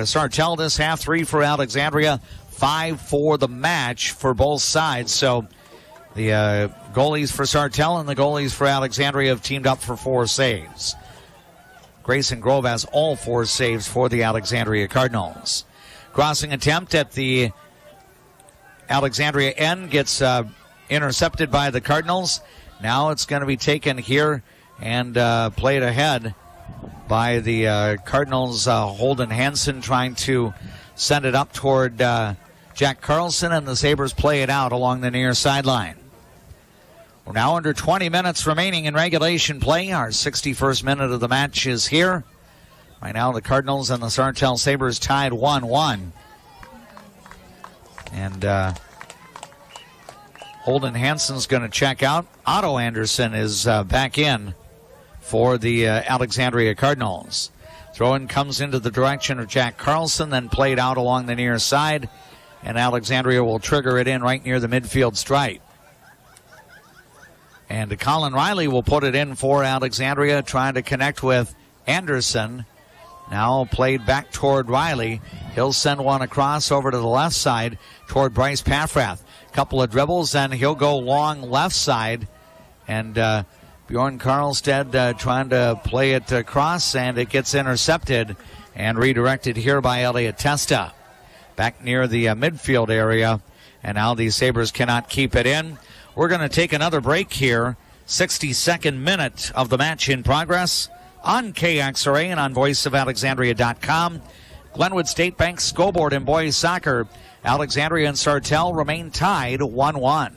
Sartell this half, 3 for Alexandria, 5 for the match for both sides. So the goalies for Sartell and the goalies for Alexandria have teamed up for 4 saves. Grayson Grove has all 4 saves for the Alexandria Cardinals. Crossing attempt at the Alexandria end gets intercepted by the Cardinals. Now it's going to be taken here and played ahead by the Cardinals. Holden Hansen trying to send it up toward Jack Carlson, and the Sabres play it out along the near sideline. We're now under 20 minutes remaining in regulation play. Our 61st minute of the match is here. Right now the Cardinals and the Sartell Sabres tied 1-1. And Holden Hansen's going to check out. Otto Anderson is back in for the Alexandria Cardinals. Throw-in comes into the direction of Jack Carlson, then played out along the near side, and Alexandria will trigger it in right near the midfield stripe. And Colin Riley will put it in for Alexandria, trying to connect with Anderson. Now played back toward Riley. He'll send one across over to the left side toward Bryce Paffrath. Couple of dribbles, and he'll go long left side. And Bjorn Karlstead trying to play it across, and it gets intercepted and redirected here by Elliot Testa. Back near the midfield area, and now the Sabres cannot keep it in. We're going to take another break here. 62nd minute of the match in progress on KXRA and on voiceofalexandria.com. Glenwood State Bank scoreboard in boys soccer. Alexandria and Sartell remain tied 1-1.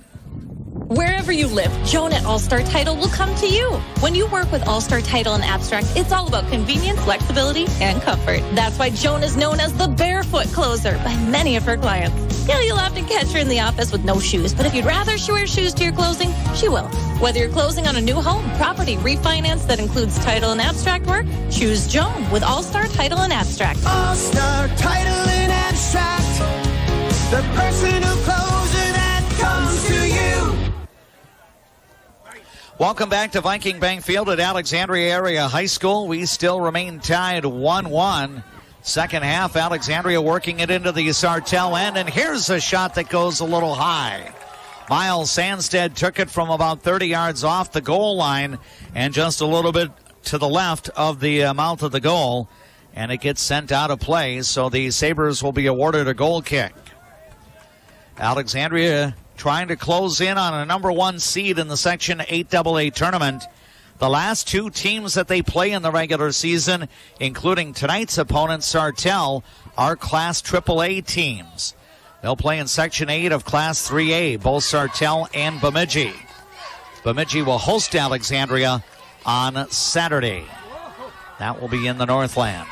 Wherever you live, Joan at All-Star Title will come to you. When you work with All-Star Title and Abstract, it's all about convenience, flexibility, and comfort. That's why Joan is known as the barefoot closer by many of her clients. Yeah, you'll often catch her in the office with no shoes, but if you'd rather she wears shoes to your closing, she will. Whether you're closing on a new home, property, refinance that includes title and abstract work, choose Joan with All-Star Title and Abstract. All-Star Title and Abstract, the personal closer that comes to you. Welcome back to Viking Bank Field at Alexandria Area High School. We still remain tied 1-1. Second half, Alexandria working it into the Sartell end, and here's a shot that goes a little high. Miles Sandstead took it from about 30 yards off the goal line and just a little bit to the left of the mouth of the goal, and it gets sent out of play, so the Sabres will be awarded a goal kick. Alexandria trying to close in on a number 1 seed in the Section 8AA tournament. The last 2 teams that they play in the regular season, including tonight's opponent, Sartell, are Class AAA teams. They'll play in Section 8 of Class 3A, both Sartell and Bemidji. Bemidji will host Alexandria on Saturday. That will be in the Northland.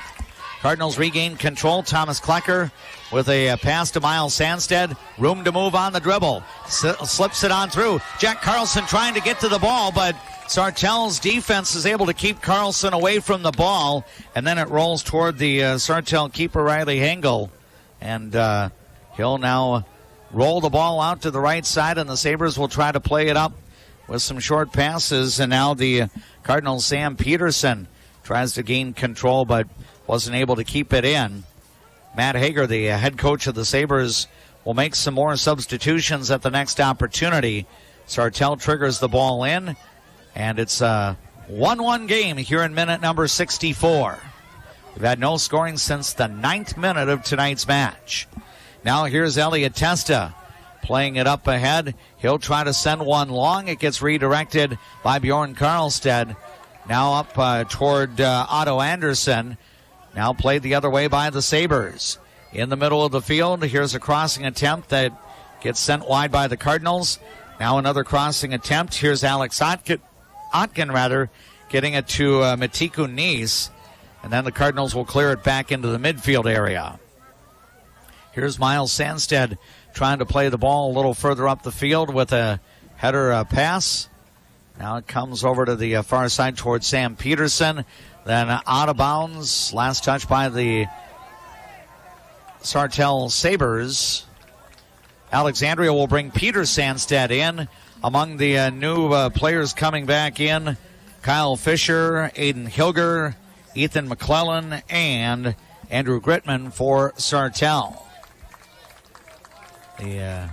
Cardinals regain control. Thomas Klecker with a pass to Miles Sandstead. Room to move on the dribble. Slips it on through. Jack Carlson trying to get to the ball, but Sartell's defense is able to keep Carlson away from the ball, and then it rolls toward the Sartell keeper, Riley Hengel. And he'll now roll the ball out to the right side, and the Sabres will try to play it up with some short passes. And now the Cardinals' Sam Peterson tries to gain control, but wasn't able to keep it in. Matt Hager, the head coach of the Sabres, will make some more substitutions at the next opportunity. Sartell triggers the ball in, and it's a 1-1 game here in minute number 64. We've had no scoring since the 9th minute of tonight's match. Now here's Elliot Testa playing it up ahead. He'll try to send one long. It gets redirected by Bjorn Karlstad. Now up toward Otto Anderson. Now played the other way by the Sabres. In the middle of the field, here's a crossing attempt that gets sent wide by the Cardinals. Now another crossing attempt. Here's Alex Otkin getting it to Matiku Nice. And then the Cardinals will clear it back into the midfield area. Here's Miles Sandstead trying to play the ball a little further up the field with a header pass. Now it comes over to the far side towards Sam Peterson. Then out of bounds. Last touch by the Sartell Sabres. Alexandria will bring Peter Sandstead in. Among the new players coming back in, Kyle Fisher, Aiden Hilger, Ethan McClellan, and Andrew Gritman for Sartell. The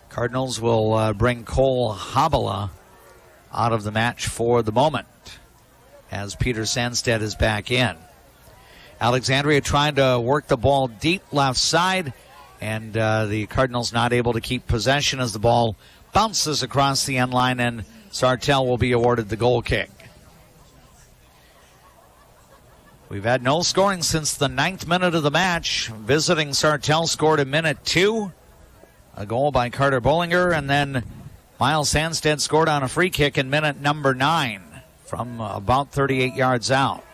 Cardinals will bring Cole Habala out of the match for the moment as Peter Sandstead is back in. Alexandria trying to work the ball deep left side, and the Cardinals not able to keep possession as the ball bounces across the end line, and Sartell will be awarded the goal kick. We've had no scoring since the 9th minute of the match. Visiting Sartell scored in minute 2. A goal by Carter Bollinger, and then Miles Sandstead scored on a free kick in minute number 9 from about 38 yards out.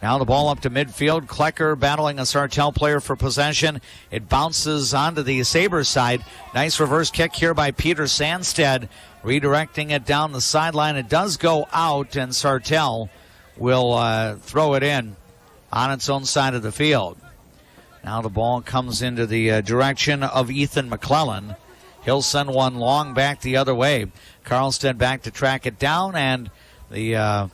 Now the ball up to midfield. Klecker battling a Sartell player for possession. It bounces onto the Sabres side. Nice reverse kick here by Peter Sandstead, redirecting it down the sideline. It does go out, and Sartell will throw it in on its own side of the field. Now the ball comes into the direction of Ethan McClellan. He'll send one long back the other way. Karlstad back to track it down, and the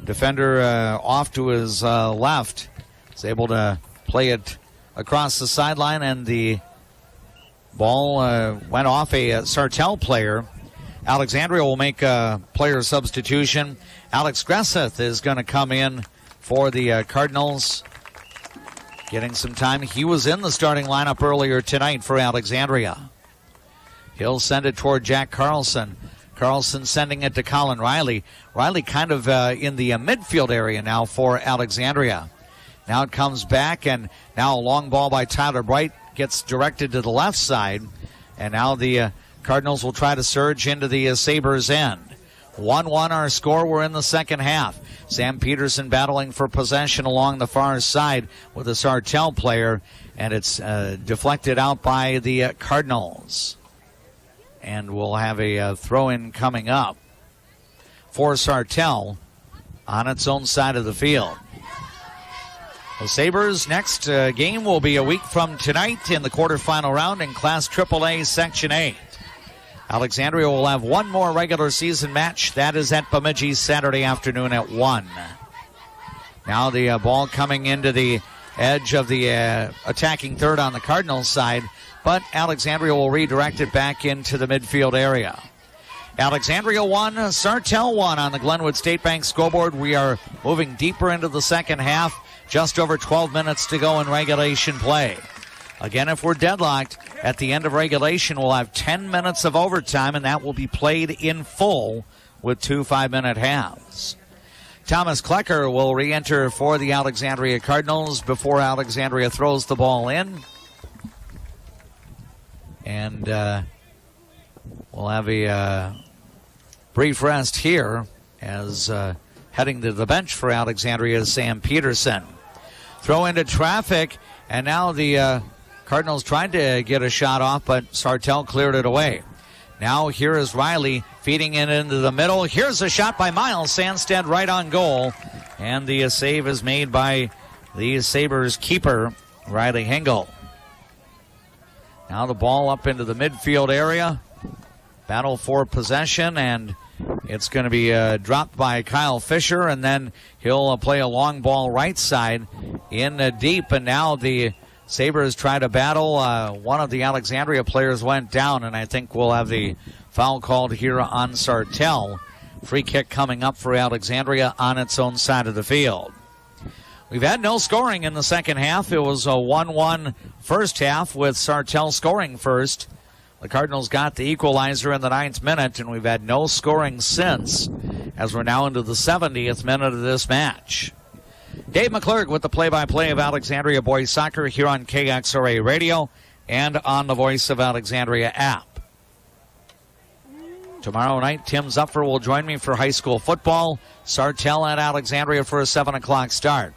defender off to his left is able to play it across the sideline, and the ball went off a Sartell player. Alexandria will make a player substitution. Alex Gresseth is going to come in for the Cardinals, getting some time. He was in the starting lineup earlier tonight for Alexandria. He'll send it toward Jack Carlson. Carlson sending it to Colin Riley. Riley kind of in the midfield area now for Alexandria. Now it comes back, and now a long ball by Tyler Bright gets directed to the left side. And now the Cardinals will try to surge into the Sabres' end. 1-1 our score. We're in the second half. Sam Peterson battling for possession along the far side with a Sartell player, and it's deflected out by the Cardinals. And we'll have a throw-in coming up for Sartell on its own side of the field. The Sabres' next game will be a week from tonight in the quarterfinal round in Class AAA Section 8. Alexandria will have one more regular season match. That is at Bemidji Saturday afternoon at 1. Now the ball coming into the edge of the attacking third on the Cardinals side, but Alexandria will redirect it back into the midfield area. Alexandria 1, Sartell 1 on the Glenwood State Bank scoreboard. We are moving deeper into the second half. Just over 12 minutes to go in regulation play. Again, if we're deadlocked, at the end of regulation, we'll have 10 minutes of overtime, and that will be played in full with 2 5-minute halves. Thomas Klecker will re-enter for the Alexandria Cardinals before Alexandria throws the ball in. And we'll have a brief rest here as heading to the bench for Alexandria is Sam Peterson. Throw into traffic, and now the Cardinals tried to get a shot off, but Sartell cleared it away. Now here is Riley feeding it into the middle. Here's a shot by Miles Sandstead right on goal, and the save is made by the Sabres keeper, Riley Hengel. Now the ball up into the midfield area. Battle for possession, and it's going to be dropped by Kyle Fisher, and then he'll play a long ball right side in deep, and now the Sabres try to battle. One of the Alexandria players went down, and I think we'll have the foul called here on Sartell. Free kick coming up for Alexandria on its own side of the field. We've had no scoring in the second half. It was a 1-1 first half with Sartell scoring first. The Cardinals got the equalizer in the 9th minute, and we've had no scoring since, as we're now into the 70th minute of this match. Dave McClurg with the play-by-play of Alexandria boys soccer here on KXRA Radio and on the Voice of Alexandria app. Tomorrow night, Tim Zuffer will join me for high school football. Sartell at Alexandria for a 7 o'clock start.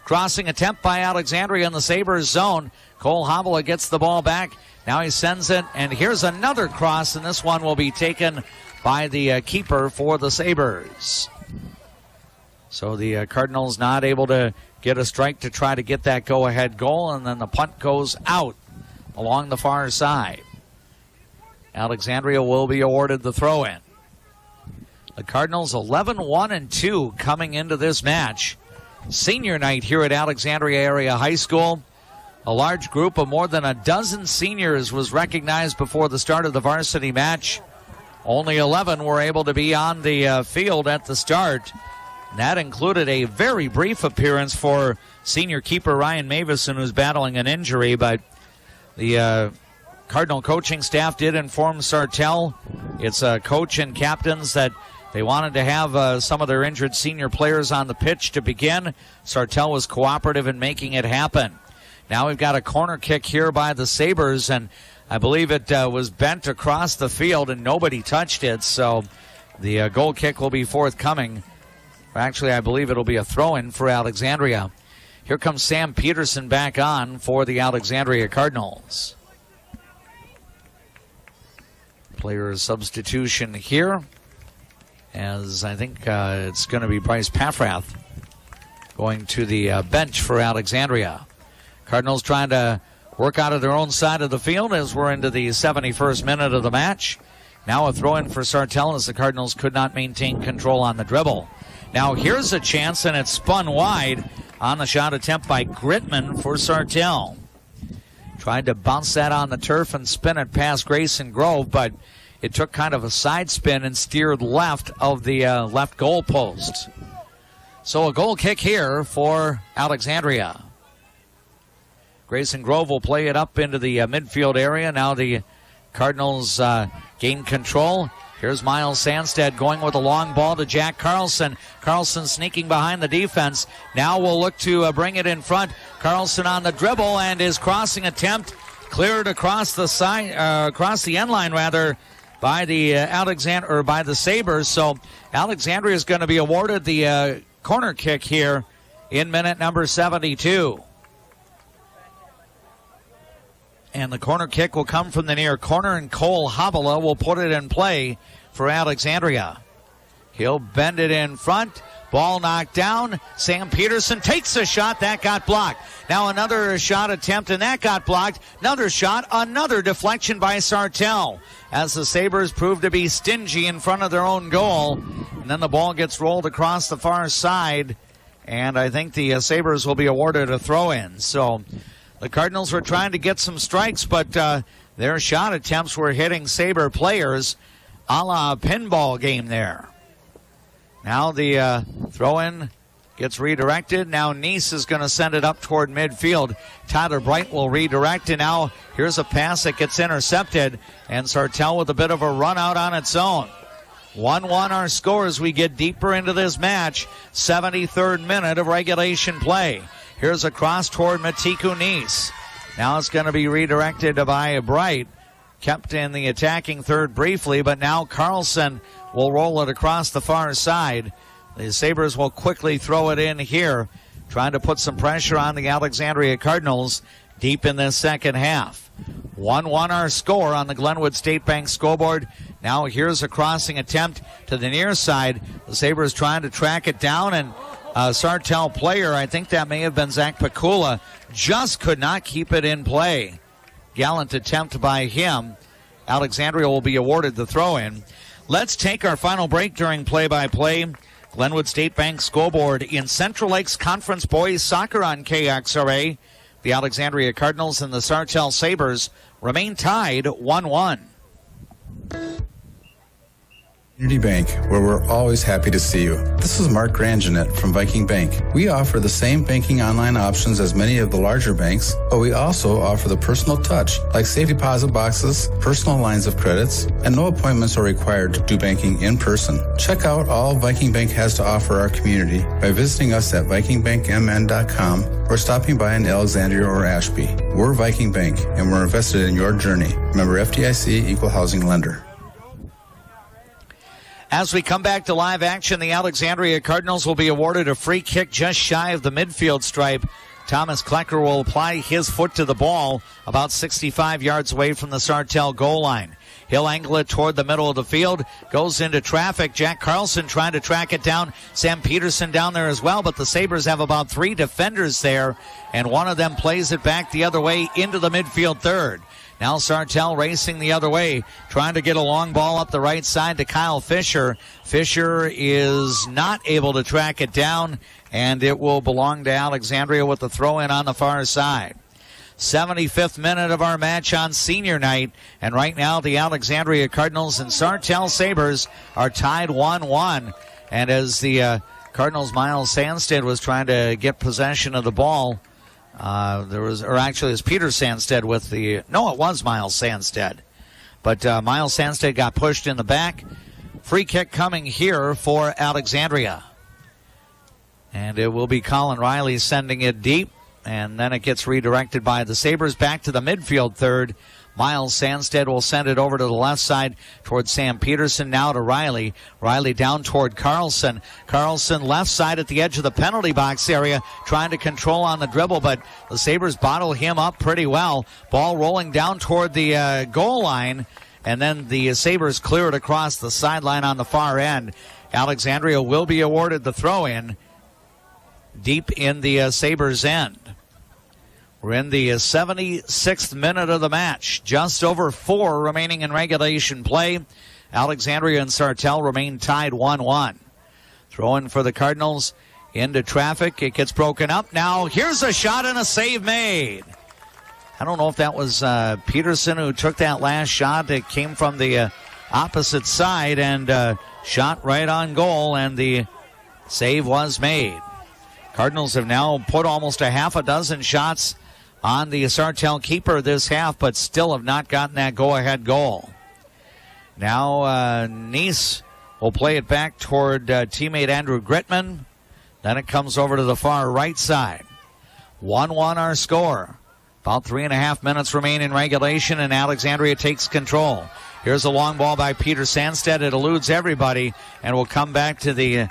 Crossing attempt by Alexandria in the Sabres zone. Cole Havala gets the ball back. Now he sends it, and here's another cross, and this one will be taken by the keeper for the Sabres. So the Cardinals not able to get a strike to try to get that go-ahead goal, and then the punt goes out along the far side. Alexandria will be awarded the throw-in. The Cardinals 11-1-2 coming into this match. Senior night here at Alexandria Area High School. A large group of more than a dozen seniors was recognized before the start of the varsity match. Only 11 were able to be on the field at the start. And that included a very brief appearance for senior keeper Ryan Mavison, who's battling an injury, but the Cardinal coaching staff did inform Sartell, its coach and captains, that they wanted to have some of their injured senior players on the pitch to begin. Sartell was cooperative in making it happen. Now we've got a corner kick here by the Sabres, and I believe it was bent across the field and nobody touched it, so the goal kick will be forthcoming. Actually, I believe it'll be a throw-in for Alexandria. Here comes Sam Peterson back on for the Alexandria Cardinals. Player substitution here, as I think it's going to be Bryce Paffrath going to the bench for Alexandria. Cardinals trying to work out of their own side of the field as we're into the 71st minute of the match. Now a throw-in for Sartell as the Cardinals could not maintain control on the dribble. Now here's a chance, and it's spun wide on the shot attempt by Gritman for Sartell. Tried to bounce that on the turf and spin it past Grayson Grove, but it took kind of a side spin and steered left of the left goal post. So a goal kick here for Alexandria. Grayson Grove will play it up into the midfield area. Now the Cardinals gain control. Here's Miles Sandstead going with a long ball to Jack Carlson. Carlson sneaking behind the defense. Now we'll look to bring it in front. Carlson on the dribble, and his crossing attempt cleared across the side, across the end line rather, by the by the Sabres. So Alexandria is going to be awarded the corner kick here in minute number 72. And the corner kick will come from the near corner, and Cole Havala will put it in play for Alexandria. He'll bend it in front. Ball knocked down. Sam Peterson takes a shot. That got blocked. Now another shot attempt, and that got blocked. Another shot. Another deflection by Sartell, as the Sabres prove to be stingy in front of their own goal. And then the ball gets rolled across the far side, and I think the Sabres will be awarded a throw-in. So the Cardinals were trying to get some strikes, but their shot attempts were hitting Sabre players, a la pinball game there. Now the throw-in gets redirected. Now Neese is going to send it up toward midfield. Tyler Bright will redirect, and now here's a pass that gets intercepted, and Sartell with a bit of a run out on its own. 1-1 our score as we get deeper into this match. 73rd minute of regulation play. Here's a cross toward Matiku Neese. Now it's going to be redirected by Bright. Kept in the attacking third briefly, but now Carlson will roll it across the far side The Sabres will quickly throw it in here, trying to put some pressure on the Alexandria Cardinals deep in this second half. 1-1 our score on the Glenwood State Bank scoreboard. Now here's a crossing attempt to the near side. The Sabres trying to track it down, and Sartell player, I think that may have been Zach Pikula, just could not keep it in play. Gallant attempt by him. Alexandria will be awarded the throw-in. Let's take our final break during play-by-play. Glenwood State Bank scoreboard in Central Lakes Conference Boys Soccer on KXRA. The Alexandria Cardinals and the Sartell Sabres remain tied 1-1. Community Bank, where we're always happy to see you. This is Mark Grangenet from Viking Bank. We offer the same banking online options as many of the larger banks, but we also offer the personal touch, like safe deposit boxes, personal lines of credits, and no appointments are required to do banking in person. Check out all Viking Bank has to offer our community by visiting us at vikingbankmn.com or stopping by in Alexandria or Ashby. We're Viking Bank, and we're invested in your journey. Remember, FDIC, Equal Housing Lender. As we come back to live action, the Alexandria Cardinals will be awarded a free kick just shy of the midfield stripe. Thomas Klecker will apply his foot to the ball about 65 yards away from the Sartell goal line. He'll angle it toward the middle of the field, goes into traffic. Jack Carlson trying to track it down. Sam Peterson down there as well, but the Sabres have about 3 defenders there, and one of them plays it back the other way into the midfield third. Now Sartell racing the other way, trying to get a long ball up the right side to Kyle Fisher. Fisher is not able to track it down, and it will belong to Alexandria with the throw-in on the far side. 75th minute of our match on senior night, and right now the Alexandria Cardinals and Sartell Sabres are tied 1-1. And as the Cardinals' Miles Sandstead was trying to get possession of the ball, it was Peter Sandstead with it was Miles Sandstead. But Miles Sandstead got pushed in the back. Free kick coming here for Alexandria. And it will be Colin Riley sending it deep. And then it gets redirected by the Sabres back to the midfield third. Miles Sandstead will send it over to the left side toward Sam Peterson. Now to Riley. Riley down toward Carlson. Carlson left side at the edge of the penalty box area, trying to control on the dribble, but the Sabres bottle him up pretty well. Ball rolling down toward the goal line, and then the Sabres clear it across the sideline on the far end. Alexandria will be awarded the throw-in deep in the Sabres' end. We're in the 76th minute of the match. Just over 4 remaining in regulation play. Alexandria and Sartell remain tied 1-1. Throw in for the Cardinals into traffic. It gets broken up. Now here's a shot and a save made. I don't know if that was Peterson who took that last shot. It came from the opposite side and shot right on goal, and the save was made. Cardinals have now put almost a half a dozen shots on the Sartell keeper this half, but still have not gotten that go-ahead goal. Now Nice will play it back toward teammate Andrew Gritman. Then it comes over to the far right side. 1-1 our score. About 3.5 minutes remain in regulation, and Alexandria takes control. Here's a long ball by Peter Sandstead. It eludes everybody and will come back to the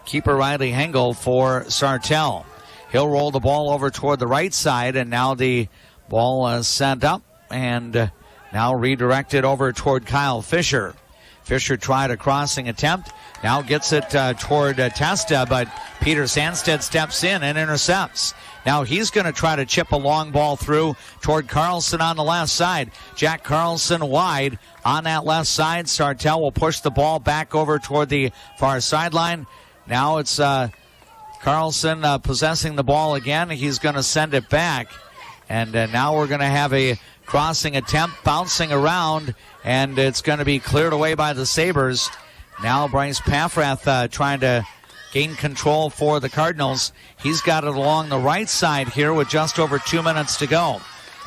keeper Riley Hengel for Sartell. He'll roll the ball over toward the right side, and now the ball sent up and now redirected over toward Kyle Fisher. Fisher tried a crossing attempt, now gets it toward Testa, but Peter Sandstead steps in and intercepts. Now he's going to try to chip a long ball through toward Carlson on the left side. Jack Carlson wide on that left side. Sartell will push the ball back over toward the far sideline. Now it's Carlson possessing the ball again. He's going to send it back. And now we're going to have a crossing attempt bouncing around, and it's going to be cleared away by the Sabres. Now Bryce Paffrath trying to gain control for the Cardinals. He's got it along the right side here with just over 2 minutes to go.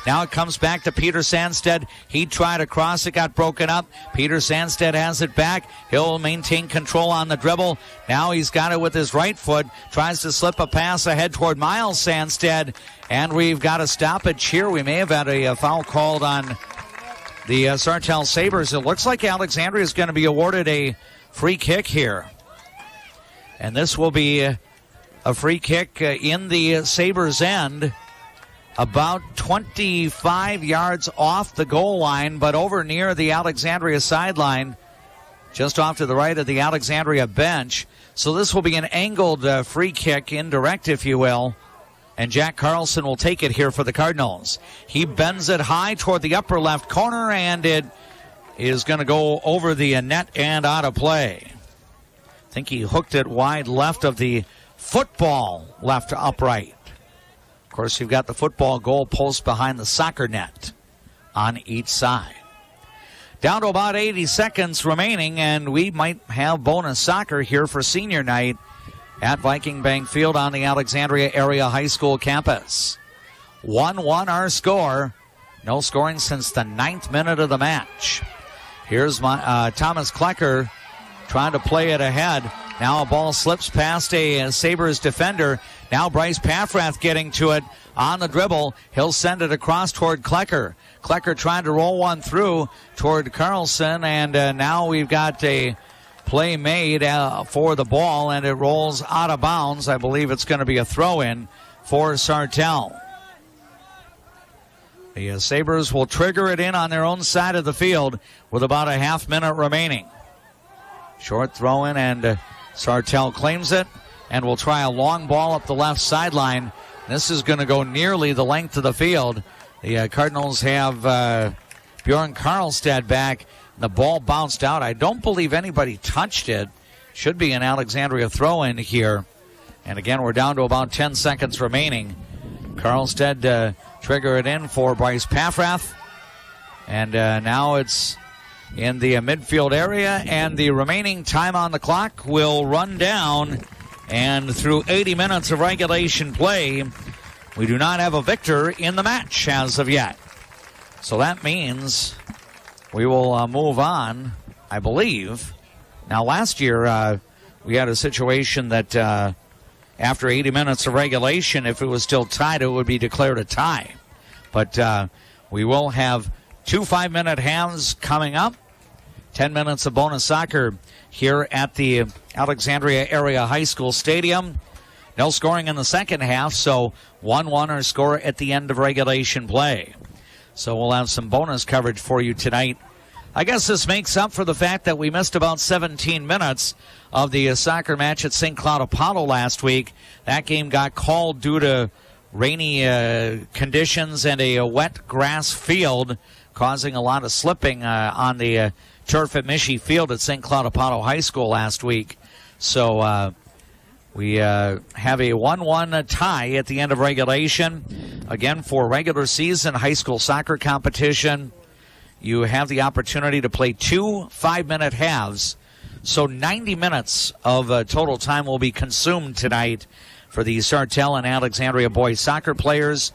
Now it comes back to Peter Sandstead. He tried to cross it, got broken up. Peter Sandstead has it back. He'll maintain control on the dribble. Now he's got it with his right foot. Tries to slip a pass ahead toward Miles Sandstead. And we've got a stoppage here. We may have had a foul called on the Sartell Sabres. It looks like Alexandria is going to be awarded a free kick here. And this will be a free kick in the Sabres' end, about 25 yards off the goal line, but over near the Alexandria sideline, just off to the right of the Alexandria bench. So this will be an angled free kick, indirect, if you will. And Jack Carlson will take it here for the Cardinals. He bends it high toward the upper left corner, and it is going to go over the net and out of play. I think he hooked it wide left of the football left upright. Of course, you've got the football goal post behind the soccer net on each side. Down to about 80 seconds remaining, and we might have bonus soccer here for senior night at Viking Bank Field on the Alexandria Area High School campus. 1-1 our score. No scoring since the 9th minute of the match. Here's Thomas Klecker trying to play it ahead. Now a ball slips past a Sabres defender. Now Bryce Paffrath getting to it on the dribble. He'll send it across toward Klecker. Klecker trying to roll one through toward Carlson, and now we've got a play made for the ball, and it rolls out of bounds. I believe it's going to be a throw-in for Sartell. The Sabres will trigger it in on their own side of the field with about a half minute remaining. Short throw-in, and Sartell claims it, and will try a long ball up the left sideline. This is going to go nearly the length of the field. The Cardinals have Bjorn Karlstad back. The ball bounced out. I don't believe anybody touched it. Should be an Alexandria throw-in here. And again, we're down to about 10 seconds remaining. Karlstad trigger it in for Bryce Paffrath. And now it's in the midfield area, and the remaining time on the clock will run down. And through 80 minutes of regulation play, we do not have a victor in the match as of yet. So that means we will move on, I believe. Now, last year, we had a situation that after 80 minutes of regulation, if it was still tied, it would be declared a tie. But we will have 2 5-minute halves coming up. 10 minutes of bonus soccer here at the Alexandria Area High School Stadium. No scoring in the second half, so 1-1 our score at the end of regulation play. So we'll have some bonus coverage for you tonight. I guess this makes up for the fact that we missed about 17 minutes of the soccer match at St. Cloud Apollo last week. That game got called due to rainy conditions and a wet grass field, causing a lot of slipping on the turf at Michie Field at St. Cloud Apollo High School last week. So we have a 1-1 tie at the end of regulation. Again, for regular season high school soccer competition, you have the opportunity to play 2 5-minute halves. So 90 minutes of total time will be consumed tonight for the Sartell and Alexandria boys soccer players.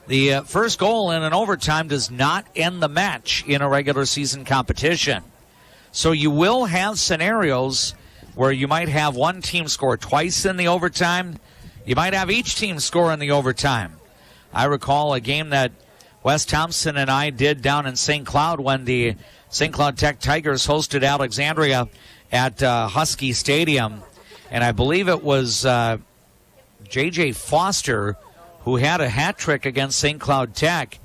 The first goal in an overtime does not end the match in a regular season competition. So you will have scenarios where you might have one team score twice in the overtime. You might have each team score in the overtime. I recall a game that Wes Thompson and I did down in St. Cloud when the St. Cloud Tech Tigers hosted Alexandria at Husky Stadium. And I believe it was J.J. Foster who had a hat trick against St. Cloud Tech.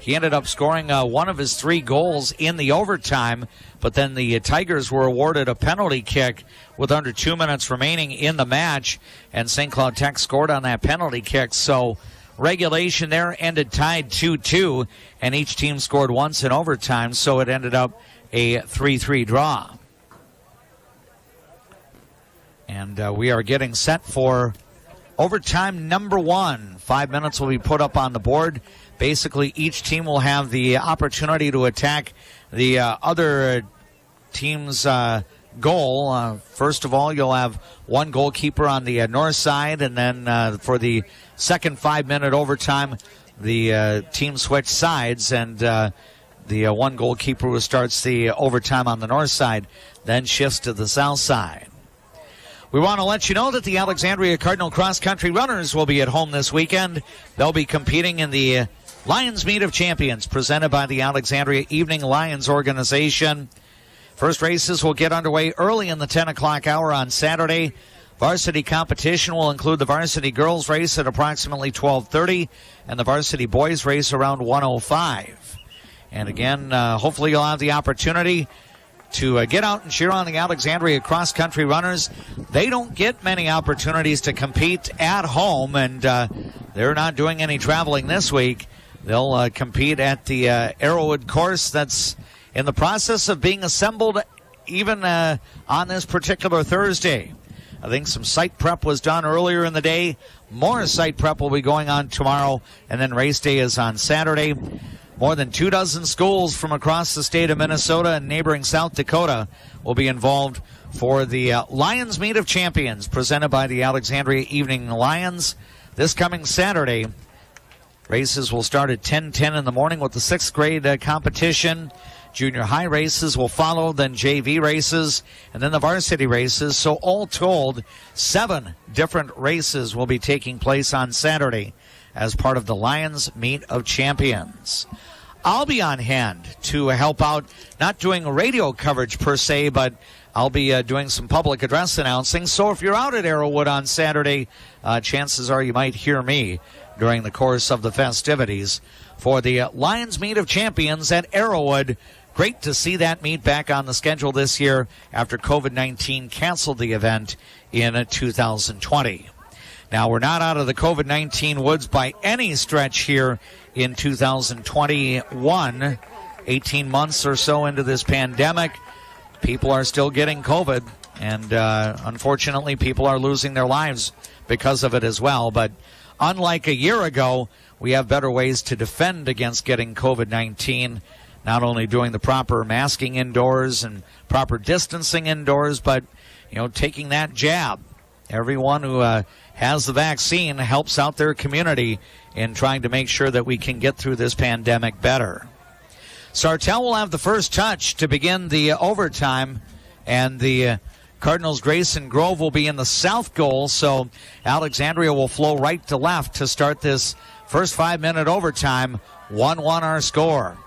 He ended up scoring one of his 3 goals in the overtime, but then the Tigers were awarded a penalty kick with under 2 minutes remaining in the match, and St. Cloud Tech scored on that penalty kick. So regulation there ended tied 2-2, and each team scored once in overtime, so it ended up a 3-3 draw. And we are getting set for overtime number 1. 5 minutes will be put up on the board. Basically, each team will have the opportunity to attack the other team's goal. First of all, you'll have one goalkeeper on the north side, and then for the second 5-minute overtime, the team switch sides, and the one goalkeeper who starts the overtime on the north side then shifts to the south side. We want to let you know that the Alexandria Cardinal Cross Country Runners will be at home this weekend. They'll be competing in the Lions Meet of Champions presented by the Alexandria Evening Lions organization. First races will get underway early in the 10 o'clock hour on Saturday. Varsity competition will include the varsity girls race at approximately 12:30 and the varsity boys race around 1:05. And again, hopefully you'll have the opportunity to get out and cheer on the Alexandria cross-country runners. They don't get many opportunities to compete at home, and they're not doing any traveling this week. They'll compete at the Arrowwood course that's in the process of being assembled even on this particular Thursday. I think some site prep was done earlier in the day. More site prep will be going on tomorrow, and then race day is on Saturday. More than 24 schools from across the state of Minnesota and neighboring South Dakota will be involved for the Lions Meet of Champions presented by the Alexandria Evening Lions this coming Saturday. Races will start at 10:10 in the morning with the 6th grade competition. Junior high races will follow, then JV races, and then the varsity races. So all told, 7 different races will be taking place on Saturday as part of the Lions Meet of Champions. I'll be on hand to help out, not doing radio coverage per se, but I'll be doing some public address announcing. So if you're out at Arrowwood on Saturday, chances are you might hear me during the course of the festivities for the Lions Meet of Champions at Arrowwood. Great to see that meet back on the schedule this year after COVID-19 canceled the event in 2020. Now, we're not out of the COVID-19 woods by any stretch here in 2021. 18 months or so into this pandemic, people are still getting COVID, and unfortunately, people are losing their lives because of it as well. But unlike a year ago, we have better ways to defend against getting COVID-19, not only doing the proper masking indoors and proper distancing indoors, but, taking that jab. Everyone who has the vaccine helps out their community in trying to make sure that we can get through this pandemic better. Sartell will have the first touch to begin the overtime, and the Cardinals' Grayson Grove will be in the south goal, so Alexandria will flow right to left to start this first 5-minute overtime. 1-1 our score.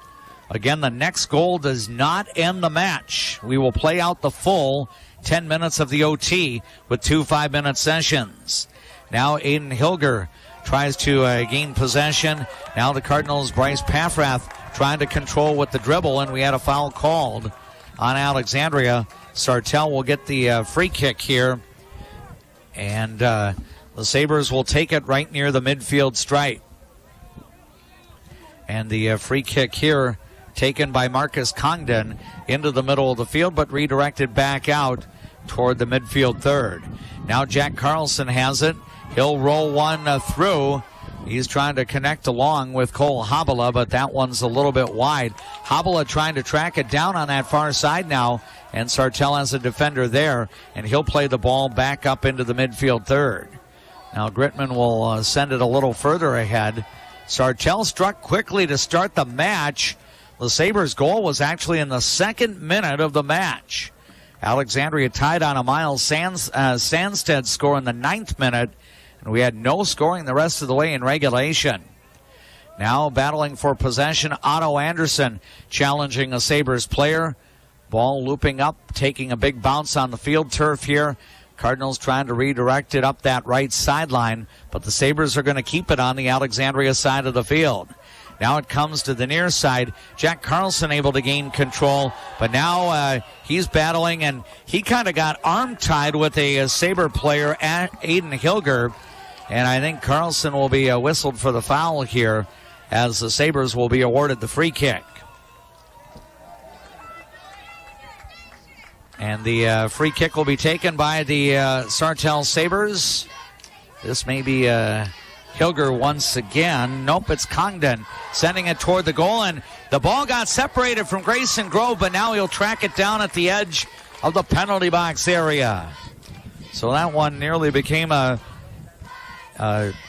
Again, the next goal does not end the match. We will play out the full 10 minutes of the OT with 2 5-minute sessions. Now Aiden Hilger tries to gain possession. Now the Cardinals' Bryce Paffrath trying to control with the dribble, and we had a foul called on Alexandria. Sartell will get the free kick here, and the Sabres will take it right near the midfield stripe. And the free kick here taken by Marcus Congdon into the middle of the field, but redirected back out toward the midfield third. Now Jack Carlson has it. He'll roll one through. He's trying to connect along with Cole Habala, but that one's a little bit wide. Habala trying to track it down on that far side now, and Sartell has a defender there, and he'll play the ball back up into the midfield third. Now Gritman will send it a little further ahead. Sartell struck quickly to start the match. The Sabres' goal was actually in the 2nd minute of the match. Alexandria tied on a Miles Sandstead score in the 9th minute, and we had no scoring the rest of the way in regulation. Now battling for possession, Otto Anderson challenging a Sabres player. Ball looping up, taking a big bounce on the field turf here. Cardinals trying to redirect it up that right sideline, but the Sabres are going to keep it on the Alexandria side of the field. Now it comes to the near side. Jack Carlson able to gain control, but now he's battling, and he kind of got arm-tied with a Sabre player, Aiden Hilger, and I think Carlson will be whistled for the foul here as the Sabres will be awarded the free kick. And the free kick will be taken by the Sartell Sabres. This may be Hilger once again. Nope, it's Congdon sending it toward the goal, and the ball got separated from Grayson Grove, but now he'll track it down at the edge of the penalty box area. So that one nearly became a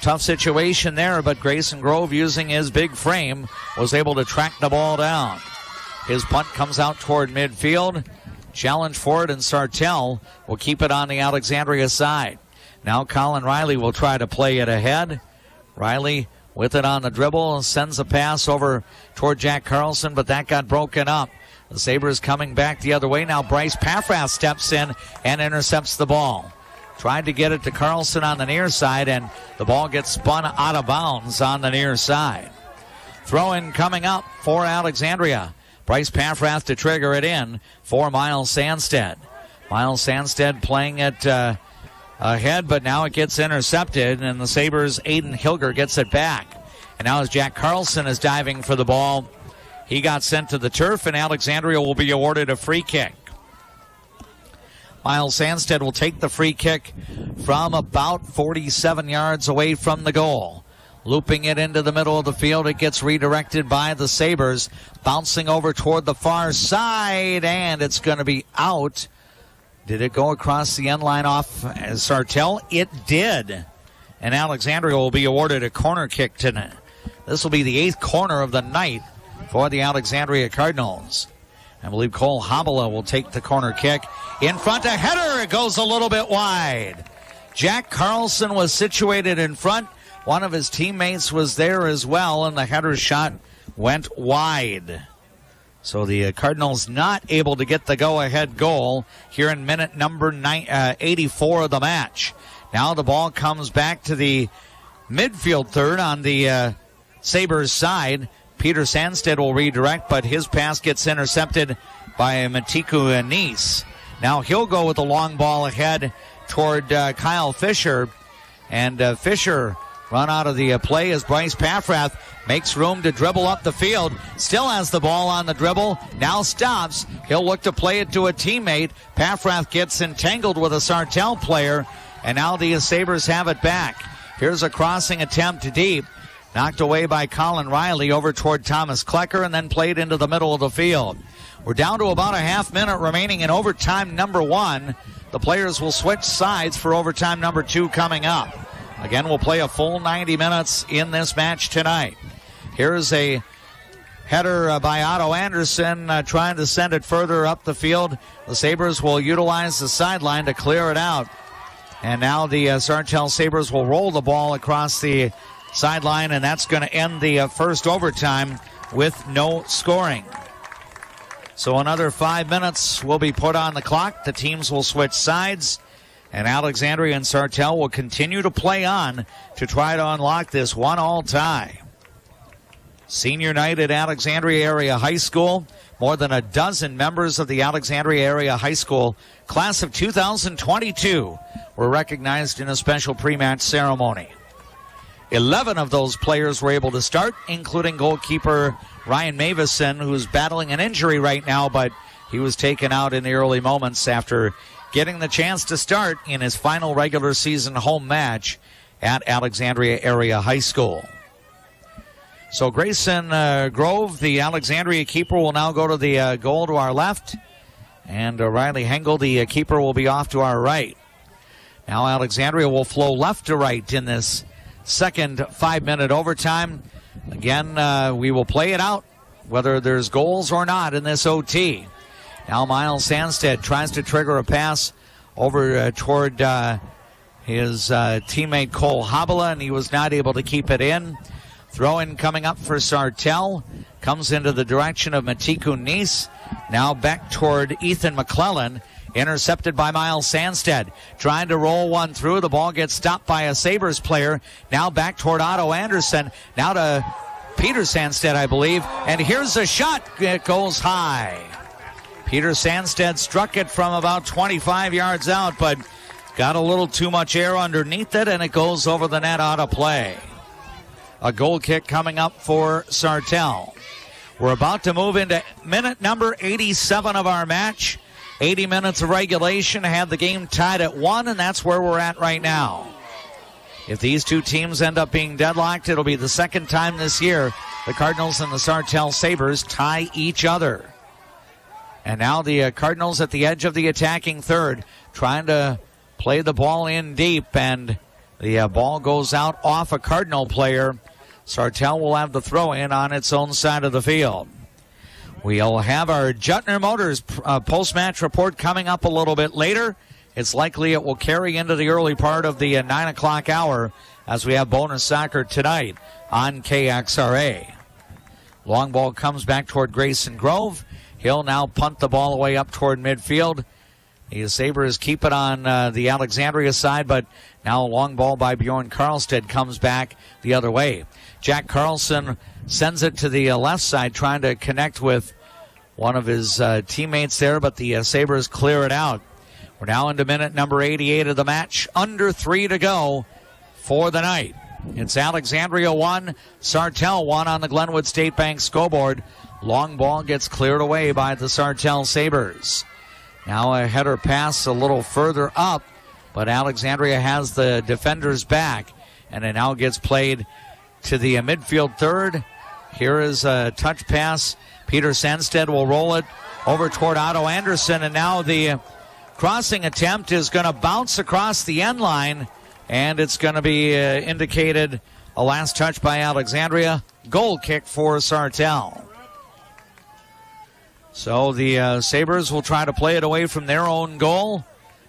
tough situation there, but Grayson Grove, using his big frame, was able to track the ball down. His punt comes out toward midfield. Challenge for it, and Sartell will keep it on the Alexandria side. Now Colin Riley will try to play it ahead. Riley with it on the dribble, sends a pass over toward Jack Carlson, but that got broken up. The Sabres coming back the other way. Now Bryce Paffrath steps in and intercepts the ball. Tried to get it to Carlson on the near side, and the ball gets spun out of bounds on the near side. Throw-in coming up for Alexandria. Bryce Paffrath to trigger it in for Miles Sandstead. Miles Sandstead playing it ahead, but now it gets intercepted, and the Sabres' Aiden Hilger gets it back. And now as Jack Carlson is diving for the ball, he got sent to the turf, and Alexandria will be awarded a free kick. Miles Sandstead will take the free kick from about 47 yards away from the goal. Looping it into the middle of the field, it gets redirected by the Sabres. Bouncing over toward the far side, and it's going to be out. Did it go across the end line off Sartell? It did. And Alexandria will be awarded a corner kick tonight. This will be the 8th corner of the night for the Alexandria Cardinals. I believe Cole Habala will take the corner kick. In front, a header. It goes a little bit wide. Jack Carlson was situated in front. One of his teammates was there as well, and the header shot went wide. So the Cardinals not able to get the go-ahead goal here in minute number 84 of the match. Now the ball comes back to the midfield third on the Sabres side. Peter Sandstead will redirect, but his pass gets intercepted by Matiku Nice. Now he'll go with the long ball ahead toward Kyle Fisher. And Fisher run out of the play as Bryce Paffrath makes room to dribble up the field. Still has the ball on the dribble. Now stops. He'll look to play it to a teammate. Paffrath gets entangled with a Sartell player. And now the Sabres have it back. Here's a crossing attempt deep. Knocked away by Colin Riley over toward Thomas Klecker and then played into the middle of the field. We're down to about a half minute remaining in overtime number 1. The players will switch sides for overtime number 2 coming up. Again, we'll play a full 90 minutes in this match tonight. Here's a header by Otto Anderson trying to send it further up the field. The Sabres will utilize the sideline to clear it out. And now the Sartell Sabres will roll the ball across the sideline, and that's going to end the first overtime with no scoring. So another 5 minutes will be put on the clock. The teams will switch sides, and Alexandria and Sartell will continue to play on to try to unlock this 1-all tie. Senior night at Alexandria Area High School. More than a dozen members of the Alexandria Area High School class of 2022 were recognized in a special pre-match ceremony. 11 of those players were able to start, including goalkeeper Ryan Mavison, who's battling an injury right now, but he was taken out in the early moments after getting the chance to start in his final regular season home match at Alexandria Area High School. So Grayson Grove, the Alexandria keeper, will now go to the goal to our left, and Riley Hengel, the keeper, will be off to our right. Now Alexandria will flow left to right in this second 5-minute overtime. Again, we will play it out, whether there's goals or not in this OT. Now Miles Sandstead tries to trigger a pass over toward his teammate Cole Habala, and he was not able to keep it in. Throw-in coming up for Sartell. Comes into the direction of Matiku Nice. Now back toward Ethan McClellan. Intercepted by Miles Sandstead. Trying to roll one through. The ball gets stopped by a Sabres player. Now back toward Otto Anderson. Now to Peter Sandstead, I believe. And here's a shot. It goes high. Peter Sandstead struck it from about 25 yards out, but got a little too much air underneath it, and it goes over the net out of play. A goal kick coming up for Sartell. We're about to move into minute number 87 of our match. 80 minutes of regulation had the game tied at 1, and that's where we're at right now. If these two teams end up being deadlocked, it'll be the second time this year the Cardinals and the Sartell Sabres tie each other. And now the Cardinals at the edge of the attacking third, trying to play the ball in deep, and the ball goes out off a Cardinal player. Sartell will have the throw-in on its own side of the field. We'll have our Juttner Motors post-match report coming up a little bit later. It's likely it will carry into the early part of the 9 o'clock hour as we have bonus soccer tonight on KXRA. Long ball comes back toward Grayson Grove. He'll now punt the ball away up toward midfield. The Sabres keep it on the Alexandria side, but now a long ball by Bjorn Karlstead comes back the other way. Jack Carlson sends it to the left side, trying to connect with one of his teammates there, but the Sabres clear it out. We're now into minute number 88 of the match. Under 3 to go for the night. It's Alexandria 1, Sartell 1 on the Glenwood State Bank scoreboard. Long ball gets cleared away by the Sartell Sabres. Now a header pass a little further up, but Alexandria has the defenders back, and it now gets played to the midfield third. Here is a touch pass. Peter Sandstedt will roll it over toward Otto Anderson, and now the crossing attempt is going to bounce across the end line, and it's going to be indicated a last touch by Alexandria. Goal kick for Sartell. So the Sabres will try to play it away from their own goal.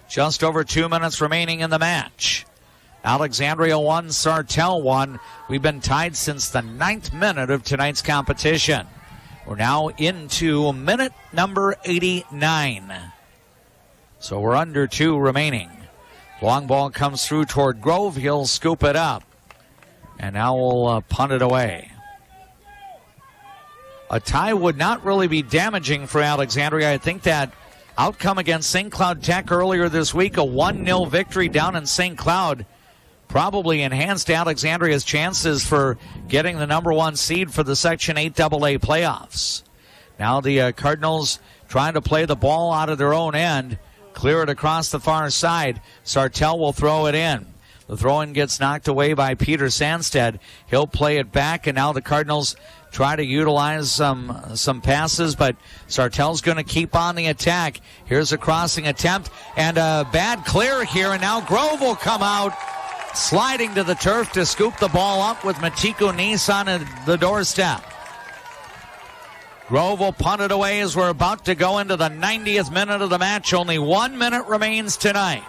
Just over 2 minutes remaining in the match. Alexandria 1, Sartell 1. We've been tied since the 9th minute of tonight's competition. We're now into minute number 89. So we're under 2 remaining. Long ball comes through toward Grove. He'll scoop it up. And now we'll punt it away. A tie would not really be damaging for Alexandria. I think that outcome against St. Cloud Tech earlier this week, a 1-0 victory down in St. Cloud, probably enhanced Alexandria's chances for getting the number 1 seed for the Section 8 AA playoffs. Now the Cardinals trying to play the ball out of their own end, clear it across the far side. Sartell will throw it in. The throw-in gets knocked away by Peter Sandstedt. He'll play it back, and now the Cardinals try to utilize some passes, but Sartell's going to keep on the attack. Here's a crossing attempt, and a bad clear here, and now Grove will come out, sliding to the turf to scoop the ball up with Matiku Nice on the doorstep. Grove will punt it away as we're about to go into the 90th minute of the match. Only 1 minute remains tonight.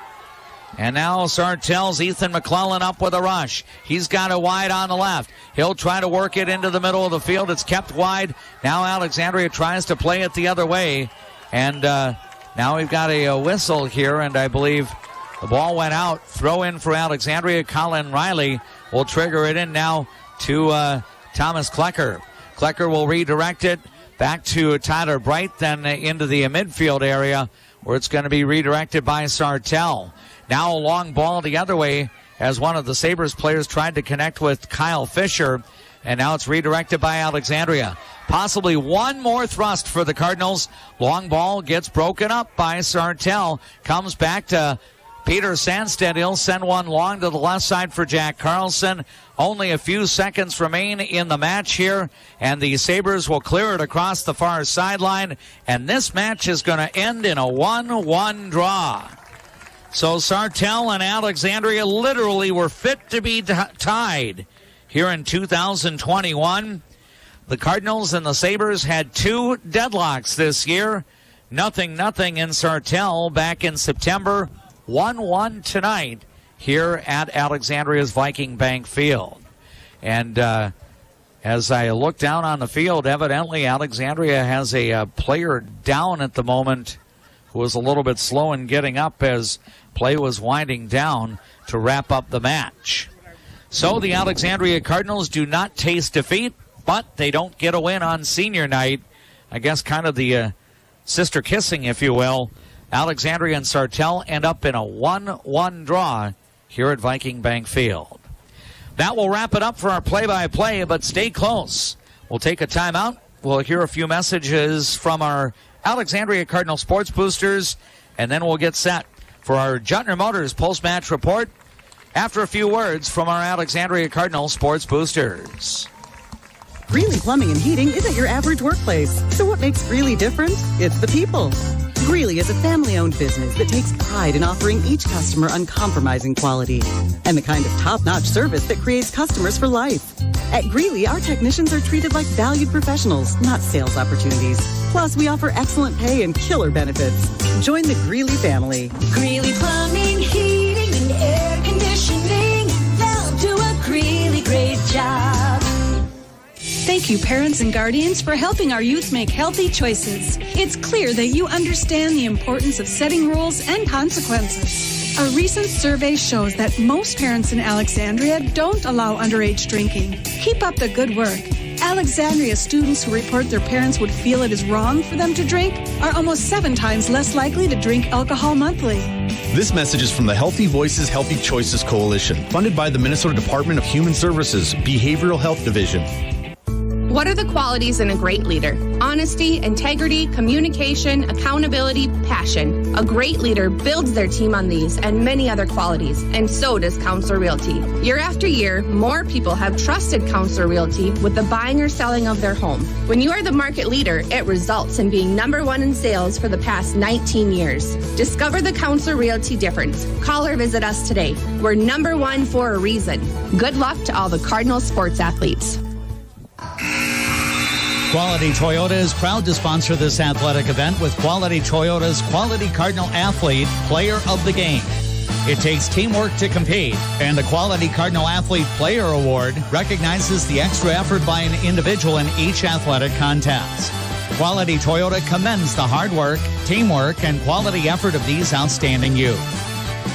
And now Sartell's Ethan McClellan up with a rush. He's got it wide on the left. He'll try to work it into the middle of the field. It's kept wide. Now Alexandria tries to play it the other way. And now we've got a whistle here, and I believe the ball went out. Throw in for Alexandria. Colin Riley will trigger it in now to Thomas Klecker. Klecker will redirect it back to Tyler Bright, then into the midfield area where it's going to be redirected by Sartell. Now a long ball the other way as one of the Sabres players tried to connect with Kyle Fisher, and now it's redirected by Alexandria. Possibly one more thrust for the Cardinals. Long ball gets broken up by Sartell. Comes back to Peter Sandstedt. He'll send one long to the left side for Jack Carlson. Only a few seconds remain in the match here, and the Sabres will clear it across the far sideline, and this match is going to end in a 1-1 draw. So Sartell and Alexandria literally were fit to be tied here in 2021. The Cardinals and the Sabres had 2 deadlocks this year. 0-0 in Sartell back in September. 1-1 tonight here at Alexandria's Viking Bank Field. And as I look down on the field, evidently Alexandria has a player down at the moment who was a little bit slow in getting up as play was winding down to wrap up the match. So the Alexandria Cardinals do not taste defeat, but they don't get a win on senior night. I guess kind of the sister kissing, if you will. Alexandria and Sartell end up in a 1-1 draw here at Viking Bank Field. That will wrap it up for our play-by-play, but stay close. We'll take a timeout. We'll hear a few messages from our Alexandria Cardinal Sports Boosters, and then we'll get set for our Juttner Motors post-match report after a few words from our Alexandria Cardinal Sports Boosters. Greeley Plumbing and Heating isn't your average workplace. So what makes Greeley different? It's the people. Greeley is a family-owned business that takes pride in offering each customer uncompromising quality and the kind of top-notch service that creates customers for life. At Greeley, our technicians are treated like valued professionals, not sales opportunities. Plus, we offer excellent pay and killer benefits. Join the Greeley family. Greeley Plumbing, Heating, and Air Conditioning. They'll do a really great job. They Thank you, parents and guardians, for helping our youth make healthy choices. It's clear that you understand the importance of setting rules and consequences. A recent survey shows that most parents in Alexandria don't allow underage drinking. Keep up the good work. Alexandria students who report their parents would feel it is wrong for them to drink are almost 7 times less likely to drink alcohol monthly. This message is from the Healthy Voices, Healthy Choices Coalition, funded by the Minnesota Department of Human Services, Behavioral Health Division. What are the qualities in a great leader? Honesty, integrity, communication, accountability, passion. A great leader builds their team on these and many other qualities, and so does Counselor Realty. Year after year, more people have trusted Counselor Realty with the buying or selling of their home. When you are the market leader, it results in being #1 in sales for the past 19 years. Discover the Counselor Realty difference. Call or visit us today. We're #1 for a reason. Good luck to all the Cardinal sports athletes. Quality Toyota is proud to sponsor this athletic event with Quality Toyota's Quality Cardinal Athlete Player of the Game. It takes teamwork to compete, and the Quality Cardinal Athlete Player Award recognizes the extra effort by an individual in each athletic contest. Quality Toyota commends the hard work, teamwork, and quality effort of these outstanding youth.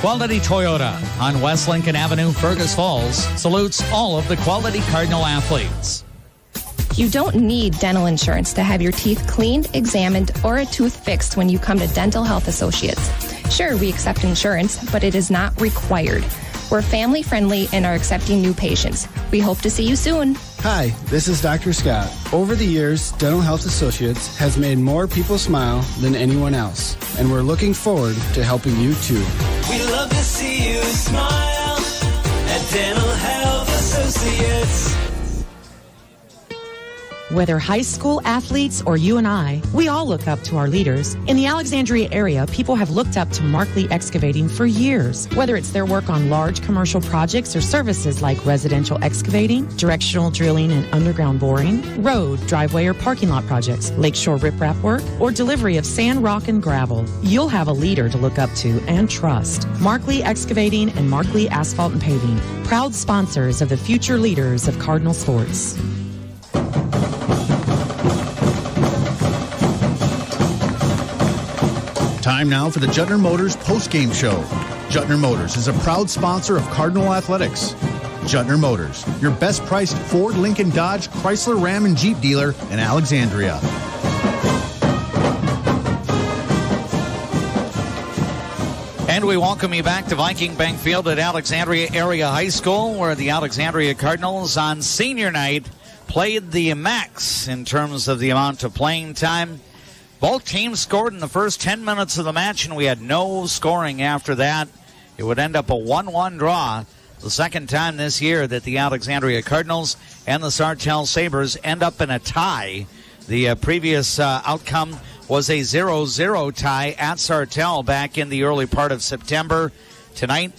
Quality Toyota on West Lincoln Avenue, Fergus Falls, salutes all of the Quality Cardinal athletes. You don't need dental insurance to have your teeth cleaned, examined, or a tooth fixed when you come to Dental Health Associates. Sure, we accept insurance, but it is not required. We're family friendly and are accepting new patients. We hope to see you soon. Hi, this is Dr. Scott. Over the years, Dental Health Associates has made more people smile than anyone else, and we're looking forward to helping you too. We love to see you smile at Dental Health Associates. Whether high school athletes or you and I, we all look up to our leaders. In the Alexandria area, people have looked up to Markley Excavating for years. Whether it's their work on large commercial projects or services like residential excavating, directional drilling and underground boring, road, driveway, or parking lot projects, lakeshore riprap work, or delivery of sand, rock, and gravel, you'll have a leader to look up to and trust. Markley Excavating and Markley Asphalt and Paving, proud sponsors of the future leaders of Cardinal Sports. Time now for the Juttner Motors post-game show. Juttner Motors is a proud sponsor of Cardinal Athletics. Juttner Motors, your best-priced Ford, Lincoln, Dodge, Chrysler, Ram, and Jeep dealer in Alexandria. And we welcome you back to Viking Bank Field at Alexandria Area High School, where the Alexandria Cardinals on senior night played the max in terms of the amount of playing time. Both teams scored in the first 10 minutes of the match, and we had no scoring after that. It would end up a 1-1 draw. The second time this year that the Alexandria Cardinals and the Sartell Sabres end up in a tie. The previous outcome was a 0-0 tie at Sartell back in the early part of September. Tonight,